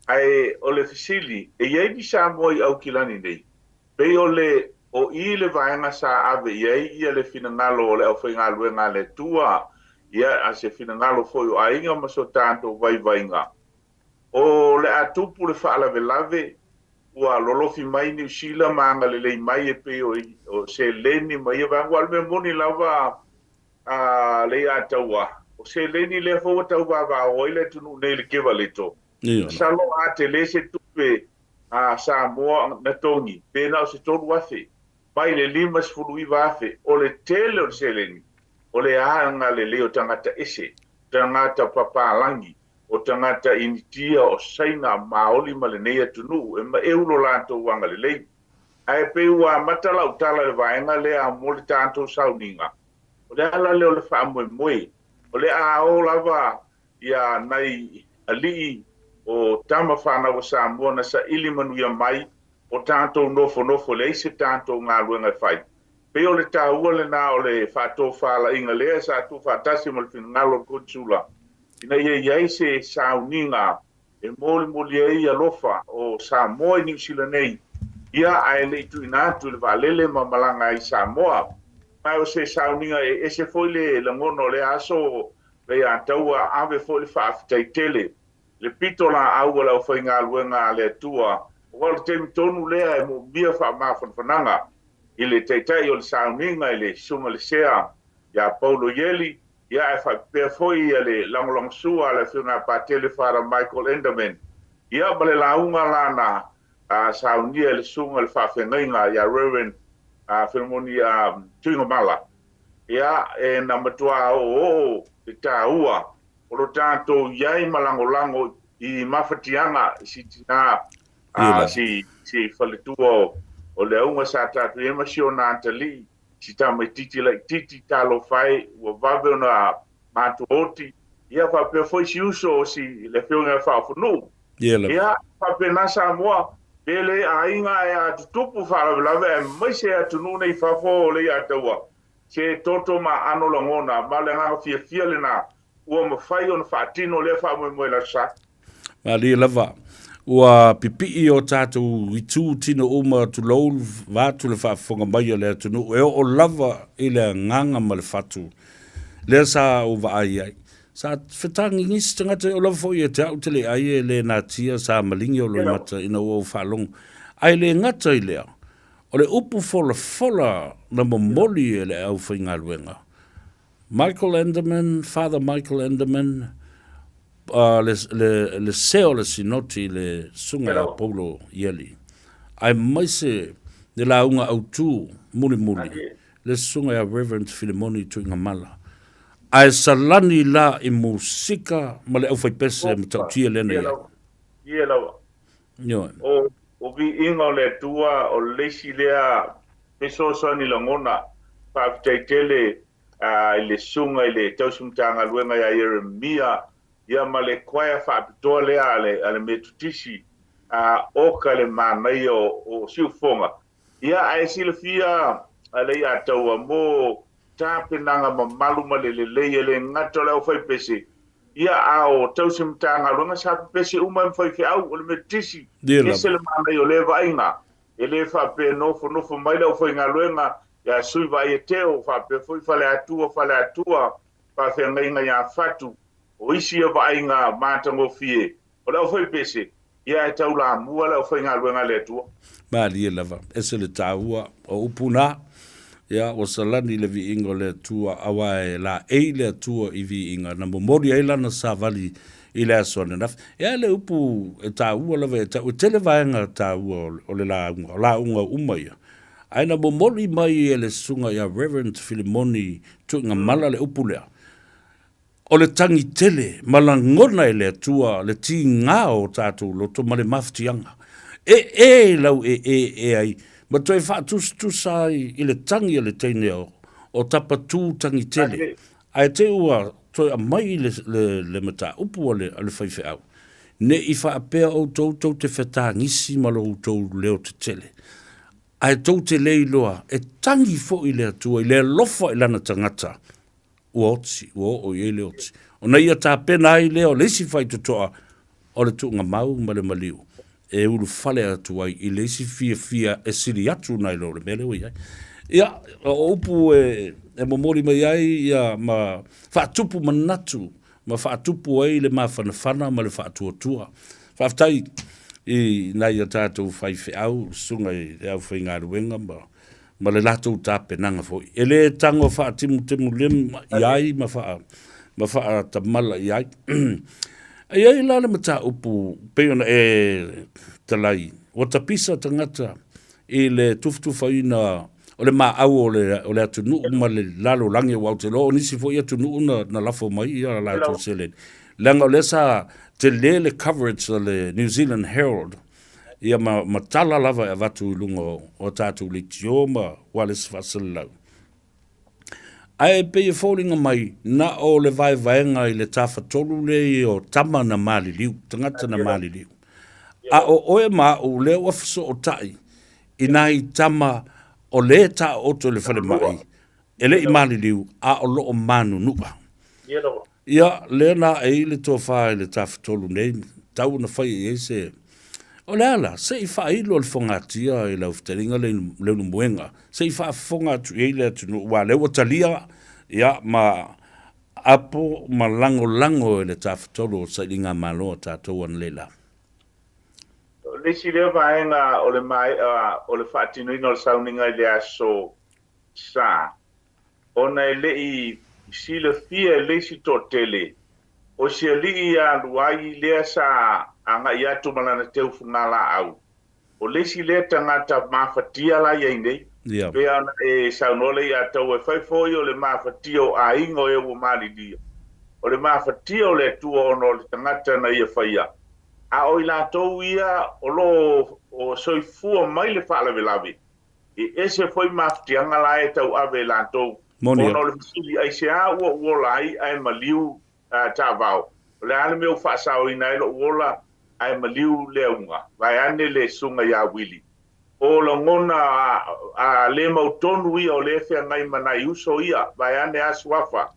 Ai o le fisili e iei ni sa moi au kila ni nei. Peo le o I le vaenga sa ave iei ia le finangalo o le au whaingalo e ngā le tua ia a se finangalo foi o ainga ma so tanto vai vainga. O le atupu le whaalawe lave ua lolofi mai ni usila maanga le lei mai e pe o se leni mai e vangu alme moni lava le ataua. O se leni le fo tau va o ile tunu nei le kewa le to. Salo a te le se tupe a Samoa na tongi. Pena o se tolu afe. Mai le lima sfulu I vafe o le tele o se leni. O le aanga le leo tangata ese. Tangata papalangi. O tangata initia o saina maoli ma le neia tunu. E ma eulo lanto wanga le lei. Ai pe ua matala utala le vaenga le a mole tanto sauninga. O le ala leo le wha moe moe. O le a o lava ia nai alii o tama whana wa Samoa na sa ili manuia mai o tanto nofo le ise tanto ngā luenga whai. Pe o le tā ua le nā o le whātō whāla inga lea sa tu whātasi mo le whinangalo konsula. Ina iei se sauninga e moli e alofa o Samoa I New Zealand nei. Ia ai le itu inatu le valele ma malanga I Samoa. Mai o se sauninga e se foi le langono le aso le ataua ave foi le whaafitai tele. Le pitola au la whainga luenga le tua. O le temi tonu lea e mo bia whananga. I le teitai o le sauninga I le sunga le sea. Ia Paulo Yeli. Ia e whapea foi ia le langolong sua le whiunga pātele whara Michael Enderman. Ia ma le launga lana saunia le sunga le whawhengainga ia Reverend Whenmoni Tuinga Mala. Ia e na matua o le tā ua. O lo tātou iai malangolango I mawhatianga si tina si whaletua o le aunga sa tātou e masio nā tali si tā mai titi talo whai ua vawe o na mātu oti ia whapea foi si uso o si le whiunga whawhunu ia whapea nasa moa pele a inga e a tutupu whalawelawe e maise a tunu nei whawho o le ataua se toto ma ano langona ma le ngaha fia le na ua mawhai o na whaatino lea wha moe la sa. Maria lava. Ua pipi o tātou i tū tino uma tu lau vātu le whaafonga mai o lea tunu. E o lava i le nganga ma le whatu. Lea sa o va ai. Sa whetangi ngisi tangata o lava fo i e te au tele ai e le nā tia sa malingi o loi mata ina o whalong. Ai le ngata i lea. O le upu fola na momoli e le au whainga luenga. Father Michael Enderman, le seo le sinoti le sunga a Paulo Ieli. Ai maise le launga au tū muli. Le sunga a Reverend Filimoni tuinga mala. Ai salani la I musika ma le au whaipese ma tautia lena ia. Ie lawa. O vi inga le tua o leisi lea peso sani la ngona whaafitaitele le sunga le tausumtanga luenga ya Yeremia ia ma le kwaia whaapitoa lea ale metutisi oka le manai o siufonga. Ia ai silafia ale ia taua mo tāpenanga mamalu ma le le ngata le au whaipese. Ia ao tausumtanga luenga sa pese uma mwhaife au o le metutisi. Ese le manai o le vainga. E le whape nofo mai le au whainga luenga ya sui vai e teo whape fui fale atua whawhenga inga ya whatu o isi e vai ngā mātango fie o leo whai pese ia e tau la mua leo whai ngā luenga le atua Maria lava ese le tāua o upuna ia o salani le vi ingo le atua awa e la le atua I vi inga na momori e lana sa vali I le asone naf ia le upu e tāua lava e tau tele vaenga tāua o le la unga umaia Aina momoli mai e le sunga ya Reverend Filimoni tuinga mala le upulea. O le tangi tele, malangona e le atua, le ti ngā o tātou loto ma le maftianga. Lau ai, ma toi whaatus ai I le tangi le teine o tapa tū tangi tele. Ai te ua toi a mai le mata upu ale whaife au. Ne I whaapea o tautou te whetangisi ma lo tau leo te tele. Ai tau te leiloa, e tangi fo I le atua, I le lofa I lana tangata. Ua otsi, o I le otsi. O na ia tā pena ai leo, leisi whai tutoa, o le tuunga mau ma le maliu. E ulu fale atua I leisi fia e siri atu nai lo le mele ui ai. Ia, o upu e momori mai ai, ia ma whaatupu manatu, ma whaatupu ai le ma whanawhana ma le whaatuatua. Whaftai, I nai a tātou whaife au, sunga I au whai ngā ruenga, ma le lātou tāpe nanga fwoi. E le tango wha timu lem iai, ma wha tamala iai. E ai lale ma tā upu, peona e talai, o tapisa tangata, I le tuftufa ina, o le maa au o le atu nuu, ma le lalo langi o Aotearoa, o nisi fwoi atu nuu na lafo mai, ia la lātou selen. Langa o le sa, te le coverage o le New Zealand Herald ia ma tala lava e watu I lunga o tātou le tio ma wale sfasalau. Ai pe e fōringa mai na o le vai vaenga I le tawhatolu le o tama na mali liu, tangata na mali liu. A o oe ma o le wafiso o tai I nai tama o le ta oto le whare mai. E le I mali liu a o lo o manu nupa. Ia, lena e le tō whae le tawhatolu nei, tau na whai e se. O le ala, se I wha ilo le whangatia I lau whitaringa le muenga. Se I wha whangatu e le atunu, wa lewa talia, ia ma apo ma lango e le tawhatolu o sa inga maloa tātou an leila. Lesi lea vaenga o le mai, o le whaatinuina o le sauninga I le aso sa. Ona e le I sila fia leisi tō tele, o si ali a luai lea sa anga I atu malana teu whungala au. O leisi lea tangata mawhatia la iei nei, pea e saunole I atau e whaifoi o le mawhatia o a ingo e o maridia. O le mawhatia o le tua ono le tangata na ia whaia. A o I lātou ia o lo o soifua mai le whaalawe. E ese foi mawhatianga la e tau ave lātou. Ono le fisili ai se a ua lai ai maliu tā vau. Le ale meu whaasao I nai lo uola ai maliu le unga. Vai ane le sunga ia wili. O la ngona a le mautonu ia o le whea ngai manai uso ia. Vai ane asuafa.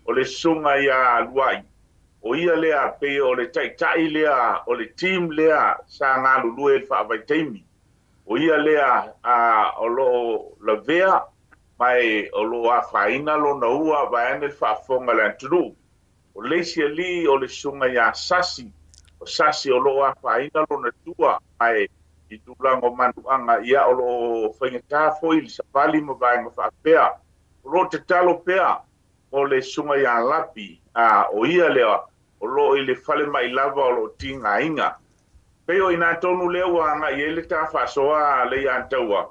o le sunga ia luai. O ia lea pe o le tai lea o le team lea sa ngā lulu e whaavai teimi. O ia lea o lo la vea mai o lo a whaina lo na ua vaene whaafonga le anturu. O leisi ali o le sunga ia sasi. O sasi o lo a whaina lo na tua mai i tulango manuanga ia o lo whaingatā foi li sa pali ma vaenga whaapea. O lo te talo pea o le sunga ia lapi o ia lea o lo i le fale mai lava o lo tinga inga. Peo ina tonu lea wanga i ele ta whasoa le ia antaua.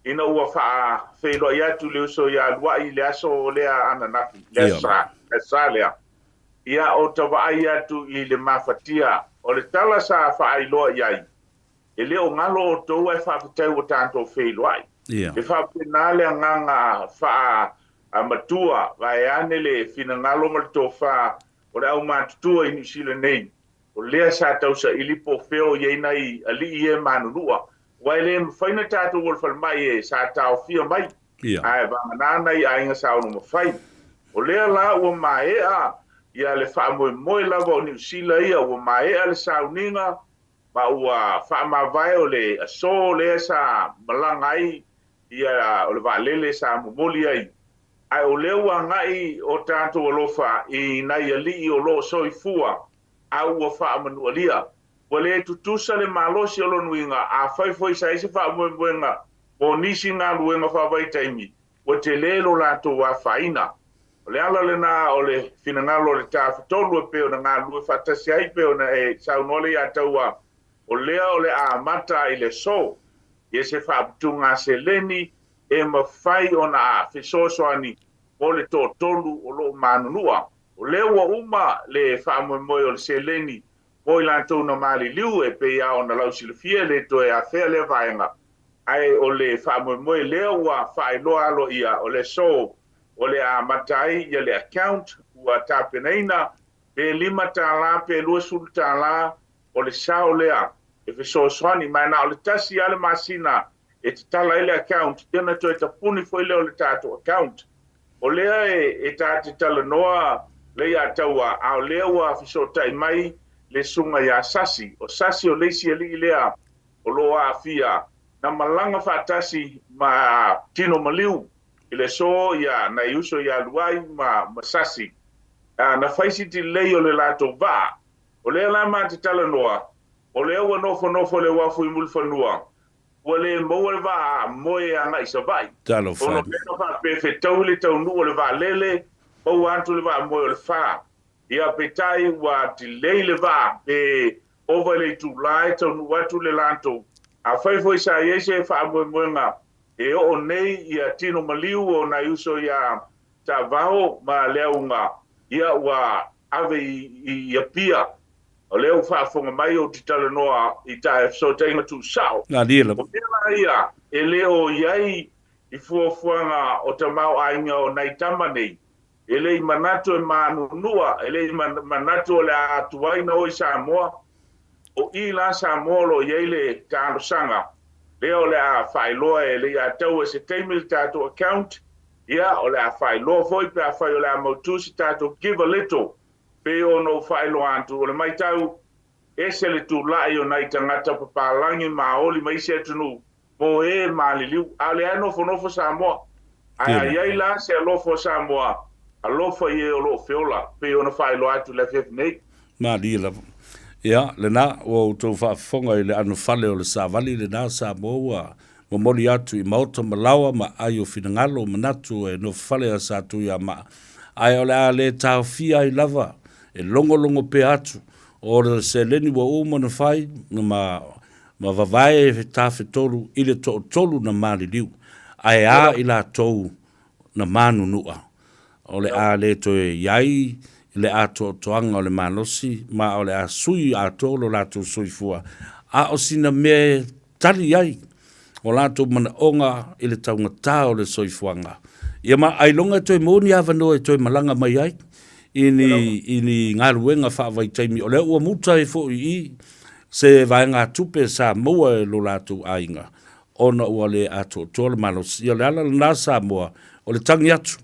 Ina ua wha whelo i atu leo so ia lua i le aso lea ananafi. Lea sa lea. Ia o tawa ai atu i le mafatia. O le tala sa wha ai loa iai. E leo ngalo o tau e wha pitau o tanto whelo ai. E wha penale nganga wha matua. Vai ane le fina ngalo malto wha o le au mātutua i New Zealand nei. O lea sa tausa ili po feo i nei ali i e manunua. Wai le mwhaina tātou wolfal mai e sa tau fia mai. Ai vangananai a inga sa ono mawhai. O lea la ua maea ia le wha moe lava o New Zealand ia ua maea le sauninga. Ma ua wha mawai o le aso lea sa malangai ia o le waalele sa mumoli ai. Ai o leo wa ngai o tātou alofa i nai ali o lo soifua au ua wha manualia. Wa le tutusa le malosi o lo nuinga a whaifoi sa isi wha muenga o nisi ngā luenga whawai taimi. Wa te lelo lātou wa whaina. O le ala le nā o le finangalo le tāwhitolu e peo na ngā lue whatasi ai peo na e saunole i ataua. O lea o le a mata i le so. Ie se whaaputunga se leni e mawhai o na a whesosoani o le tōtolu o lo manunua. O lewa uma le whaamoemoe o le seleni o i lantou na mali liu e pe ia o na lausilifia le toe a whea le vaenga. Ai o le whaamoemoe lewa whaeloa alo ia o le so o le a matai ia le account ua tāpenaina pe 5 tāla pe 2 tāla o le sao lea e whesosoani mai na o le tasi ale masina e te tala ele account, tēnā toi ta puni fo ele o le tātou account. O lea e tāte tala noa le ia taua, a o lea ua whisotai mai le sunga ia sasi. O sasi o leisi ali lea o loa a fia. Na malanga whaatasi ma tino maliu. I le so ia na iuso ia luai ma sasi. Na whaisi ti lei o le lātou vā. O lea la ma te tala noa. O lea ua nofo le wafu i mulfanua. O le moe va moe anga i savai. Talo O whai. no pena wha pe fe tau le tau nu o le va lele, o antu le va moe o le wha. Ia pe tai wa ti lei le va pe ova le tu lai tau nu atu le lanto. A whaifoi sa iese wha moe moenga. E o nei ia tino maliu o na iuso ia ta vao ma leaunga. Ia wa ave i pia. O leo whaafonga mai o titala noa i tae so tainga tu sao. Ngā dila. O tēnā ia, e leo iai i fuafuanga o ta mau ainga o nei tama nei. E lei manatu e manunua, e lei manatu o le atuaina o i Samoa. O i la Samoa lo iai le tāno sanga. Leo le a whailoa e le a tau e se teimil tātou account. Ia o le a whailoa foi pe a whai o le a mautusi tātou give a little. Pe o no whaelo antu, o le mai tau e se le tu lai o nai tangata papalangi maoli mai se tunu mo e maliliu. A le anofo nofo Samoa. A iai la se alofo Samoa. Alofa i e o lo feola. Pe o no whaelo atu le fef nei. Ngā dila. Ia, le nā, o tau whaafonga i le anu whale o le sāwali, le nā Samoa, mo mori atu i maota malawa ma ai o finangalo manatu e no whale a sātu ia ma. Ai o le a le tau fia i lava. E longo pe atu o le se leni wa uma na whai ma vavae e tawhi tolu i le tolu na mali liu ai a i la tou na manu nua o le a le toe iai i le a toanga o le manosi ma o le a sui a tolo la tou sui fua a o sina me tali iai o la tou mana onga i le taunga tā o le sui fuanga ia ma ai longa toe moni avano e toe malanga mai ai ini ngā ruenga whaavai taimi o lea ua muta e fo i se vai ngā tupe Samoa e lo lātou ainga ona ua le ato tole malos ia le ala nā Samoa o le tangi atu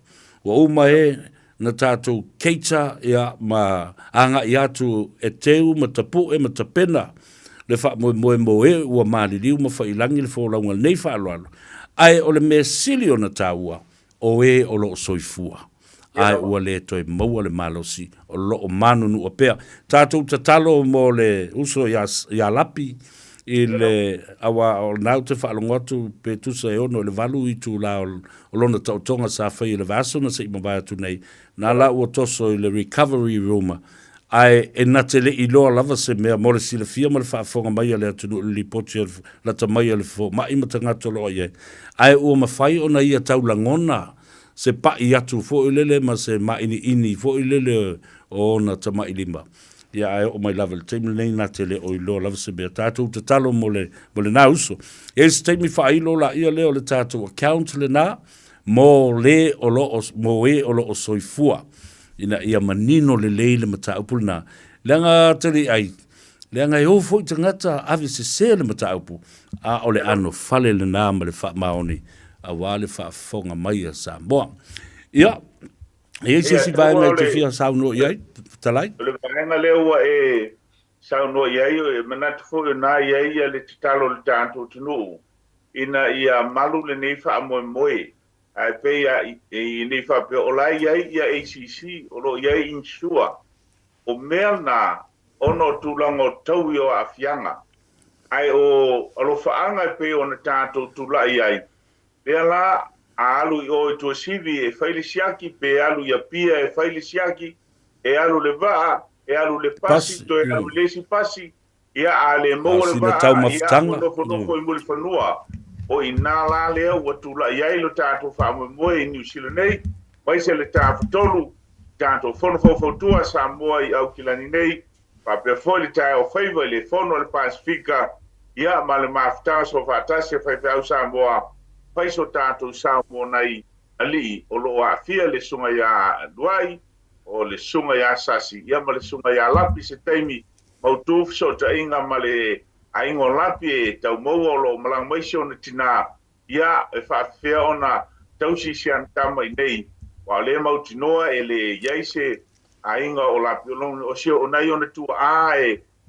ua uma e na tātou keita ia ma anga i atu e teu ma tapu e ma tapena le wha moe ua maliriu ma whailangi le wholaunga nei whaaloalo. Ai o le mea sili o na tāua o e o lo soifua. Ai ua le toi maua le malosi o lo o manu nu o pea. Tātou tatalo mo le uso ia lapi i le awa o nau te whaalongotu pe tusa e ono le valu i tū la o lona tautonga sa whai le vaso na se ima vai atu nei. Nā la ua toso i le recovery room ai e na te le i loa lava se mea mo le sila fia ma le whaafonga mai le atunu li poti la ta mai le fo ma ima ta ngato loa ye. Ai ua mawhai o na ia tau langona se pa i atu fo i lele ma se ma ini fo i lele o na ta mai lima. Ia ai o mai lava le teimi nei na te le o i loa lava se mea tātou te talo mo le nā uso. E se teimi whailo la ia leo le tātou account le nā mo le o lo o soifua. Ina ia manino le leile mata upu na. Leanga tali ai. Leanga i hofo i tangata avi se le mata upu. A o le ano fale le nā ma le wha maoni. A wale wha fonga mai a Samoa. Ia. Ia si vai mai te fia sauno iai. Talai. Le vaenga leua e sauno iai e manatu fo i nā iai le titalo le tātou tunu. Ina ia malu le nei wha moe. Ai pe i nei fa pe o lai ai ia ACC o lo ia insua o mea na ono tulango tau i o afianga ai o alo faanga pe o na tātou tulai ai pea la a alu i o to sivi e failisiaki pe alu ia pia e failisiaki e alu le vaa e alu le pasi to e alu le si pasi ia a le mo le vaa ia a no foi muli fanua o ina la lea ua tula iai lo tātou whaamoe i New Zealand nei, mai se le tāwhatolu, tātou whonofautua Samoa i au kilani nei, pia foi le tāi o Faiva i le whono le Pasifika, ia ma le mawhitanga so whaatasi a whaiwhi au Samoa, paiso tātou Samoa nei ali o lo a fia le sunga ia duai, o le sunga ia sasi, ia ma le sunga ia lapi se teimi, mautuf so ta inga ma le ai ngo lapi e tau mau o lo malang maisi o na tina ia e whaafea o na tausi sian tama i nei wa le mau tinoa e le iaise ai nga o lapi o sio o nai o na tua a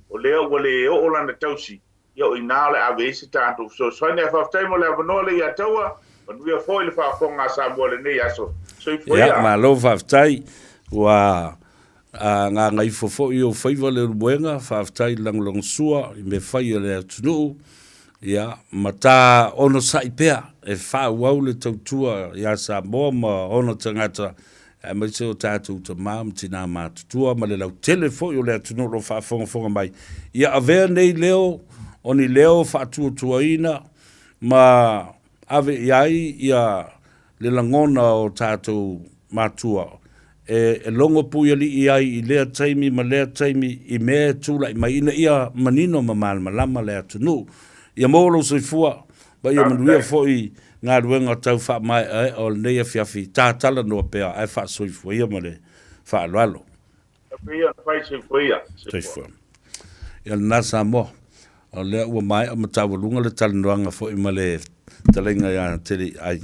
o lea ua le o la na tausi ia o ina le ave isi tātou so soane a whaaftai mo le avanoa le ia taua o nuia foi le whaafonga Samoa le nei aso so i foi ia ma lo whaaftai wa ngā ngai fofo i o Faiva le ruenga, whaaftai langolong sua, i me whai le atunu, ia, ma tā ono saipea, e whauau le tautua, ia Samoa ma ono tangata, e mai se o tātou ta māma tina mātutua, ma le lau tele fo i o le atunu lo whaafonga mai. Ia avea nei leo, oni leo whaatua tuaina, ma ave iai, ia le langona o tātou mātua, e longo pui ali i ai i lea taimi ma lea taimi i mea tūla i mai ina ia manino ma malama lea tunu. Ia mōlo soifua, ba ia manuia fo i ngā ruenga tau wha mai o neia fiafi, tā tala noa pēa ai wha soifua ia ma le wha aloalo. Ia whai soifua ia. Soifua. Ia nā Samoa, o lea ua mai o matawalunga le talanoanga fo i ma le talenga ia tele ai.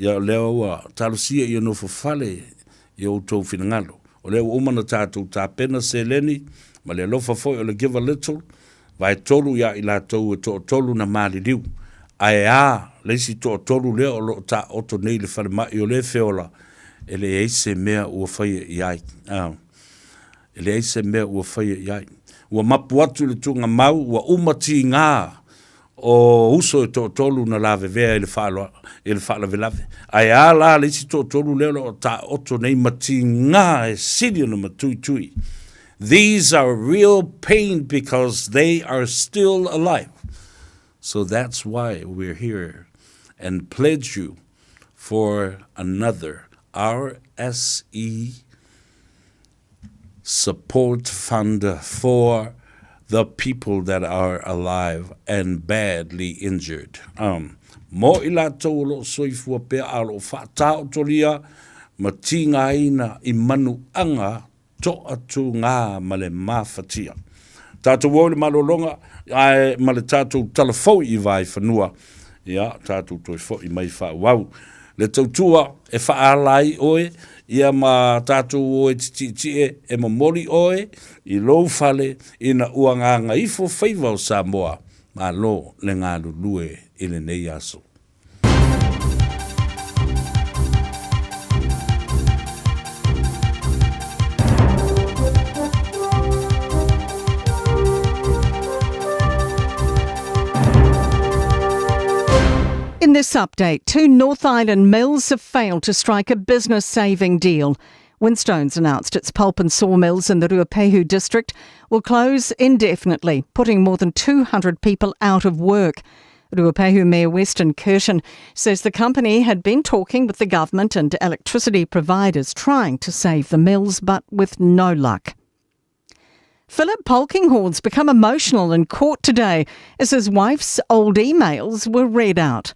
Ia lea ua talosia ia no fofale i o tau finangalo. O leo umana tātou tā pena se leni, ma le lofa foi o le give a little, vai tolu ia i la tau e to tolu na mali liu. Ai leisi to tolu leo o lo tā oto nei le whare mai o le feola, e le eise mea ua whaia i ai. E le eise mea ua whaia i ai. Ua mapu atu le tunga mau, ua umati ngā, o uso e to tolu na lave vea ele whaala velave. Ai la leisi to tolu leo o ta oto nei mati ngā e siri na matui tui. These are real pain because they are still alive. So that's why we're here and pledge you for another RSE support fund for the people that are alive and badly injured. Mo ila tau lo soifua pea alo whaatao tolia ma tinga ina i manu anga to atu ngā male mawhatia. Tātou wole malolonga, male tātou talafau i vai whanua. Ia, tātou toi fo i mai wha wau. Le tautua e whaalai oe, ia ma tātou oe titi e mamori oe, I lou fale ina ua ngā Gagaifo Faiva o Samoa, ma lo le ngā lulue I le nei aso. In this update, 2 North Island mills have failed to strike a business-saving deal. Winstones announced its pulp and sawmills in the Ruapehu district will close indefinitely, putting more than 200 people out of work. Ruapehu Mayor Weston Kirshen says the company had been talking with the government and electricity providers trying to save the mills, but with no luck. Philip Polkinghorne's become emotional in court today as his wife's old emails were read out.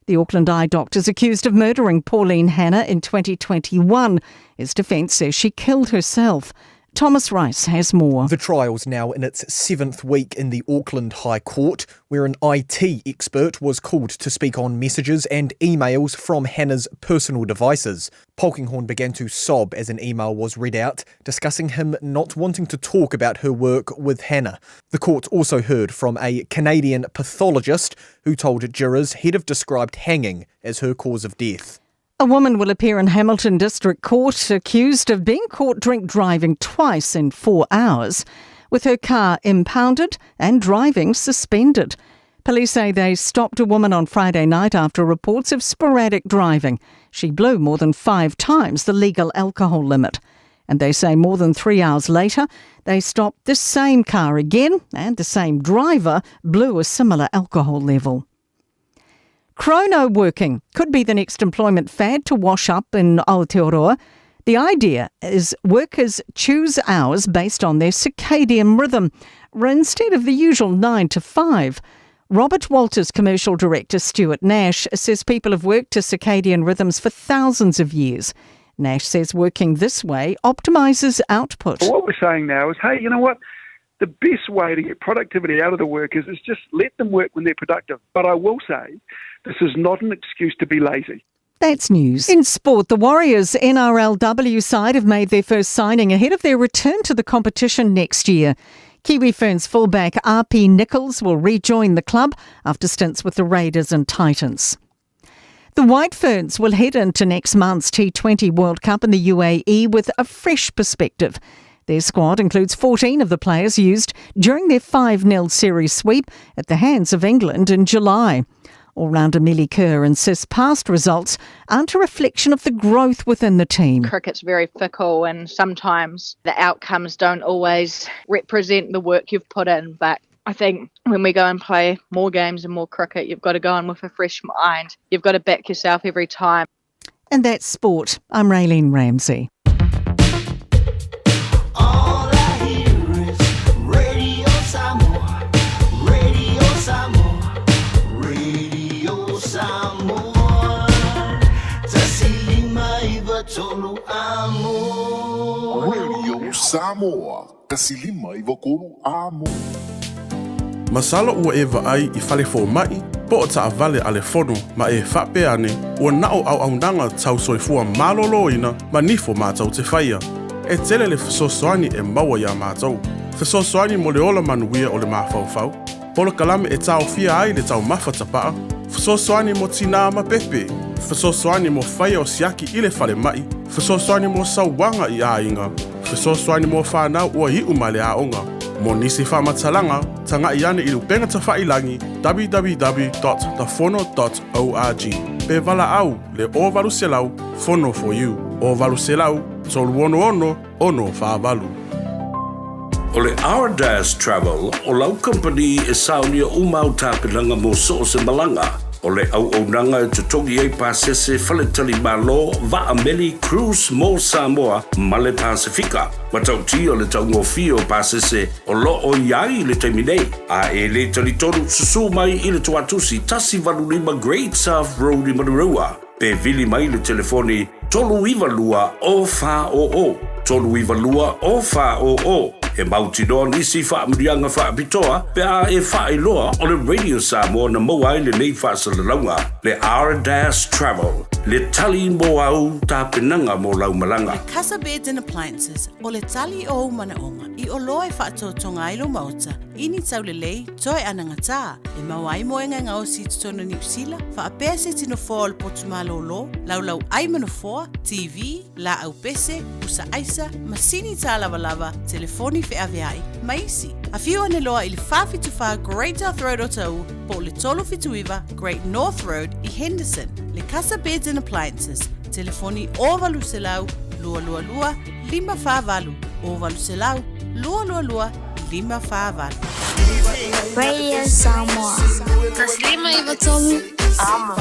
The Auckland eye doctor is accused of murdering Pauline Hanna in 2021. His defence says she killed herself. Thomas Rice has more. The trial's now in its 7th week in the Auckland High Court, where an IT expert was called to speak on messages and emails from Hannah's personal devices. Polkinghorne began to sob as an email was read out, discussing him not wanting to talk about her work with Hannah. The court also heard from a Canadian pathologist who told jurors he'd have described hanging as her cause of death. A woman will appear in Hamilton District Court accused of being caught drink driving twice in 4 hours, with her car impounded and driving suspended. Police say they stopped a woman on Friday night after reports of sporadic driving. She blew more than 5 times the legal alcohol limit. And they say more than 3 hours later, they stopped the same car again and the same driver blew a similar alcohol level. Chrono working could be the next employment fad to wash up in Aotearoa. The idea is workers choose hours based on their circadian rhythm instead of the usual 9 to 5. Robert Walters Commercial Director Stuart Nash says people have worked to circadian rhythms for thousands of years. Nash says working this way optimises output. What we're saying now is, hey, you know what? The best way to get productivity out of the workers is just let them work when they're productive. But I will say, this is not an excuse to be lazy. That's news. In sport, the Warriors NRLW side have made their first signing ahead of their return to the competition next year. Kiwi Ferns fullback RP Nichols will rejoin the club after stints with the Raiders and Titans. The White Ferns will head into next month's T20 World Cup in the UAE with a fresh perspective. Their squad includes 14 of the players used during their 5-0 series sweep at the hands of England in July. All-rounder Millie Kerr insists past results aren't a reflection of the growth within the team. Cricket's very fickle and sometimes the outcomes don't always represent the work you've put in. But I think when we go and play more games and more cricket, you've got to go in with a fresh mind. You've got to back yourself every time. And that's sport. I'm Raylene Ramsey. Radio Samoa, kasilima I wakonu amo. Masala ua e vaai I fale fo mai, po o taa vale ale fono ma e whape ane, ua nao au aundanga tau soifua malolo ina, ma nifo mātau te whaia. E tele le whasosoani e maua ia mātau. Whasosoani mo le ola manuia o le mawhauwhau. Polo kalame e tau fia ai le tau mawhatapaa. Whasosoani mo tina ma pepe. Whasosoani mo whaia o siaki I le whale mai. Whasosoani mo sauwanga I a inga. Whasosoani mo whanau ua hiu ma le aonga. Mo nisi whamatalanga, tanga I ane I lupenga ta whailangi www.thefono.org. Pe vala au, le o valu selau, fono for you. O valu selau, tolu ono, ono whaavalu. O le Our Travel, o lau company e saunia umau tāpilanga mo so se malanga. O le au nanga e tutongi e pasese faletali malo va ameli cruise mo Samoa ma le Pasifika. Matauti o le taungofi o pasese o lo o iai le taiminei. A e le talitonu susu mai I le tuatusi tasi valulima Great South Road I Manurua. Pe vili mai le telefoni tolu ivalua o fa o. Tolu ivalua o fa o. E mautino nisi whaamurianga whaapitoa, pe a e whaailoa o le Radio Samoa na moa I le nei whaasalalaunga, le Our Travel. Le tali mo au tāpenanga mo laumalanga. Casa Beds and Appliances, o le tali o manaonga, I o loe whaatotonga ilo mauta, ini tau le lei, toi anangata, e mawai moenga ngā o si tutono New Zealand, whaapea se tino fōa le potumalo lo, laulau ai manafoa, TV, la au pese, usa aisa, masini tā lava, telefoni whiaweai, maisi. A whiu ane loa I le whawhituwha Great North Road o tau, po le tolo whituiwa Great North Road I Henderson, le Casa Beds and Appliances, telefoni ovalu se lau, lua, 555, ovalu se lau, lua, 555. Radio Samoa. Taslima ivatolu. Amo.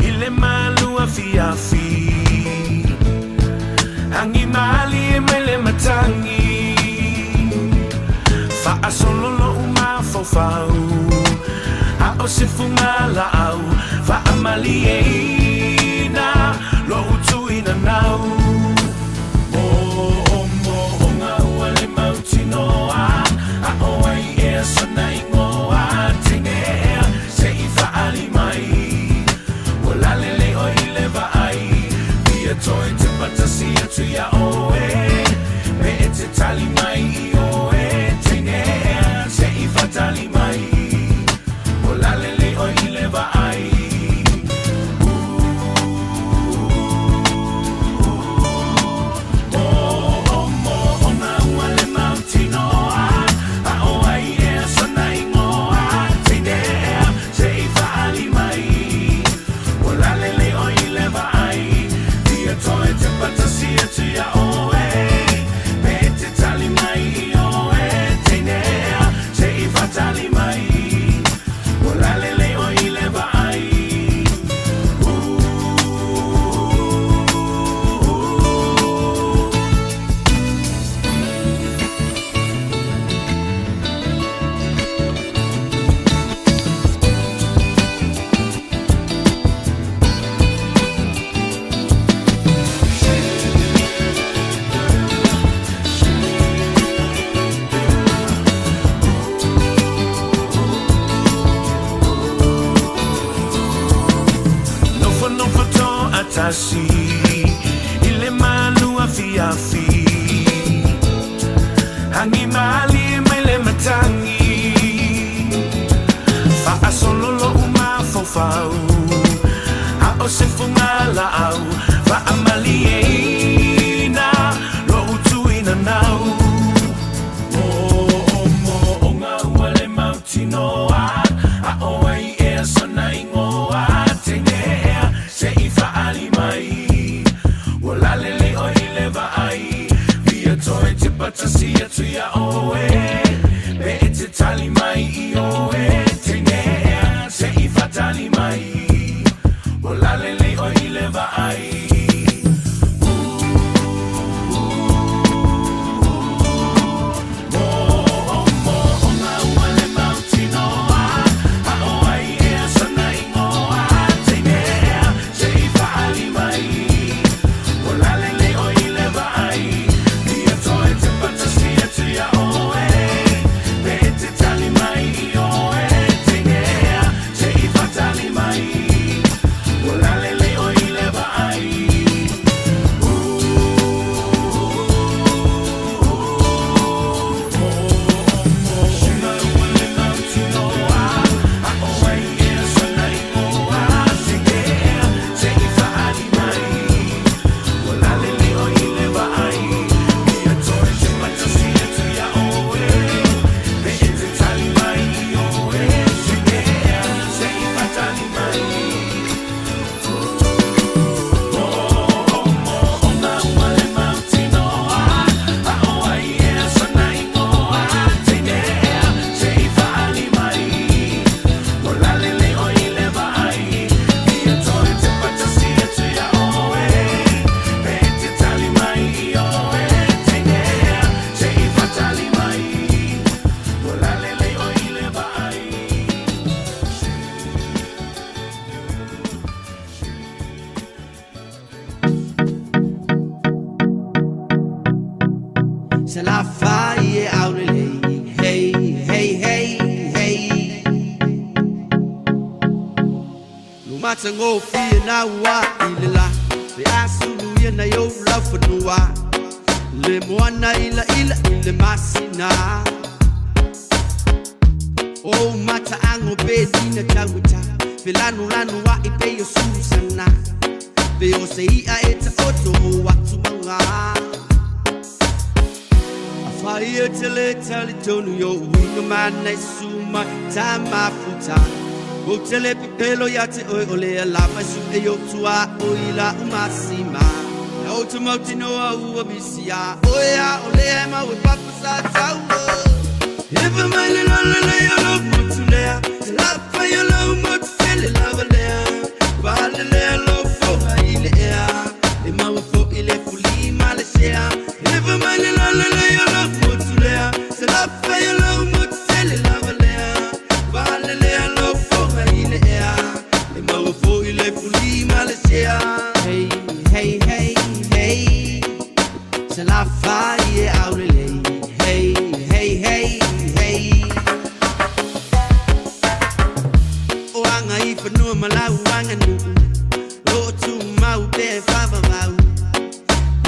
Ile malu afi Hangi mali mele matangi Fa asolo lo uma fofau A osifunga la au Fa amali eina Lo utu ina nau Mo nga wale mauti noa A oai e sana ingoa Tingea se ifa alimai Walalele o ileva ai Via toi te patasia tu ya oe Me ete tali mai I oe Tingea se ifa tali mai Walalele o ileva ai Tasi ile malu afi Hangi mali mele matangi Fa asolo lo uma fofau A osifunga la au Fa amali eina Lo utu ina nau Mo nga wale mauti noa A oai e sana ingoa Tengea se ifa alimai Walalele o ileva ai Via toi te patasia tu ya oe Me ete tali mai I oe Tengea se ifa tali mai Walalele o ileva ai Mai matango fi na wa ilala be asulu yena yo love nuwa le moana ila ile masina oh mata ango be dina tawita filanu lanu wa ipe yo susana be o sei a eta oto watu manga afai tele tele tonu yo winga mana suma tama futa o tele pelo ya te ole la masu e yo tua o ila umasima o tomoti no a bisia o ya ole ma we papa sa tawo if a man la la ya lo mutulea la fa ya lo mutele la valea ba le lo fo ile ya e ma fo ile fuli malesea if a man la la ya lo mutulea la fa ya lo mutele la valea ba le lo fo ile ya e ma fo ile fuli malesea hey hey hey hey se la fa ye aurele hey hey hey hey o anga ifa no malau anga nu lo tu mau be fava mau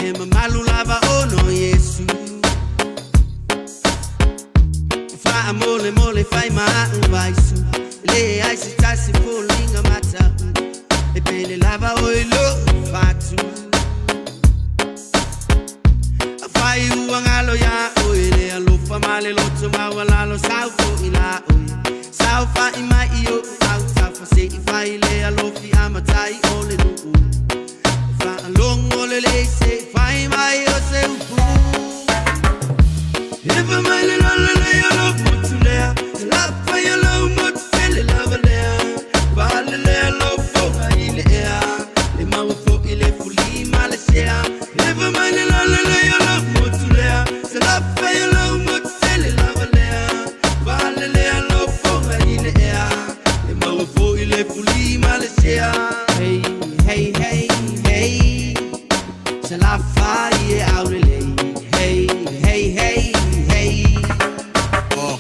e malu lava ono yesu fa mole mole fai ma vai su le ai si tasi folinga mata e pele lava o lo fatu fai uangalo ya oile alo famale lo tuma wala lo sauko ila oi saufa ima io auta fa se fai le alo fi amatai ole lu fa longo le se fai mai o se upu if a man la la la alo mutulea la fa ya lo mutele la valea va le lo fo ile ya le mau fo ile fuli malesea if a man la la la alo mutulea la fa ya lo mutele la valea va le lo fo ile ya le mau fo ile fuli malesea hey hey hey hey se la fa ye aurele hey hey hey hey oh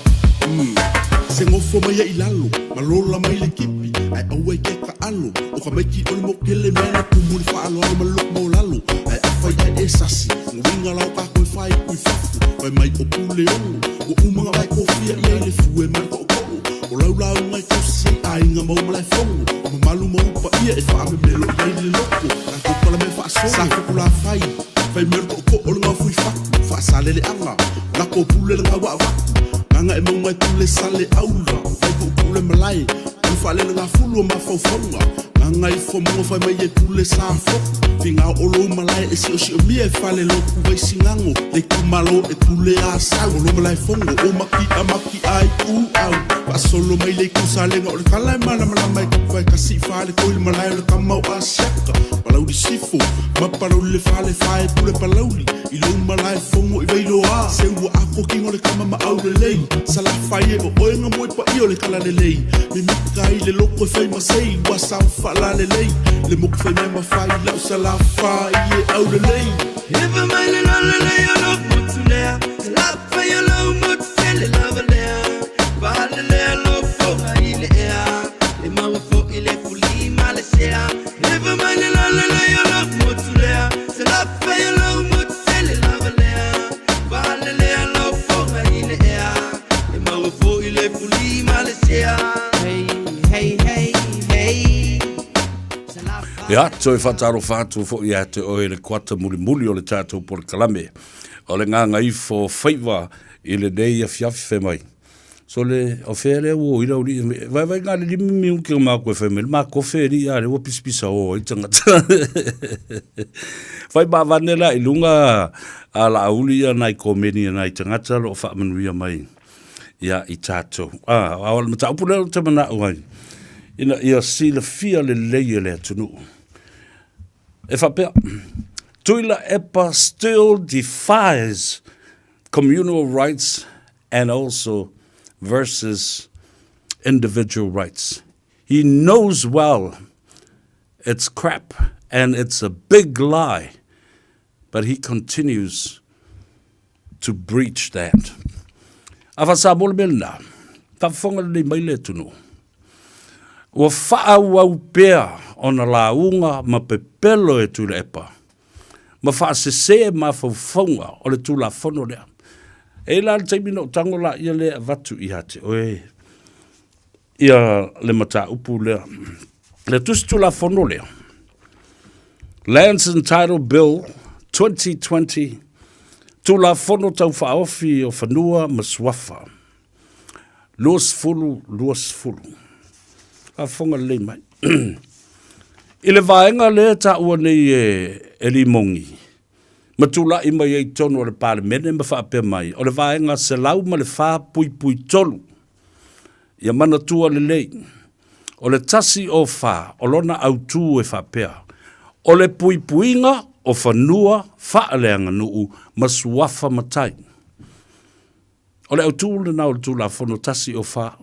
sengo fo mai ilalo malola mai le kipi ai awe ke ka alo o ka mai ki o mo kele mena ku mu fa alo malo mo lalo ai afa ya esasi winga la ka ko fai ku fafu ai mai o pule o uma vai ko fia ye le fu e mar ko o laula ngai ko si ai nga mo mala fongo o malu mo pa ia e fa me melo ye le loko ka ko pala me fa so sa ko la fai mer ko o nga fu fa sale le anga la ko pule nga wa anga e mo mai pule sale aula vai ko pule malai o fa le nga fulu ma fo fonga anga i fo mo fa mai e pule sa fo finga o lo malai e si o si o mi e fa le lo ku vai singango le ku malo e pule a sa o lo malai fongo o maki ai ku au pa solo mai le ku sale nga o le kala mala mai ka vai ka si fa le ko il malai le ka mau a shaka palau di sifo ma palau le fa le fa e pule palauli i lo malai fongo i vai lo a se u a ko kingo le kama ma au le lei sala fa ye o nga mo pa io le kala le lei mi kai le loko fai ma sei wa sa fa la le lei le mo fai ma fai la sala fa ye au le lei if a man la la la ya lo mutulea la fa ya lo mutele la valea va le lo fo ile ya e ma fo ile fuli malesea if a man la la la ya lo mutulea la fa ya lo mutele la valea va le lo fo ile ya e ma fo ile fuli malesea hey hey hey hey Ya, toi whataro whātu fo ia te oe le kuata muli o le tātou por kalame. O le nganga i fo Faiva i le nei a fiafi whe mai. So le, o whea lea o ira uri, vai ngā le limi miu ki o mā koe whe mai, mā ko whea ri a le o pispisa o i tangata. Whai mā vanela i lunga a la auli a nai komeni a nai tangata lo o whaamanuia mai. Ia i tātou. Awala mata upulero te mana uai. Ina ia sila fia le leia le atunu. E whapea, Tuila Epa still defies communal rights and also versus individual rights. He knows well it's crap and it's a big lie, but he continues to breach that. Awhasa mole melna, whawhonga nei mai le tunu. Ua whaau pea o na launga ma pepelo e tula epa. Ma whaasese ma whauwhaunga o le tula whono lea. E la le taimino tango la ia lea vatu i hate. Oe, ia le mata upu lea. Le tusi tula whono lea. Lands and Title Bill 2020 tula whono tau whaofi o whanua ma swafa. Luas fulu. A whonga le mai. I le vaenga le ta ua nei e li mongi. Matula i mai ei tono o le palemene ma whaapea mai. O le vaenga se lau ma le wha pui tolu. Ia mana tua le lei. O le tasi o wha, o lona au tū e whaapea. O le puinga o whanua whaaleanga nuu ma suafa matai. O le au tū le nau le tūla whono tasi o wha.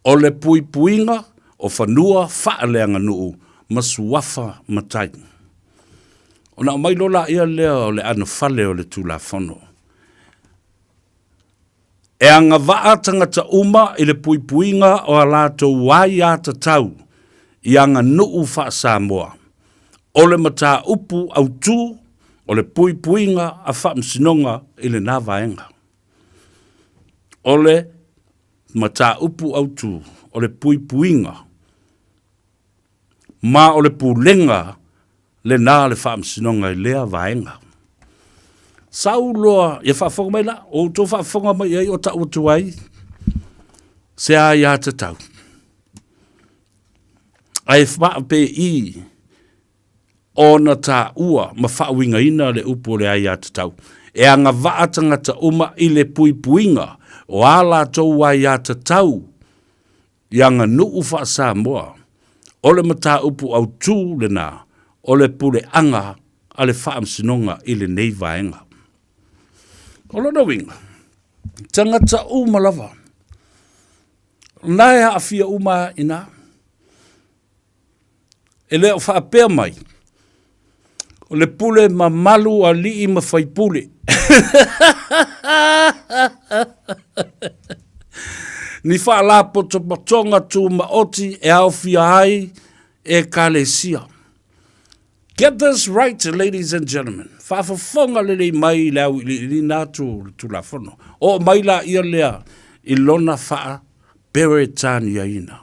O le puinga o whanua whaaleanga nuu ma suafa matai. O na mai lola ia lea o le ana whale o le tūla whono. E anga waa tangata uma i le puinga o a lato wai ata tau i anga nuu wha Samoa. O le mata upu au tū o le puinga a wha msinonga i le nā vaenga. O le mata upu au tū o le puinga ma o le pulenga le nā le wha msinonga i lea vaenga. Sau loa, ia whaafonga mai la, o tō whaafonga mai ei o ta utuai, se a ia te tau. Ai whaape i o na tā ua ma whaawinga ina le upo le a ia te tau. E anga vaatanga ta uma i le puinga o ala tau a ia te tau, i anga nuu wha Samoa, o le mata upu au tū le nā, o le pule anga a le whaamsinonga i le nei vaenga. O lona winga, tangata uma lava. Nai a fia uma ina. E leo whaapea mai. O le pule ma malu a lii ma whaipule. Ni whaala potonga tu ma oti e au fia ai e kalesia. Get this right, ladies and gentlemen. Whaafafonga lele mai lau ili nātu la whono. O mai la ia lea I lona wha Beretania ina.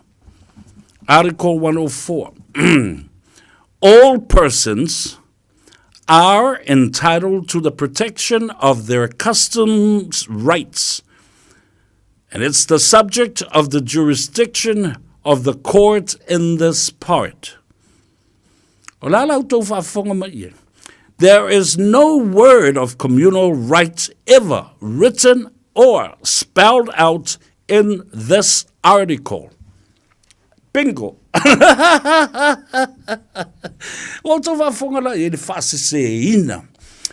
Article 104. All persons are entitled to the protection of their customs rights, and it's the subject of the jurisdiction of the court in this part. There is no word of communal rights ever written or spelled out in this article. Bingo. O to va fonga la e fase se ina.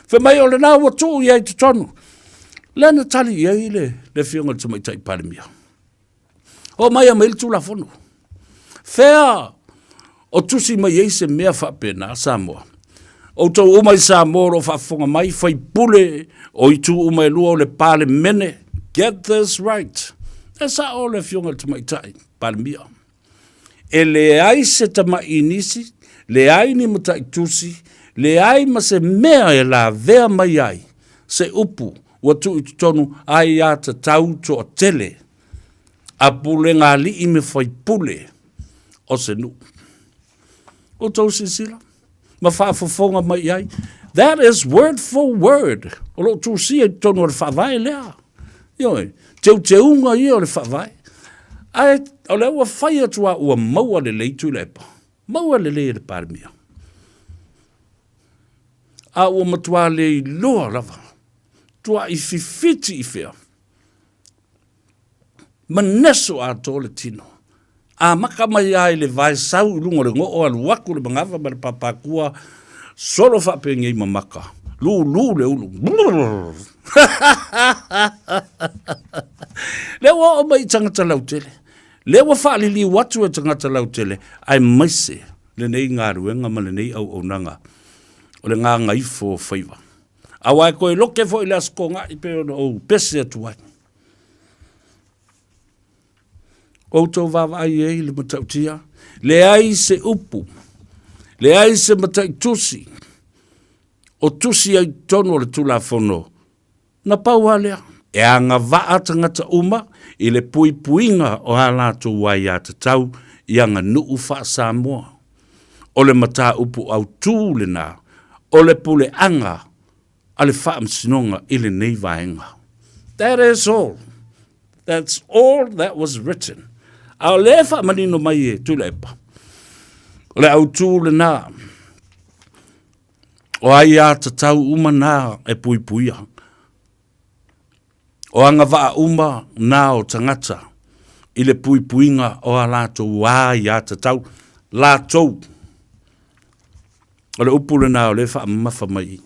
Fe mai o le na o tu ia te tonu. La na tali ia ile le fionga te mai tai parimia. O mai a mail tu la fono. Fea o tusi mai e se mea fa pena Samoa. O to o mai Samoa o fa fonga mai fai pule o I tu o mai lua o le pale mene. Get this right. Esa o le fionga te mai tai parimia. E le ai se tama inisi, le ai ni mata itusi, le ai ma se mea e la vea mai ai, se upu, watu itutonu ai ata tau to o tele, a pule ngā li I me whai pule, o se nu. O tau sisila, ma whaafafonga mai ai, that is word for word, o lo tu si e tonu o le whawai lea, ioi, te unga I o le whawai, ai, o le ua whai atua ua maua le leitu le epa. Maua le le parimia. A ua matua le I loa lava. Tua I fifiti I fea. Maneso a tō le tino. A maka mai ai le vai sau lungo le ngo o alu waku le mangawa ma le papakua solo whapengi I mamaka. Lu le ulu. Le ua o mai tangata lautele. Le wa whaali li watu e tangata lautele, ai maise le nei ngā ruenga ma le nei au onanga o le ngā Gagaifo o Faiva. A wai koe loke fo I le asko ngā I pe o pese atu wai. O tau vavai e le matautia. Le ai se upu. Le ai se matai tusi. O tusi ai tono le tulafono. Na paua lea. E anga vaa tangata uma i le pui puinga o halatu wai a te tau i anga nuu wha Samoa. O le mata upu au tū le nā. O le pule anga a le wha msinonga i le nei vaenga. That is all. That's all that was written. Au le wha manino mai e tula epa. O le au tū le nā. O ai a te tau uma nā e pui puia. O anga vaa uma nā o tangata. I le pui puinga o a lātou wai a te tau. Lātou. O le upule nā o le wha mafa mai.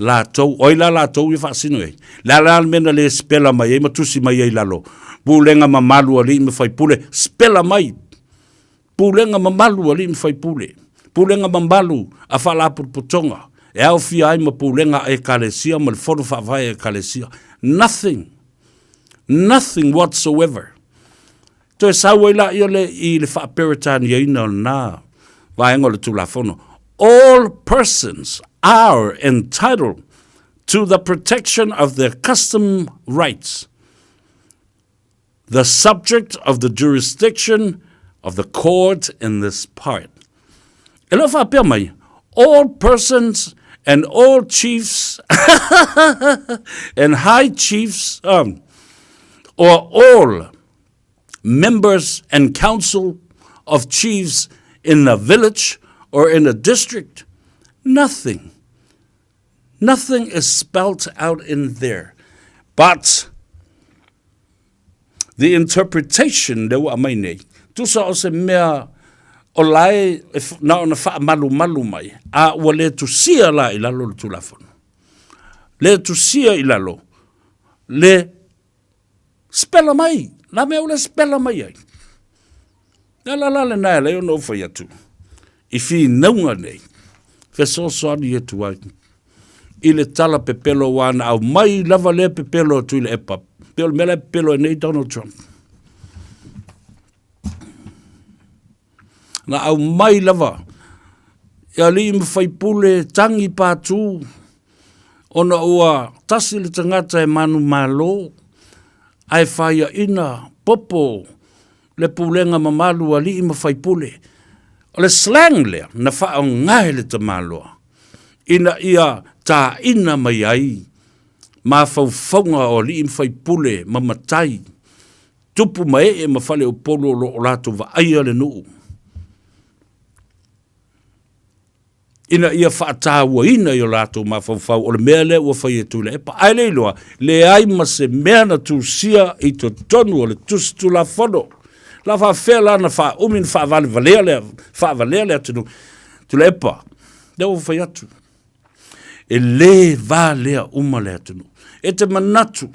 Lātou. Oi la lātou i wha sino e. La mena le spela mai e matusi mai e lalo. Pulenga mamalu ali me fai pule. Spela mai. Pulenga mamalu ali me fai pule. Pulenga mamalu a wha la putonga. E au fia ai ma pulenga e kalesia ma le fono wha vai e kalesia. Nothing. Nothing whatsoever. To e sau i la i le wha peritani e ina nā. Vaenga le tulafono. All persons are entitled to the protection of their custom rights, the subject of the jurisdiction of the court in this part. E lo wha pia mai, all persons and all chiefs and high chiefs, or all members and council of chiefs in a village or in a district, nothing is spelt out in there. But the interpretation de wa mai nei, tu sa o se mea o lai na ona wha malu mai, a ua le tu sia la i lalo le tulafono. Le tu sia i lalo. Le spela mai. La mea ule spela mai ai. La le nai le o no whai atu. I fi naunga nei. Feso soani e tu ai. I le tala pepelo wana au mai lava le pepelo tu i le epa. Pelo mele pepelo e nei Donald Trump. Na au mai lava. Ia li mwhai pule tangi pātū. Ona ua tasi le tangata e manu malo. Ai whaia ina popo le pulenga mamalu ali i mwhai pule. O le slang lea na whao ngai le tamaloa. Ina ia tā ina mai ai. Ma whauwhaunga o li i mwhai pule mamatai. Tupu mai e mawhale o polo o lato wa aia le nuu. Ina ia whaatawa ina i o lato ma whauwhau o le mea le ua whai e tūle. E pa ai leiloa, le ai ma se mea na tū sia i to tonu o le tustu la whono. La wha whea la na wha umin wha valea lea tunu. Tūle e pa, le ua whai atu. E le va lea uma lea tunu. E te manatu,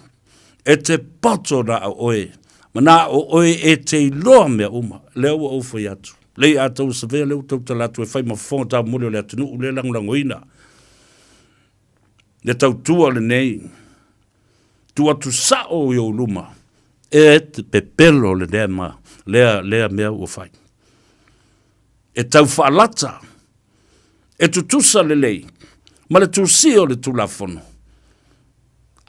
e te poto na a oe. Mana o oe e te iloa mea uma, le ua whai atu. Lei a tau sa vea leu tau talatu e whai ma whonga tau mure o le atunu u le langlangoina. Le tau tua le nei. Tua tu sao i o luma. E te pepelo le lea ma. Lea mea ua whai. E tau whaalata. E tu tusa le lei. Ma le tu sio le tulafono.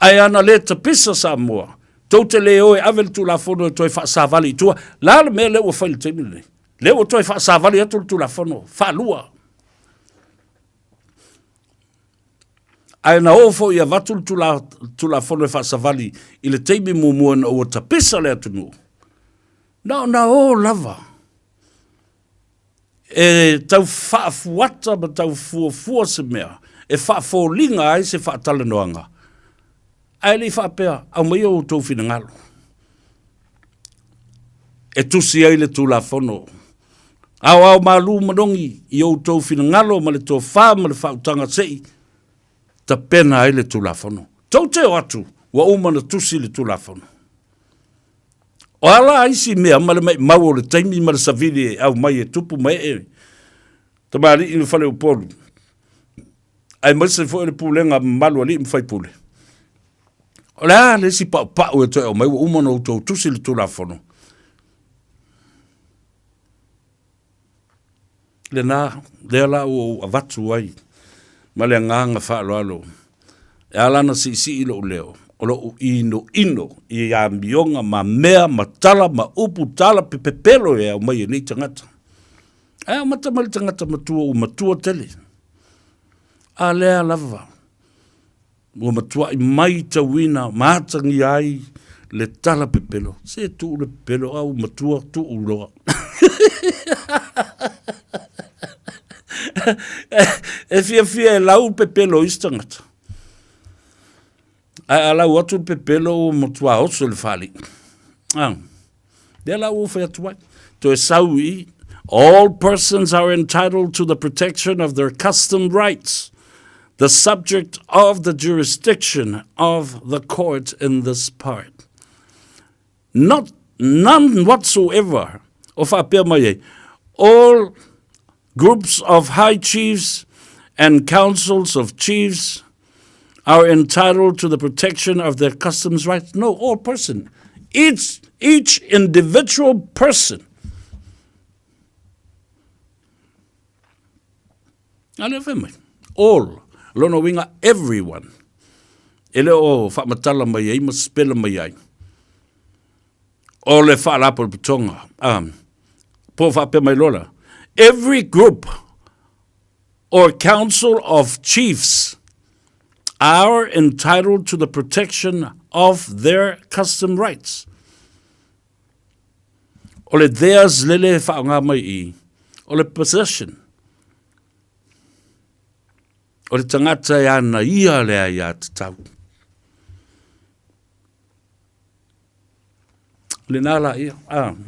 Ai ana le ta pisa Samoa. Tau te le oe avel tulafono e toi wha savali tua. La le mea le ua whai le teimi le. Leo toi fa savali atu tulafono, fa lua. Ai na ofo ia vatu tulafono e fa savali i le teimi mumua na ua tapisa le atu nu. Na o lava. E tau fa fuata ma tau fua se mea. E fa linga ai se fa talanoanga. Ai li fa pea, au mai o tau fina ngalo. E tusi ai le tulafono. Au malu manongi i o tau fina ngalo ma le tō wha ma le whautanga sei. Ta pena ai le tulafono. Tau te o atu, wa umana tusi le tulafono. O ala aisi mea ma le mai mau o le taimi ma le savili au mai e tupu mai e. Ta maari i le whale o polu. Ai maise fo le pulenga malu ali mwhai pule. O le a le si pau e toi o mai wa umana o tau tusi le tulafono. Le nā, lea la o avatu ai. Ma le nganga whaaloalo. E alana si ilo leo. O lo ino i a mionga ma mea, ma tala, ma upu tala, pepelo e au mai e nei tangata. E o mata mali tangata matua tele. A lea lava. O matua I mai tawina, mātangi ai, le tala pepelo. Se tu le pepelo au matua tu uloa. E fia e lau pepelo istangata. A lau atu pepelo o matua oso le fali. De lau o fea tuai. To e saui, all persons are entitled to the protection of their custom rights, the subject of the jurisdiction of the court in this part. None whatsoever of all groups of high chiefs and councils of chiefs are entitled to the protection of their customs rights. No, all person. Each individual person. All. Lono winga everyone. Ele o whamatala mai ai, ma spela mai ai. O le whaalapo putonga. Po whape mai lola. Every group or council of chiefs are entitled to the protection of their custom rights. O le theirs lele whaanga mai I. O le possession. O le tangata e ana ia lea ia te tau. Le nala ia,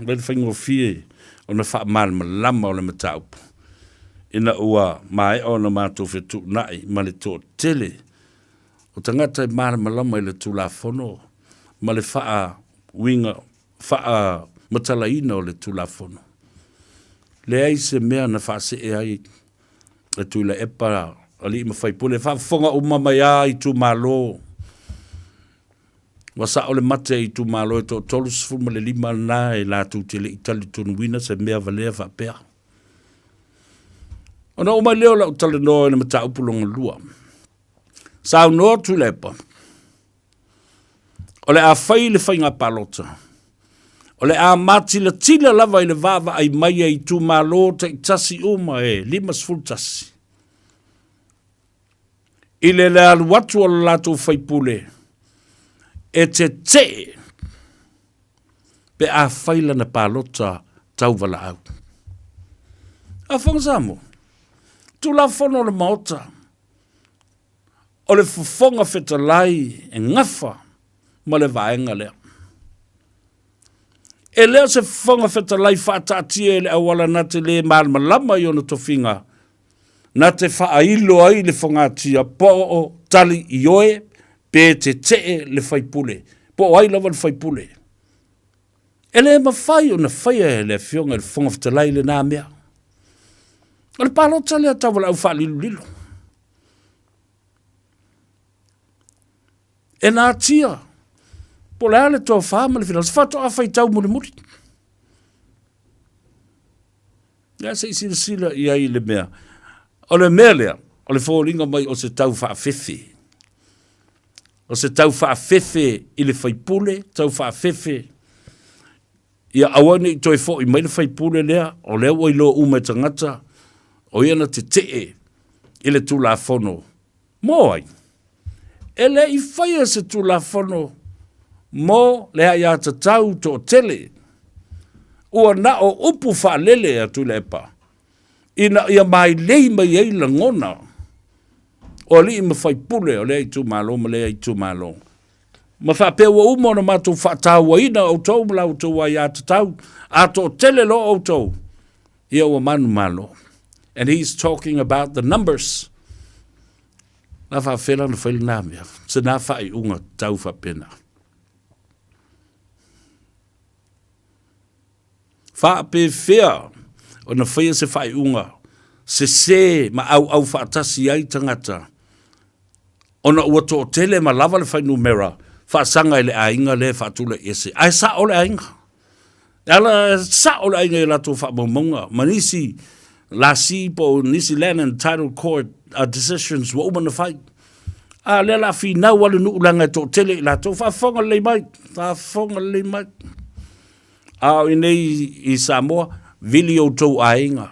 le whaingo fie, o na wha malama o le mataupu. Ina ua mai o na mātou whetu nai, ma le tō tele. O tangata e malama I le tūla whono, ma le wha winga, wha matalaina o le tūla whono. Le ai se mea na wha se e ai, le tūla epa, ali ma fai pule fa fonga o mama ya I tu malo wasa ole mate I tu malo to tolus fu ma le lima na e la tu tele itali tu wina se mea valea fa pea ona o mai leo la utale no na mata upulong lua sa no tu lepa ole a fai le fainga palota ole a mati le tila lava I le vava ai mai I tu malo te tasi uma e lima sful tasi I le aluatu o lato faipule, e te pe a faila na palota tau wala au. A whangsamo, tu la whono le maota, o le fufonga whetalai e ngafa ma le vaenga lea. E leo se fufonga whetalai whaatatia e le awala na te le malama I ona tofinga, na te whaailo ai le whangatia po o tali I oe pe te le whaipule. Po o ai lawa le whaipule. E le mawhai o na whaia e le whionga le whangawhitalai le nā mea. O le pālota lea tawala au whaalilu lilo. E nā tia. Po le ale tō whaama le whina. Se whato a whaitau mure muri. Ia se isi sila I ai le mea. O le mea lea, o le whōringa mai o se tau whaafefe. O se tau whaafefe I le whaipule, tau whaafefe. Ia awane I toi fo I mai le whaipule lea, o lea o I lo ume tangata, o iana te I le tūla whono. Mō ai, e le I whaia se tūla whono, mō lea ia ta tau tō tele. Ua na o upu whaalele a tūla epa. Ina ia mai lei mai ei la ngona. O li I mawhai pule o lea I tu malo, ma lea I tu malo. Ma whapea ua umo na mātou whaatau wa ina au tau mla au tau ai ata tau. Ato tele lo au tau. Ia ua manu malo. And he's talking about the numbers. Na whawhela na whaile nā mea. Se nā whai unga tau whapena. Whape whea. O na whaia se whai unga, se ma au whaatasi ai tangata. O na ua tō tele ma lava le whai numera, whaasanga I le ainga le whaatula ese. Ai sa o le ainga. Ala sa o le ainga I lato whaamamunga. Manisi, La si po New Land and Title Court decisions wa umana fai. A le la fi na wale nu ulanga to tele la to fa fonga le mai. Fa fonga le mai. A inei I Samoa vili o tau ainga.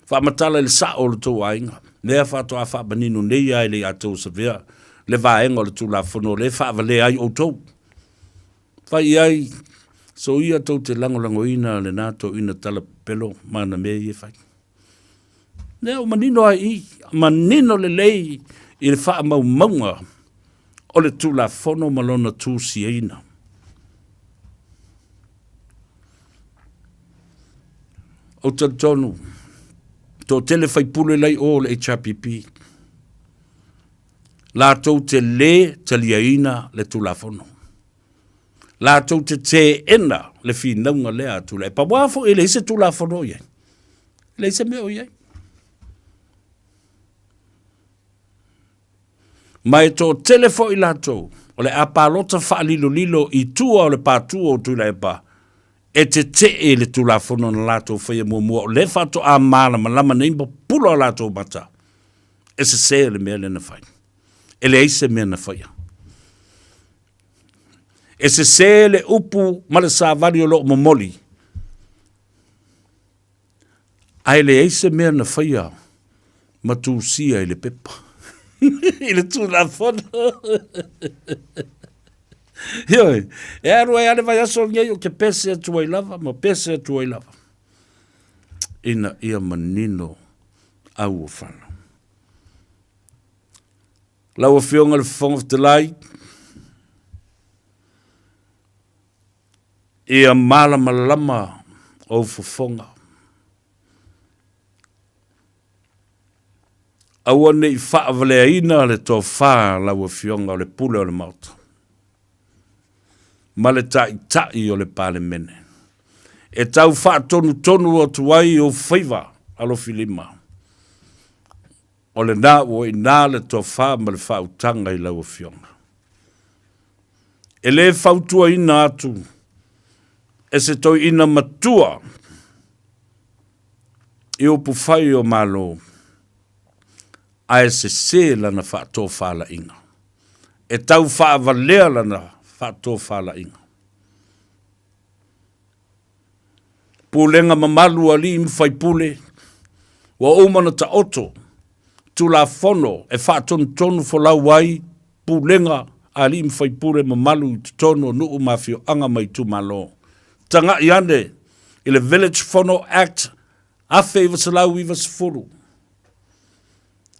Fa matala le sa o le tau ainga. Nea fa to a fa banino nei ai le atou severe. Le vaenga o le tulafono le fa vale ai o tau. Fa ai so ia tau te lango ina le nato ina tala pelo mana me ie fai. Nea manino ai manino le lei I le wha maunga o le tula fono malona tū siena. O tonu, tō tele whai pule lei o le HRPP. La tau te le taliaina le tula fono. La tau te ena le whinaunga lea tula. E pa wafo e le se tula fono iai. Le se meo iai. Mai tō telefo I lato, o le apalota wha lilo I tua o le pātua o tula e pa, e te le tula fono na lato whaia mua o le whato a māla malama neimba pula o lato mata. E se le mea le na whai. E le eise mea na whaia. E se le upu male sa vari o lo momoli. Ai le eise mea na whaia, matu sia I le pepa. I le tula fono. Ioi, e aru e ale vai aso ngai o ke pese atu ai lava, ma pese atu ai lava. Ina ia manino au o whana. Lau a whionga le whonga of the lai. Ia malama lama o whonga. Aua nei whaavale ina le tō whaa lau a whionga o le pule o le mauta. Ma le tai o le pale mene. E tau wha tonu o tuai o Faiva alo filima. O le nā o I nā le tō wha ma le wha utanga I lau a whionga. E le whautua ina atu. E se toi ina matua. I o pufai o malo. A se lana wha tō whala inga. E tau wha avalea lana wha tō whala inga. Pūlenga mamalu ali mwhai pule. Wa omana ta oto. Tula fono e wha tonu whalau wai. Pūlenga ali mwhai pule mamalu tono nuu mawhio anga mai tu malo. Tanga iane I le Village Fono Act a Faiva salau iwa sifuru.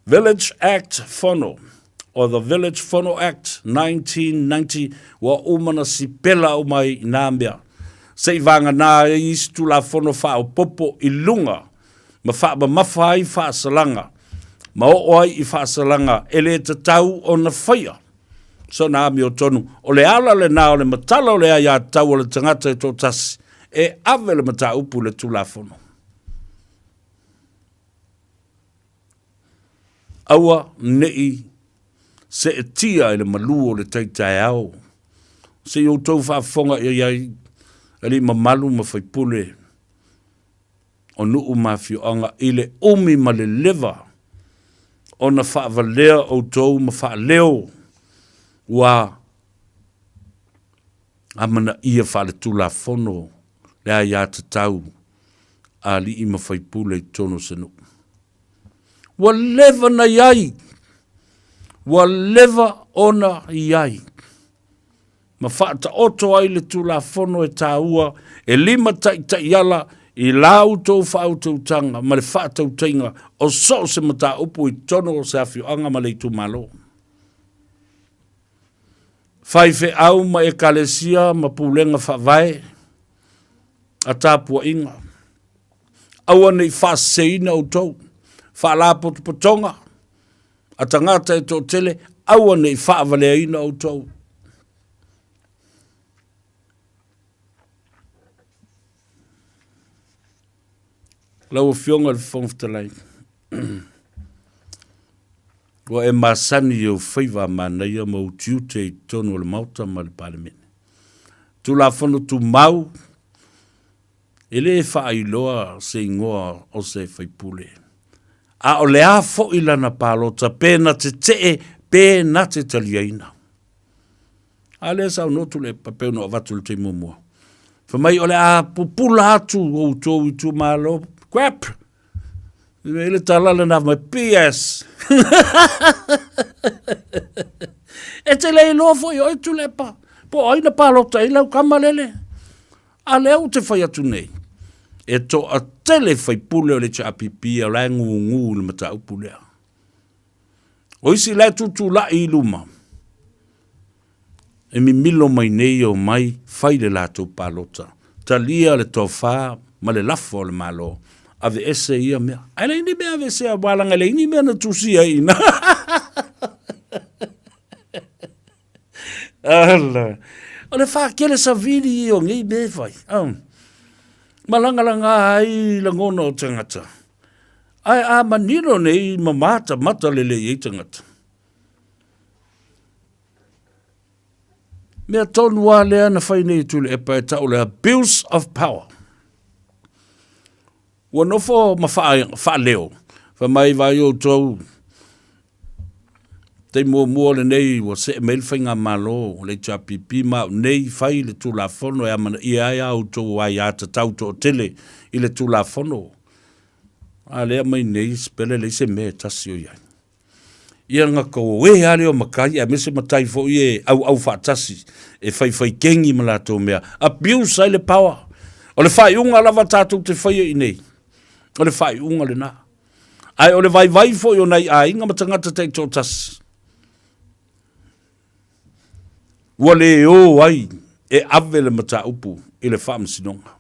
Village Act Fono, or the Village Fono Act 1990, wa umana si pela o mai nāmbea. Sei vanga nā istu la fono wha o popo I lunga, ma wha ma mawhai wha salanga, ma o oi I wha salanga, ele te tau o na whaia. So nā mi o tonu, o le ala le nā o le matala o le aia tau o le tangata I tō tasi, e ave le mata upu le tu la fono. Aua nei se e tia I le malu o le taitai au. Se I o tau whaafonga iai ali mamalu ma whaipule o nuu mawhio anga I le umi ma le leva o na whaavalea o tau ma whaaleo wa amana ia whaale tula fono le a ia te tau a li I ma whaipule I tono senu. Wa leva na iai. Wa leva ona iai. Ma whaata oto ai le tula fono e tāua, e lima tai ala I lau tau whau tau tanga, ma le whaata utainga, o so se mata upu I tono o se awhio anga ma le tu malo. Whaife au ma e kalesia ma pūlenga whawai, a tāpua inga. Aua nei whaseina o tau, whaala potonga, a tangata E tō tele, aua nei whaavaleina o tau. Lau o fionga le whongwhtalai. Wa e masani o Faiva mana ia mau tiute I tonu le mauta ma le palemene. Tu la whanu tu mau, E le whaailoa se ingoa o se whaipule. A o lea fo ilana pālota pēna te pēna te taliaina. A lea sau notu le papeu no avatu le te mumua. Whamai o lea pupula atu o tō i tū mālo. Crap! Ele talala na mai PS. E te lei loa fo i oi tu le pa. Po aina pālota i lau kamalele. A lea o te whai atu nei. E to a tele whai pule o le tia apipi a lai ngu le mata upulea. O isi lai tutu la i luma. E mi milo mai nei o mai whai le lato palota. Ta lia le tō whā ma le lafo le malo. Ave ese ia mea. Ai le ini mea ave se a walanga le ini mea na tusia ina. Ala. O le whā kele sa vidi i o ngei me whai. Malanga ai la ngono o tangata. Ai a maniro nei mamata mata lele i tangata. Mea tonu a lea na whai nei tule e pae tau le abuse of power. Ua nofo ma wha leo. Wha mai vai o tau. Te mua le nei wa se mail whainga malo. Le tia pipi ma nei whai le tu la fono. I ai au tau ai ata tau to tele. I le tu la fono. A lea mai nei spele le se mea tasi o iai. Ia nga ko we ale o makai. A mese matai fo i au whaatasi. E whai kengi ma la tau mea. Abuse ai le power. O le whai unga lava tātou te whai i nei. O le whai unga le nā. Ai o le vai fo i o nei a inga matangata te tō tasi. Ua le o ai e ave le mata upu i le wha msinonga.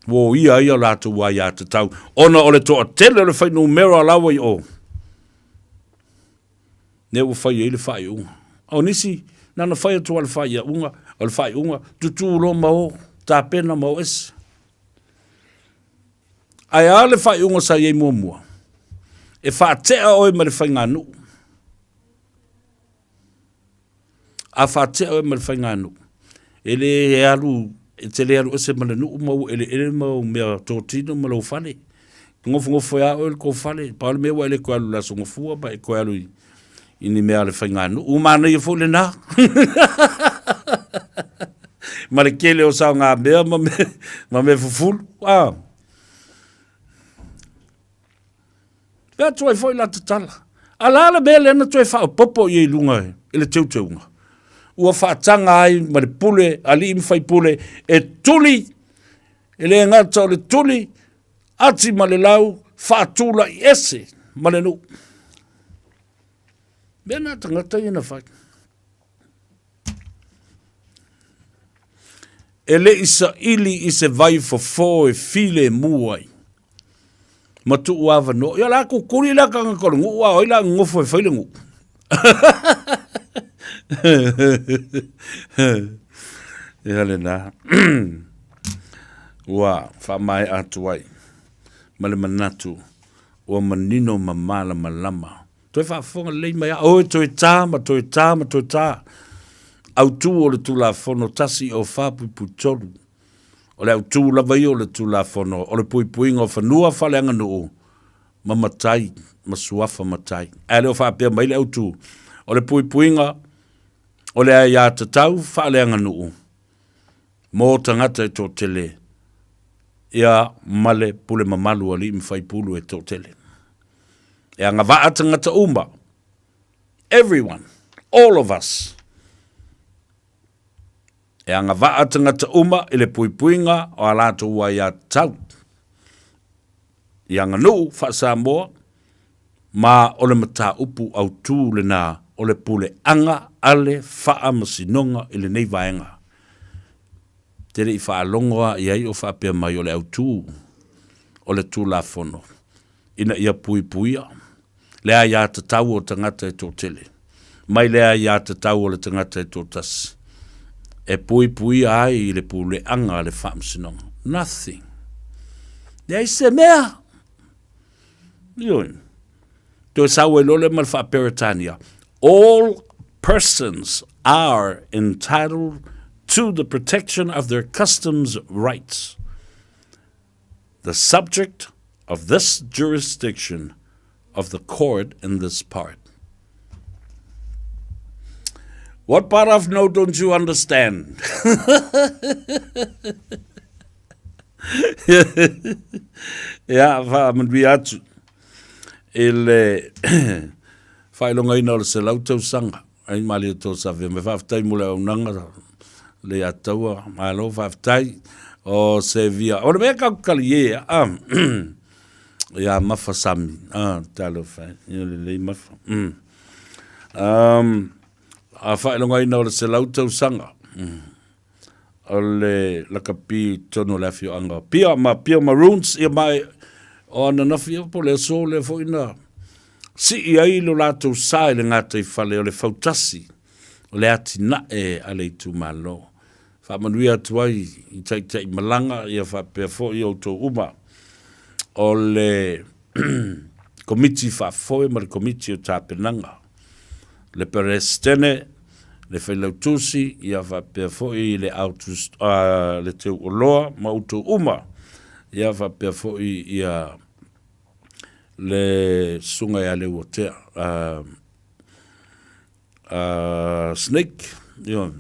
Wo ia ia lātu wai a te tau. Ona o le toa tele le whai numero lawa i o. Ne ua whai i le whai unga. O nisi, nana whai atua le whai a unga, o le whai unga, tutu lo mao, tā pena mao esi. Ai a le whai unga sa iei mua. E wha tea oi ma le whai ngā nuu. A whatea e mara whainganu. Ele e alu, e te le alu ese mara nuu mau, ele mau mea tōtino mara o whale. Ngofu e ao ele ko whale, paole mea wa ele ko alu laso ngofua, pa e ko alu i ni mea le whainganu. Umana i fo le nā. Mare kele o sao ngā mea, ma me fufulu. Pea toi foi la tatala. Alala mea le na toi wha o popo i lunga e, ele teuteunga. Ua whaatanga ai, ma le pule, ali imi whai pule, e tuli, e le ngata o le tuli, ati ma le lau, whaatula i ese, ma le nu. Mea nā tangata i na whai. E le isa ili i se vai fo e file muai. Ma tu uava no, ia la kukuri la kanga korongu, ua oi la ngofo e whaile ngu. Ia le nā. Ua, wha mai atu ai. Ma le manatu. Ua manino ma mala malama. Toi wha whonga lei mai a. Oe toi tā, ma toi tā, ma toi tā. Au tū o le tūla whono tasi o whapu putolu. O le au tū la vai o le tūla whono. O le pui puinga o whanua whaleanga nuu. Ma matai, ma suafa matai. E leo whapea mai le au tū. O le pui puinga o le ai a tatau whaaleanga nuu. Mō tangata e tō tele. Ia male pule mamalu ali mi whai pulu e tō tele. Ia ngā waa tangata umba. Everyone. All of us. Ia ngā waa tangata umba i le pui puinga o alato ua ia tau. Ia ngā nuu wha Samoa. Ma o le mata upu au tū le nā o le pule anga ale wha masinonga i le nei vaenga. Tere i wha alongoa i ai o wha pia mai o le au tū. O le tū la fono. Ina ia pui puia. Lea ia te tau o tangata e tō tele. Mai lea ia te tau o le tangata e tō tasi. E pui puia ai i le pule anga ale wha masinonga. Nothing. Lea i se mea. Ioin. To sau e lole mal wha peritania. All persons are entitled to the protection of their customs rights. The subject of this jurisdiction of the court in this part. What part of no don't you understand? Ja, man vi atu. Whailonga ina o le se lautau sanga. Ai mali o tō sa me whaftai mule au nanga le ataua. Malo whaftai o se via. O le mea kaukali e ia mafa sami. Talo whai. Ia le mafa. A whailonga ina o le se lautau sanga. O le lakapi tono le fio anga. Pia maroons ia mai o ana nafia po le so le fo ina. Si ai lo lato sai le ngata I fale o le fautasi. O le ati na a le tu malo. Fa manuia tuai I tai malanga ia fa pe fo I o to uma. O le komiti fa fo ma le komiti o tapenanga. Le perestene le whailautusi ia whapea fōi le autus le teo oloa ma uto uma ia whapea fōi ia le sunga ia le wotea snake ia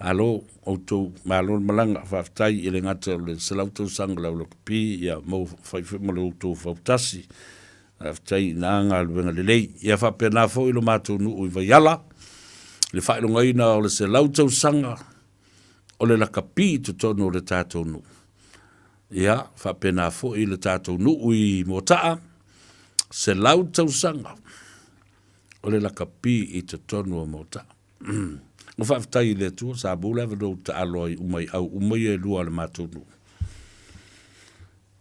alo auto malo malanga whaftai I le ngata le salautu sanga lau lokapi ia mau whaifu ma le uto whautasi whaftai nanga alwenga le lei ia whapea nā fōi lo mātou nu ui vaiala le whailonga ina o le se lautau sanga o le lakapi tu tono le tātou nu. Ia, whapena fo I le tātou nu ui motaa, se lautau sanga o le lakapi I tu tono o motaa. O whaftai le tua, sa bula vado ta aloi umai au umai e lua le mātou nu.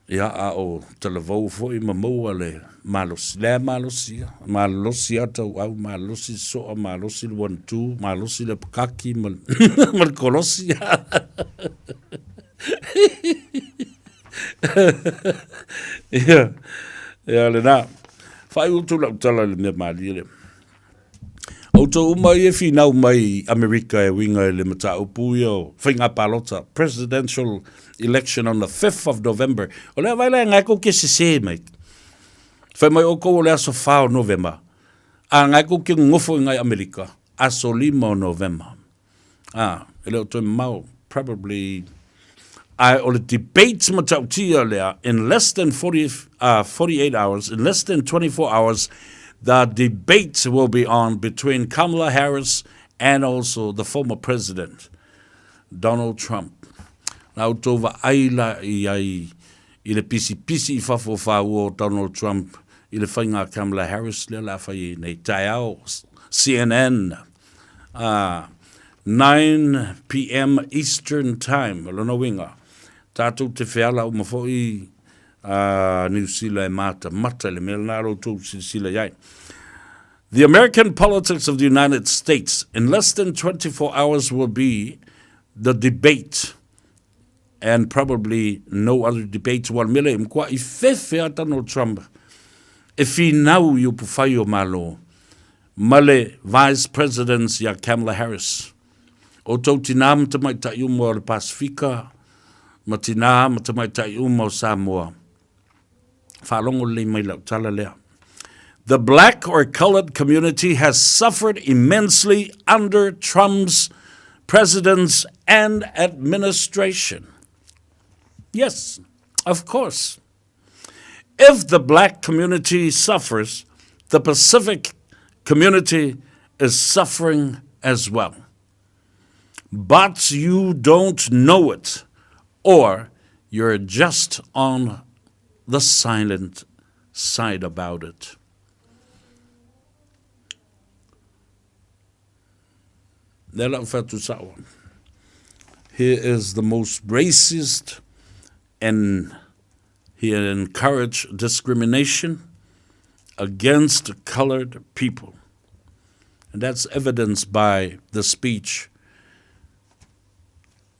Ia a o talavau fo I mamoa le malosi, le malosi atau au malosi soa, malosi le wantu, malosi le pakaki, mal kolosi. Ia le nā, whai utu lau tala le mea mali le. Auto umai e finau mai Amerika e winga le mata upu o whainga palota presidential election on the 5th of November. O lea vai lea ngai ko ke se mai. Whai mai o ko o lea so whao November. A ngai ko ke ngofo ngai Amerika. A so 5 November. E leo toi mau probably o le debates matautia lea in less than 48 hours, in less than 24 hours, the debate will be on between Kamala Harris and also the former president, Donald Trump. Now, tova aila I le pisi fafo o Donald Trump, I le whainga Kamala Harris, le la whai nei taiao, CNN, 9 p.m. Eastern Time, lona winga. Tātou te whiala o mawhoi, New Zealand mata le mea naro tō sila iai. The American politics of the United States in less than 24 hours will be the debate and probably no other debates one mele mkwa I fefe a Donald Trump e finau I upufai o malo male vice presidents ya Kamala Harris o tau tinam te mai tai umo le Pasifika ma tinam te mai tai umo Samoa. The black or colored community has suffered immensely under Trump's presidents and administration. Yes, of course. If the black community suffers, the Pacific community is suffering as well. But you don't know it, or you're just on the silent side about it. Here is the most racist, and he encouraged discrimination against colored people. And that's evidenced by the speech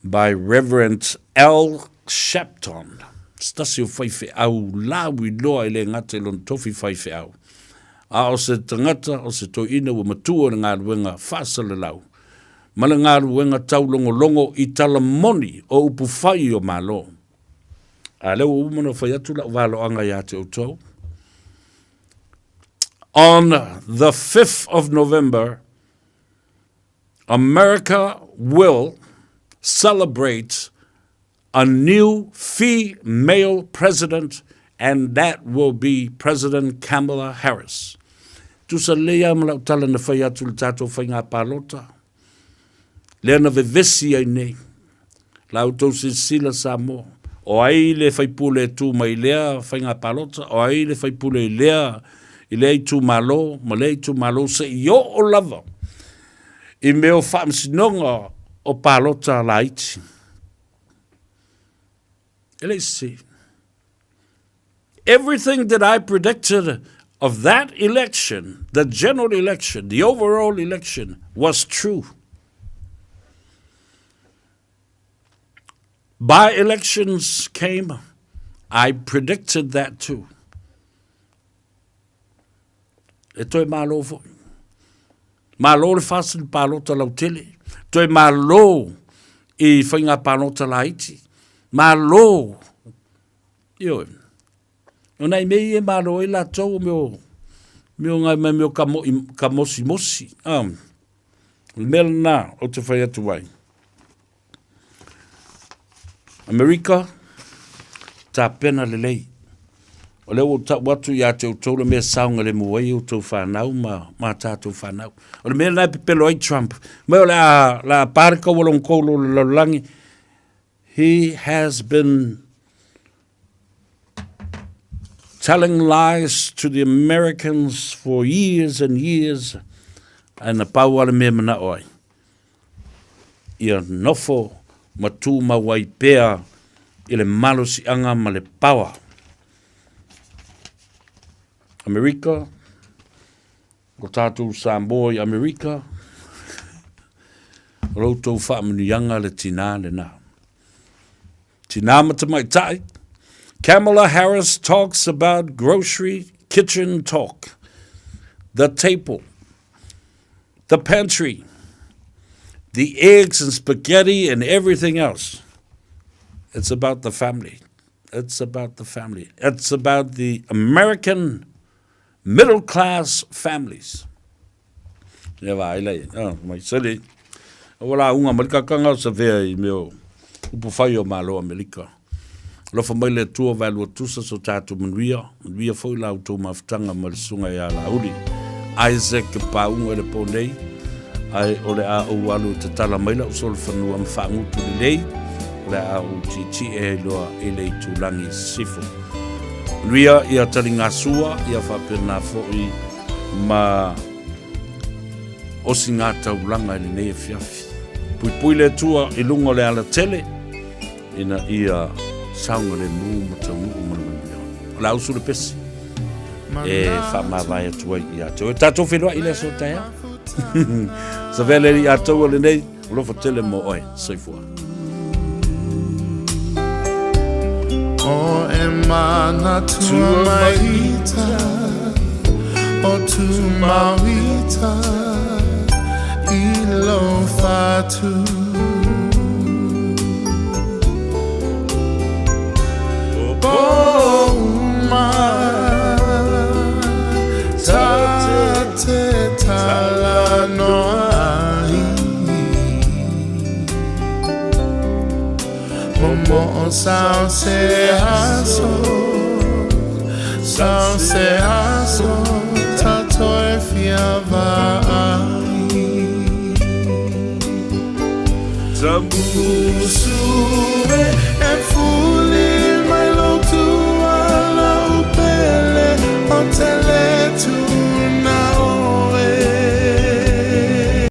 by Reverend L. Shepton. Stasio whaiwhi au lawi loa I le ngate lon tofi whaiwhi au. A o se tangata o se to ina wa matua na ngā ruenga whasale lau. Malanga ruenga tau longo I tala moni o upu whai o malo. A leo umano whai atu la walo anga ia te utau. On the 5th of November, America will celebrate a new female president, and that will be President Kamala Harris. Tu sa lea mala utala na whai atu le tātou whai ngā pālota. Lea na vevesi ai nei. La utou sila Samoa. O ai le whai pule tu mai lea whai ngā pālota. O ai le whai pule lea I lei tu malo, ma lei tu malo se I o lava. I meo whaamsinonga o pālota la iti. Let's see. Everything that I predicted of that election, the general election, the overall election, was true. By-elections came, I predicted that too. E toi malo fo. Malo le fasil palota lautele. Toi malo I whainga palota la iti. Malo. Io. Ona I mei e malo I la tau meo ngai mai meo kamosi mosi. Mel na o te whai atu wai. Amerika ta pena le lei. O leo ta watu ia te utau le mea saunga le muai o tau whanau ma tātou whanau. O le mea nai pepelo ai Trump. Mea o la pārika walong kolo le laulangi. He has been telling lies to the Americans for years and years. And na pau ale mea mana oi. Ia nofo matu mawai pea I le malosi anga ma le pawa. Amerika, ko tātou Samoa I Amerika, routou whaamanianga le tina le nā. Tina matamai tai. Kamala Harris talks about grocery kitchen talk, the table, the pantry, the eggs and spaghetti and everything else. It's about the family. It's about the family. It's about the American middle-class families. Ia vai lei, mai sali. Wala unga malikakanga sa vea I meo upu whai o malo Amerika. Lofa mai le tua valua tusa so tātou manuia whai lau tō mawhtanga ma le sunga ia la uri. Isaac paunga le pō nei, ai o le a o alu te tala maila o sol whanua mwhangutu le nei, le a o titi e loa e lei tūlangi sifu. Ria ia tali ngā sua, ia whapena fōi ma osi ngā taulanga I nei e fiafi. Pui le tua I lungo le ala tele, ina ia saunga le mū ma tau mū manuia. La usu le pesi, e whamawai atua I atou. E tātou whenua I le so taia. Sa vele I atou le nei, lofa tele mo oi, soifua. O emana tu maita, o tu mawita, ilo fatu. O uma, tate tala noai. Momo sao se aso, tatoi fiava ai. Tabusu e fu